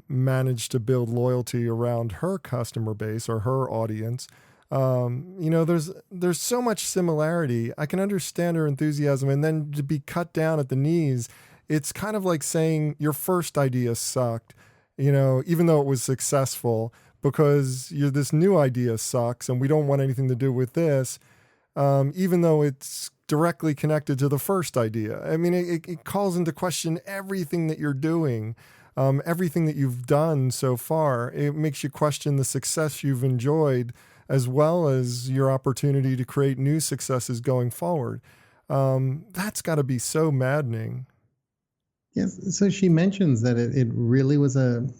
Speaker 1: managed to build loyalty around her customer base or her audience. There's so much similarity. I can understand her enthusiasm, and then to be cut down at the knees, it's kind of like saying your first idea sucked, even though it was successful, because this new idea sucks and we don't want anything to do with this, even though it's directly connected to the first idea. I mean, it calls into question everything that you're doing, everything that you've done so far. It makes you question the success you've enjoyed, as well as your opportunity to create new successes going forward. That's got to be so maddening.
Speaker 2: Yes. So she mentions that it really was an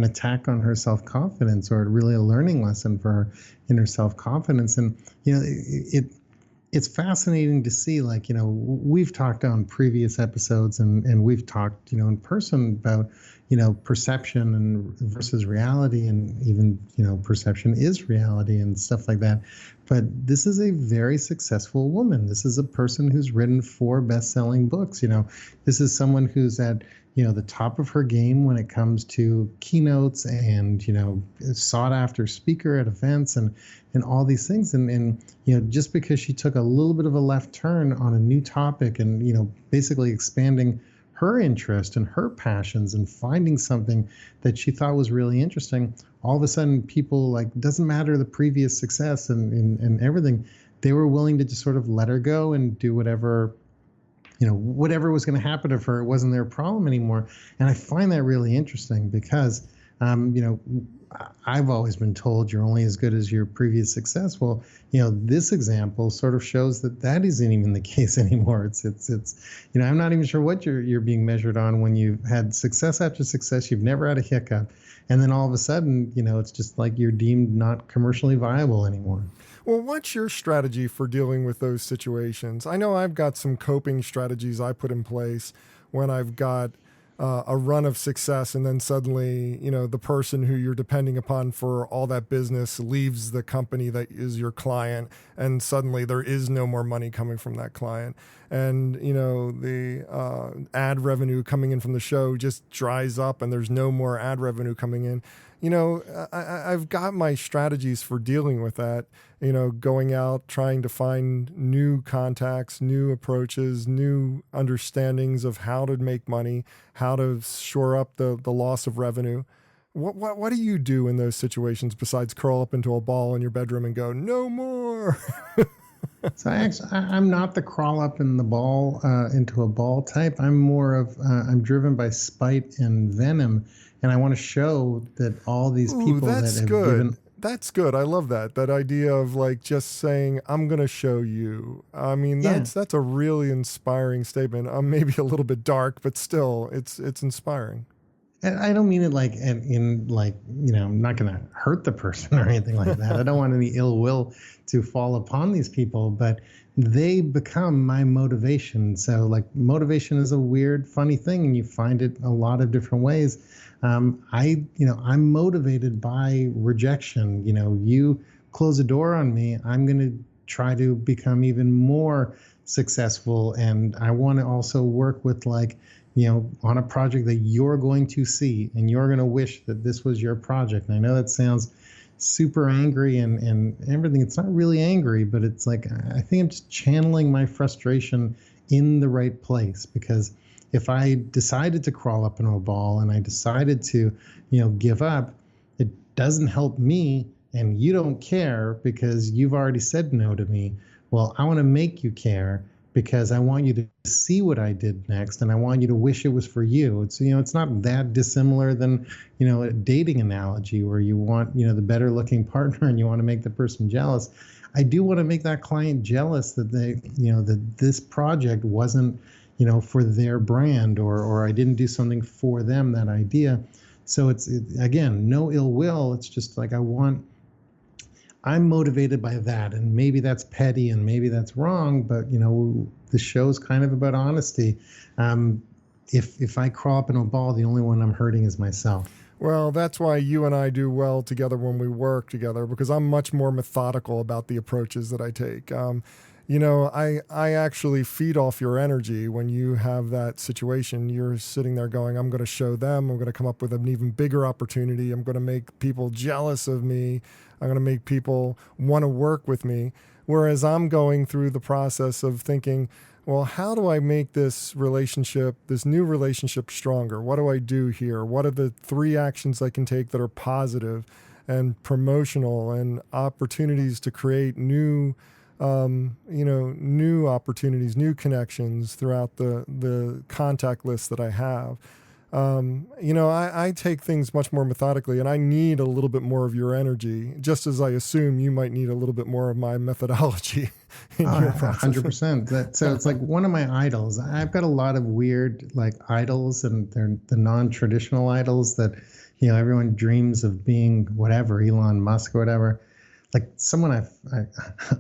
Speaker 2: attack on her self-confidence, or really a learning lesson for her in her self-confidence. And, it's fascinating to see, we've talked on previous episodes and we've talked, in person about, perception and versus reality, and even, perception is reality and stuff like that. But this is a very successful woman. This is a person who's written 4 best-selling books. This is someone who's at, the top of her game when it comes to keynotes and, sought after speaker at events and all these things. And just because she took a little bit of a left turn on a new topic and, basically expanding her interest and her passions and finding something that she thought was really interesting, all of a sudden people, doesn't matter the previous success and everything, they were willing to just sort of let her go and do whatever was going to happen to her. It wasn't their problem anymore. And I find that really interesting because, I've always been told you're only as good as your previous success. Well, this example sort of shows that isn't even the case anymore. It's I'm not even sure what you're being measured on when you've had success after success. You've never had a hiccup. And then all of a sudden, it's just like you're deemed not commercially viable anymore.
Speaker 1: Well, what's your strategy for dealing with those situations? I know I've got some coping strategies I put in place when I've got a run of success, and then suddenly, the person who you're depending upon for all that business leaves the company that is your client, and suddenly there is no more money coming from that client. And, the ad revenue coming in from the show just dries up and there's no more ad revenue coming in. I've got my strategies for dealing with that, going out, trying to find new contacts, new approaches, new understandings of how to make money, how to shore up the loss of revenue. What do you do in those situations besides curl up into a ball in your bedroom and go, no more?
Speaker 2: So I'm not the crawl up in the ball into a ball type. I'm more of I'm driven by spite and venom. And I want to show that all these people that have given...
Speaker 1: That's good. I love that. That idea of just saying, I'm going to show you. I mean, that's a really inspiring statement. Maybe a little bit dark, but still, it's inspiring.
Speaker 2: And I don't mean it I'm not going to hurt the person or anything like that. I don't want any ill will to fall upon these people, but they become my motivation. So motivation is a weird, funny thing, and you find it a lot of different ways. I'm motivated by rejection. You close a door on me, I'm going to try to become even more successful. And I want to also work with on a project that you're going to see and you're going to wish that this was your project. And I know that sounds super angry and everything. It's not really angry, but it's I think I'm just channeling my frustration in the right place, because if I decided to crawl up into a ball and I decided to, give up, it doesn't help me, and you don't care because you've already said no to me. Well, I want to make you care because I want you to see what I did next, and I want you to wish it was for you. It's it's not that dissimilar than a dating analogy where you want the better looking partner and you want to make the person jealous. I do want to make that client jealous that they that this project wasn't for their brand, or I didn't do something for them, that idea. So it's again, no ill will. It's just I'm motivated by that, and maybe that's petty and maybe that's wrong, but the show's kind of about honesty. If I crawl up in a ball, the only one I'm hurting is myself.
Speaker 1: Well, that's why you and I do well together when we work together, because I'm much more methodical about the approaches that I take. I actually feed off your energy when you have that situation. You're sitting there going, I'm going to show them, I'm going to come up with an even bigger opportunity. I'm going to make people jealous of me. I'm going to make people want to work with me. Whereas I'm going through the process of thinking, well, how do I make this new relationship stronger? What do I do here? What are the 3 actions I can take that are positive and promotional and opportunities to create new opportunities, new connections throughout the contact list that I have. I take things much more methodically, and I need a little bit more of your energy, just as I assume you might need a little bit more of my methodology in your process.
Speaker 2: 100%. So it's like one of my idols. I've got a lot of weird idols, and they're the non-traditional idols that, everyone dreams of being whatever, Elon Musk or whatever. Like someone I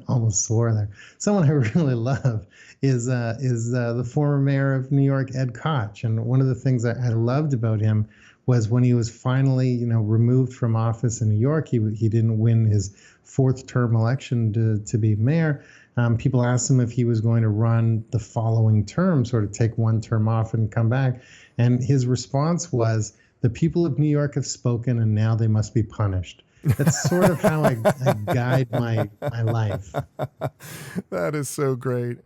Speaker 2: almost swore there. Someone I really love is the former mayor of New York, Ed Koch. And one of the things that I loved about him was when he was finally, removed from office in New York. He didn't win his 4th term election to be mayor. People asked him if he was going to run the following term, sort of take 1 term off and come back. And his response was, "The people of New York have spoken, and now they must be punished." That's sort of how I guide my life.
Speaker 1: That is so great.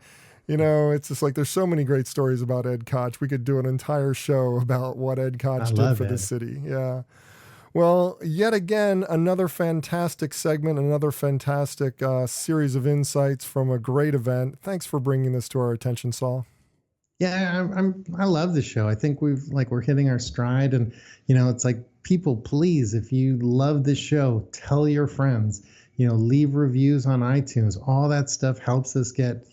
Speaker 1: It's just like there's so many great stories about Ed Koch. We could do an entire show about what Ed Koch did for the city. Yeah. Well, yet again, another fantastic segment, another fantastic series of insights from a great event. Thanks for bringing this to our attention, Saul.
Speaker 2: Yeah, I love the show. I think we're hitting our stride, and it's like, people, please, if you love this show, tell your friends. Leave reviews on iTunes. All that stuff helps us get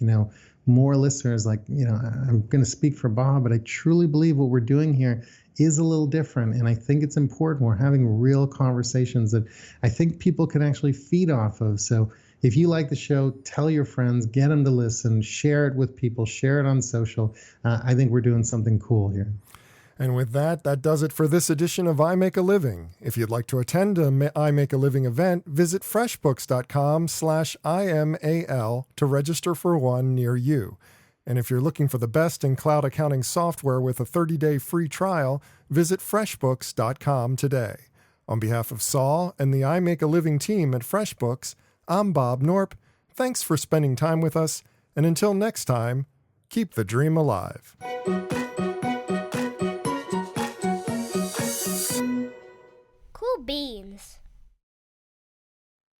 Speaker 2: more listeners. I'm going to speak for Bob, but I truly believe what we're doing here is a little different, and I think it's important. We're having real conversations that I think people can actually feed off of. So if you like the show, tell your friends, get them to listen, share it with people, share it on social. I think we're doing something cool here.
Speaker 1: And with that does it for this edition of iMakeAliving. If you'd like to attend a iMakeAliving event, visit freshbooks.com/IMAL to register for one near you. And if you're looking for the best in cloud accounting software with a 30-day free trial, visit freshbooks.com today. On behalf of Saul and the iMakeAliving team at FreshBooks, I'm Bob Knorpp. Thanks for spending time with us, and until next time, keep the dream alive.
Speaker 4: Cool beans.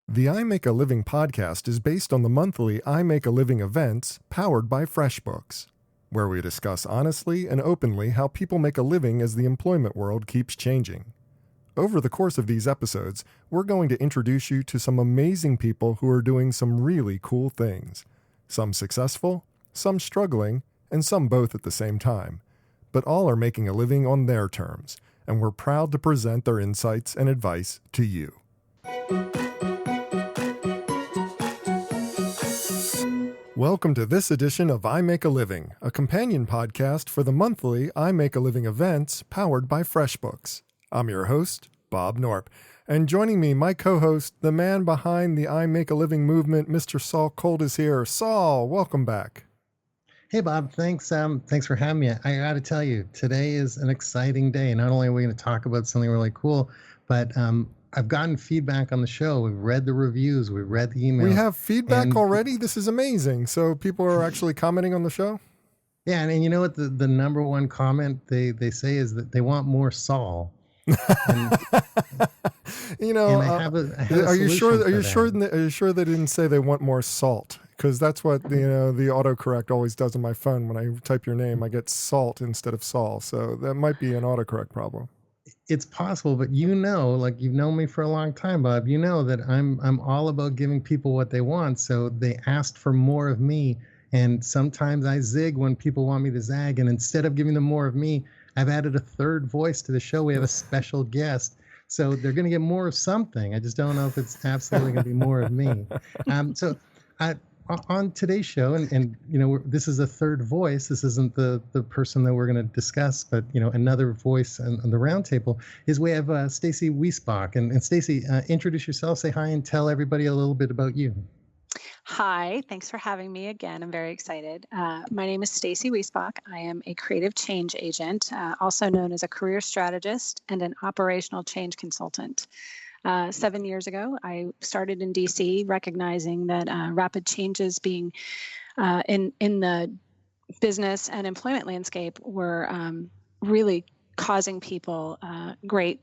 Speaker 1: The iMakeAliving podcast is based on the monthly iMakeAliving events powered by FreshBooks, where we discuss honestly and openly how people make a living as the employment world keeps changing. Over the course of these episodes, we're going to introduce you to some amazing people who are doing some really cool things. Some successful, some struggling, and some both at the same time. But all are making a living on their terms, and we're proud to present their insights and advice to you. Welcome to this edition of iMakeAliving, a companion podcast for the monthly iMakeAliving events powered by FreshBooks. I'm your host, Bob Knorpp, and joining me, my co-host, the man behind the iMakeAliving movement, Mr. Saul Colt, is here. Saul, welcome back.
Speaker 2: Hey, Bob, thanks for having me. I got to tell you, today is an exciting day. Not only are we going to talk about something really cool, but I've gotten feedback on the show. We've read the reviews. We've read the emails.
Speaker 1: We have feedback already? This is amazing. So people are actually commenting on the show?
Speaker 2: Yeah, and you know what the number one comment they say is that they want more Saul. And,
Speaker 1: are you sure they didn't say they want more salt? Because that's what the autocorrect always does on my phone. When I type your name, I get salt instead of Saul. So that might be an autocorrect problem.
Speaker 2: It's possible, but you've known me for a long time, Bob. You know that I'm all about giving people what they want. So they asked for more of me, and sometimes I zig when people want me to zag. And instead of giving them more of me, I've added a third voice to the show. We have a special guest. So they're going to get more of something. I just don't know if it's absolutely going to be more of me. On today's show, and this is a third voice. This isn't the person that we're going to discuss, but another voice on the roundtable is we have Stacy Wiesbach. And Stacy, introduce yourself, say hi, and tell everybody a little bit about you.
Speaker 11: Hi, thanks for having me again. I'm very excited. My name is Stacy Wiesbach. I am a creative change agent, also known as a career strategist and an operational change consultant. 7 years ago, I started in DC, recognizing that rapid changes being in the business and employment landscape were really causing people great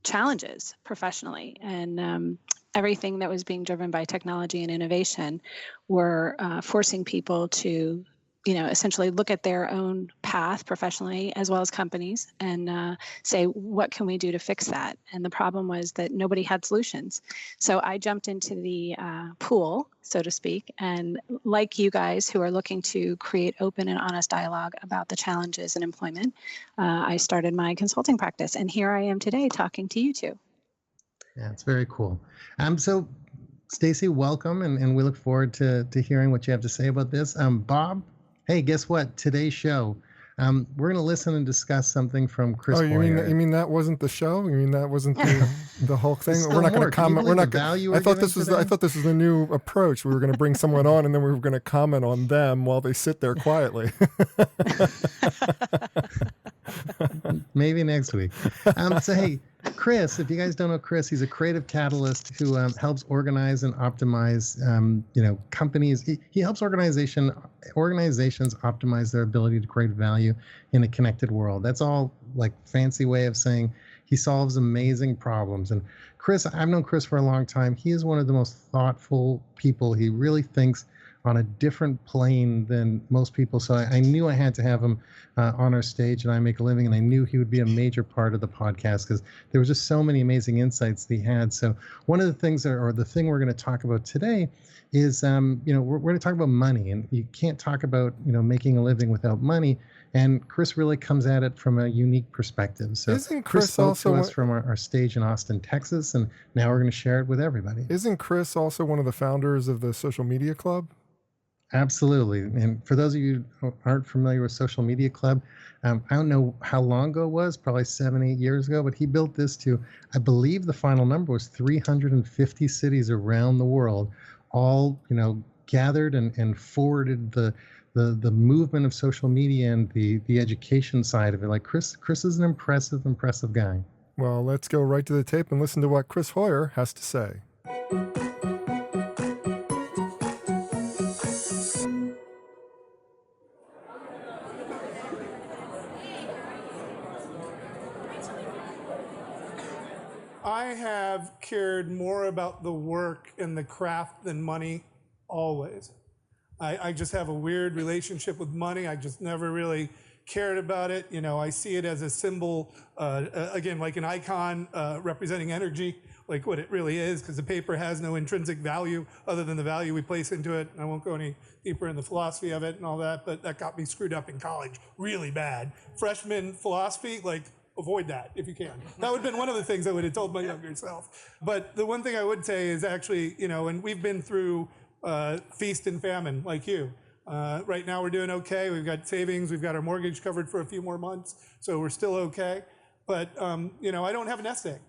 Speaker 11: challenges professionally, and everything that was being driven by technology and innovation were forcing people to, essentially look at their own path professionally as well as companies and say, what can we do to fix that? And the problem was that nobody had solutions. So I jumped into the pool, so to speak, and like you guys who are looking to create open and honest dialogue about the challenges in employment, I started my consulting practice, and here I am today talking to you two.
Speaker 2: Yeah, it's very cool. So Stacy, welcome, and we look forward to hearing what you have to say about this. Bob, hey, guess what? Today's show, we're going to listen and discuss something from Chris.
Speaker 1: Oh, you mean that wasn't the show? You mean that wasn't the whole thing?
Speaker 2: We're not going to comment. We're not
Speaker 1: value. I thought this was the new approach. We were going to bring someone on, and then we were going to comment on them while they sit there quietly.
Speaker 2: Maybe next week. So hey, Chris, if you guys don't know Chris, he's a creative catalyst who helps organize and optimize, companies. He helps organizations optimize their ability to create value in a connected world. That's all like fancy way of saying he solves amazing problems. And Chris, I've known Chris for a long time. He is one of the most thoughtful people. He really thinks on a different plane than most people. So I knew I had to have him on our stage at iMakeAliving, and I knew he would be a major part of the podcast because there were just so many amazing insights that he had. So one of the things, or the thing we're going to talk about today is, we're going to talk about money, and you can't talk about, making a living without money. And Chris really comes at it from a unique perspective. So
Speaker 1: isn't Chris
Speaker 2: spoke
Speaker 1: also
Speaker 2: to us from our stage in Austin, Texas, and now we're going to share it with everybody.
Speaker 1: Isn't Chris also one of the founders of the Social Media Club?
Speaker 2: Absolutely. And for those of you who aren't familiar with Social Media Club, I don't know how long ago it was, probably 7-8 years ago, but he built this to, I believe the final number was 350 cities around the world, all, gathered and forwarded the movement of social media and the education side of it. Like Chris is an impressive guy.
Speaker 1: Well, let's go right to the tape and listen to what Chris Hoyer has to say.
Speaker 12: I have cared more about the work and the craft than money, always. I just have a weird relationship with money. I just never really cared about it. I see it as a symbol, again, like an icon representing energy, like what it really is, because the paper has no intrinsic value other than the value we place into it. I won't go any deeper in the philosophy of it and all that, but that got me screwed up in college really bad. Freshman philosophy, avoid that if you can. That would have been one of the things I would have told my younger self. But the one thing I would say is actually, and we've been through feast and famine like you. Right now we're doing okay. We've got savings. We've got our mortgage covered for a few more months. So we're still okay. But, I don't have a nest egg.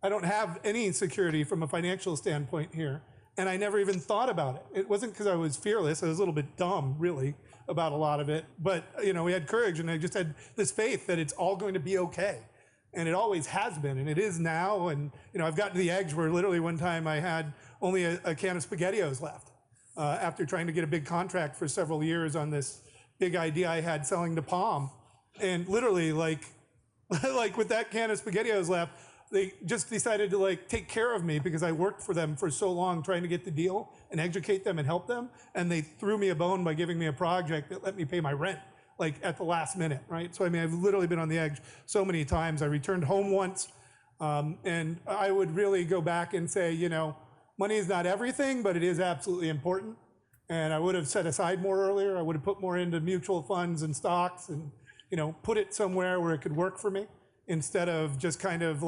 Speaker 12: I don't have any security from a financial standpoint here. And I never even thought about it. It wasn't because I was fearless. I was a little bit dumb, really, about a lot of it. But, we had courage, and I just had this faith that it's all going to be okay. And it always has been, and it is now. And, I've gotten to the edge where literally one time I had only a can of SpaghettiOs left after trying to get a big contract for several years on this big idea I had selling to Palm. And literally, like with that can of SpaghettiOs left, they just decided to take care of me because I worked for them for so long trying to get the deal and educate them and help them. And they threw me a bone by giving me a project that let me pay my rent, at the last minute, right? So, I've literally been on the edge so many times. I returned home once, and I would really go back and say, money is not everything, but it is absolutely important. And I would have set aside more earlier. I would have put more into mutual funds and stocks and, put it somewhere where it could work for me instead of just kind of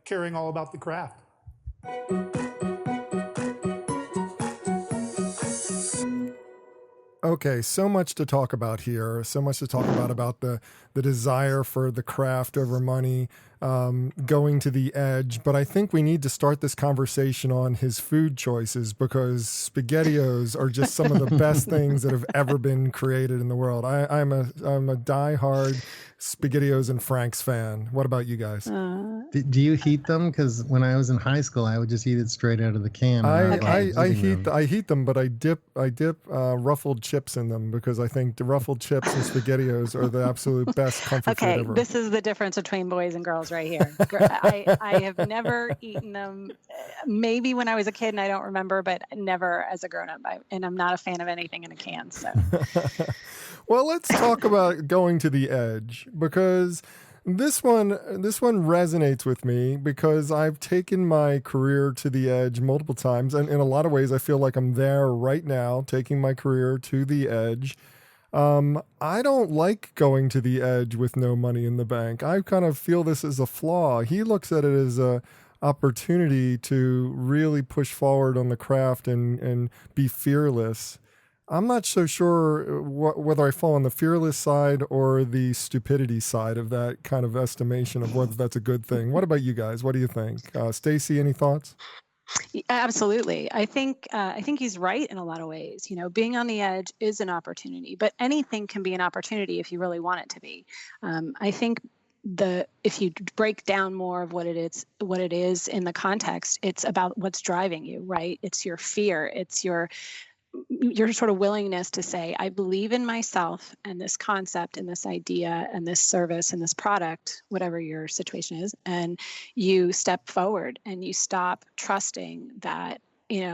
Speaker 12: caring all about the craft.
Speaker 1: Okay, so much to talk about here. So much to talk about the desire for the craft over money. going to the edge, but I think we need to start this conversation on his food choices because SpaghettiOs are just some of the best things that have ever been created in the world. I'm a diehard SpaghettiOs and Frank's fan. What about you guys?
Speaker 2: Do you heat them? Because when I was in high school, I would just eat it straight out of the can.
Speaker 1: I heat them, but I dip ruffled chips in them because I think the ruffled chips and SpaghettiOs are the absolute best comfort food ever.
Speaker 11: This is the difference between boys and girls right here. I have never eaten them. Maybe when I was a kid and I don't remember, but never as a grown-up. And I'm not a fan of anything in a can. So,
Speaker 1: well, let's talk about going to the edge because this one resonates with me because I've taken my career to the edge multiple times, and in a lot of ways, I feel like I'm there right now, taking my career to the edge. I don't like going to the edge with no money in the bank. I kind of feel this as a flaw. He looks at it as a opportunity to really push forward on the craft and be fearless. I'm not so sure whether I fall on the fearless side or the stupidity side of that kind of estimation of whether that's a good thing. What about you guys? What do you think? Stacy, any thoughts?
Speaker 11: Absolutely. I think he's right in a lot of ways. Being on the edge is an opportunity, but anything can be an opportunity if you really want it to be. I think if you break down more of what it is in the context, it's about what's driving you, right? It's your fear. It's your sort of willingness to say, I believe in myself and this concept and this idea and this service and this product, whatever your situation is. And you step forward and you stop trusting that,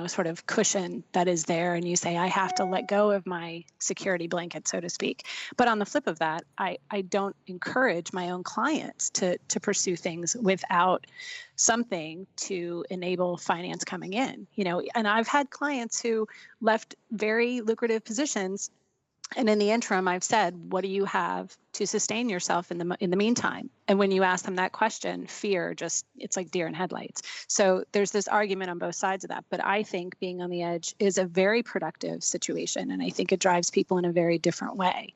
Speaker 11: sort of cushion that is there. And you say, I have to let go of my security blanket, so to speak. But on the flip of that, I don't encourage my own clients to pursue things without something to enable finance coming in, and I've had clients who left very lucrative positions. And in the interim, I've said, what do you have to sustain yourself in the meantime? And when you ask them that question, fear it's like deer in headlights. So there's this argument on both sides of that. But I think being on the edge is a very productive situation. And I think it drives people in a very different way.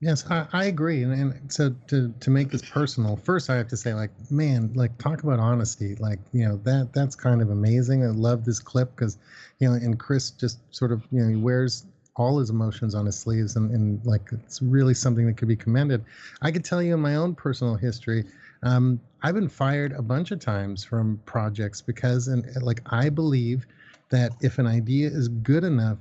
Speaker 2: Yes, I agree. And so to make this personal, first I have to say, talk about honesty. That's kind of amazing. I love this clip because, and Chris just sort of, he wears all his emotions on his sleeves and it's really something that could be commended. I could tell you in my own personal history, I've been fired a bunch of times from projects because I believe that if an idea is good enough,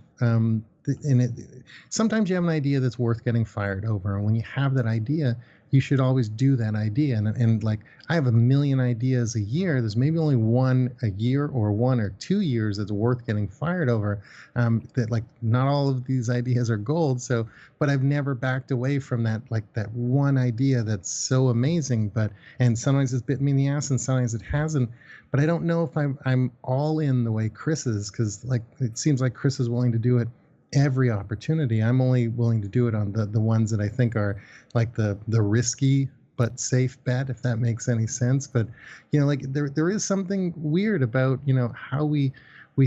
Speaker 2: sometimes you have an idea that's worth getting fired over, and when you have that idea, you should always do that idea. And I have a million ideas a year. There's maybe only one a year or 1 or 2 years that's worth getting fired over. Not all of these ideas are gold. So, but I've never backed away from that one idea that's so amazing. And sometimes it's bit me in the ass, and sometimes it hasn't. But I don't know if I'm all in the way Chris is, because it seems like Chris is willing to do it every opportunity. I'm only willing to do it on the ones that I think are the risky but safe bet, if that makes any sense. But there is something weird about how we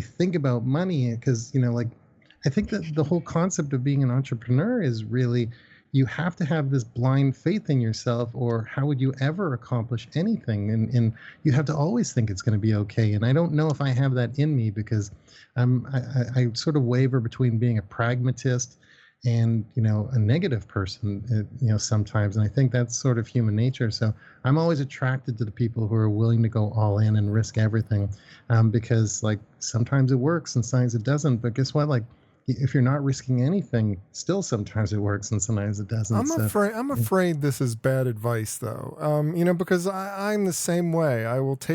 Speaker 2: think about money, because I think that the whole concept of being an entrepreneur is really, you have to have this blind faith in yourself, or how would you ever accomplish anything? And you have to always think it's going to be okay. And I don't know if I have that in me, because I sort of waver between being a pragmatist and a negative person sometimes, and I think that's sort of human nature. So I'm always attracted to the people who are willing to go all in and risk everything, because sometimes it works and sometimes it doesn't. But guess what? If you're not risking anything, still sometimes it works and sometimes it doesn't.
Speaker 1: I'm afraid this is bad advice, though. Because I'm the same way. I will take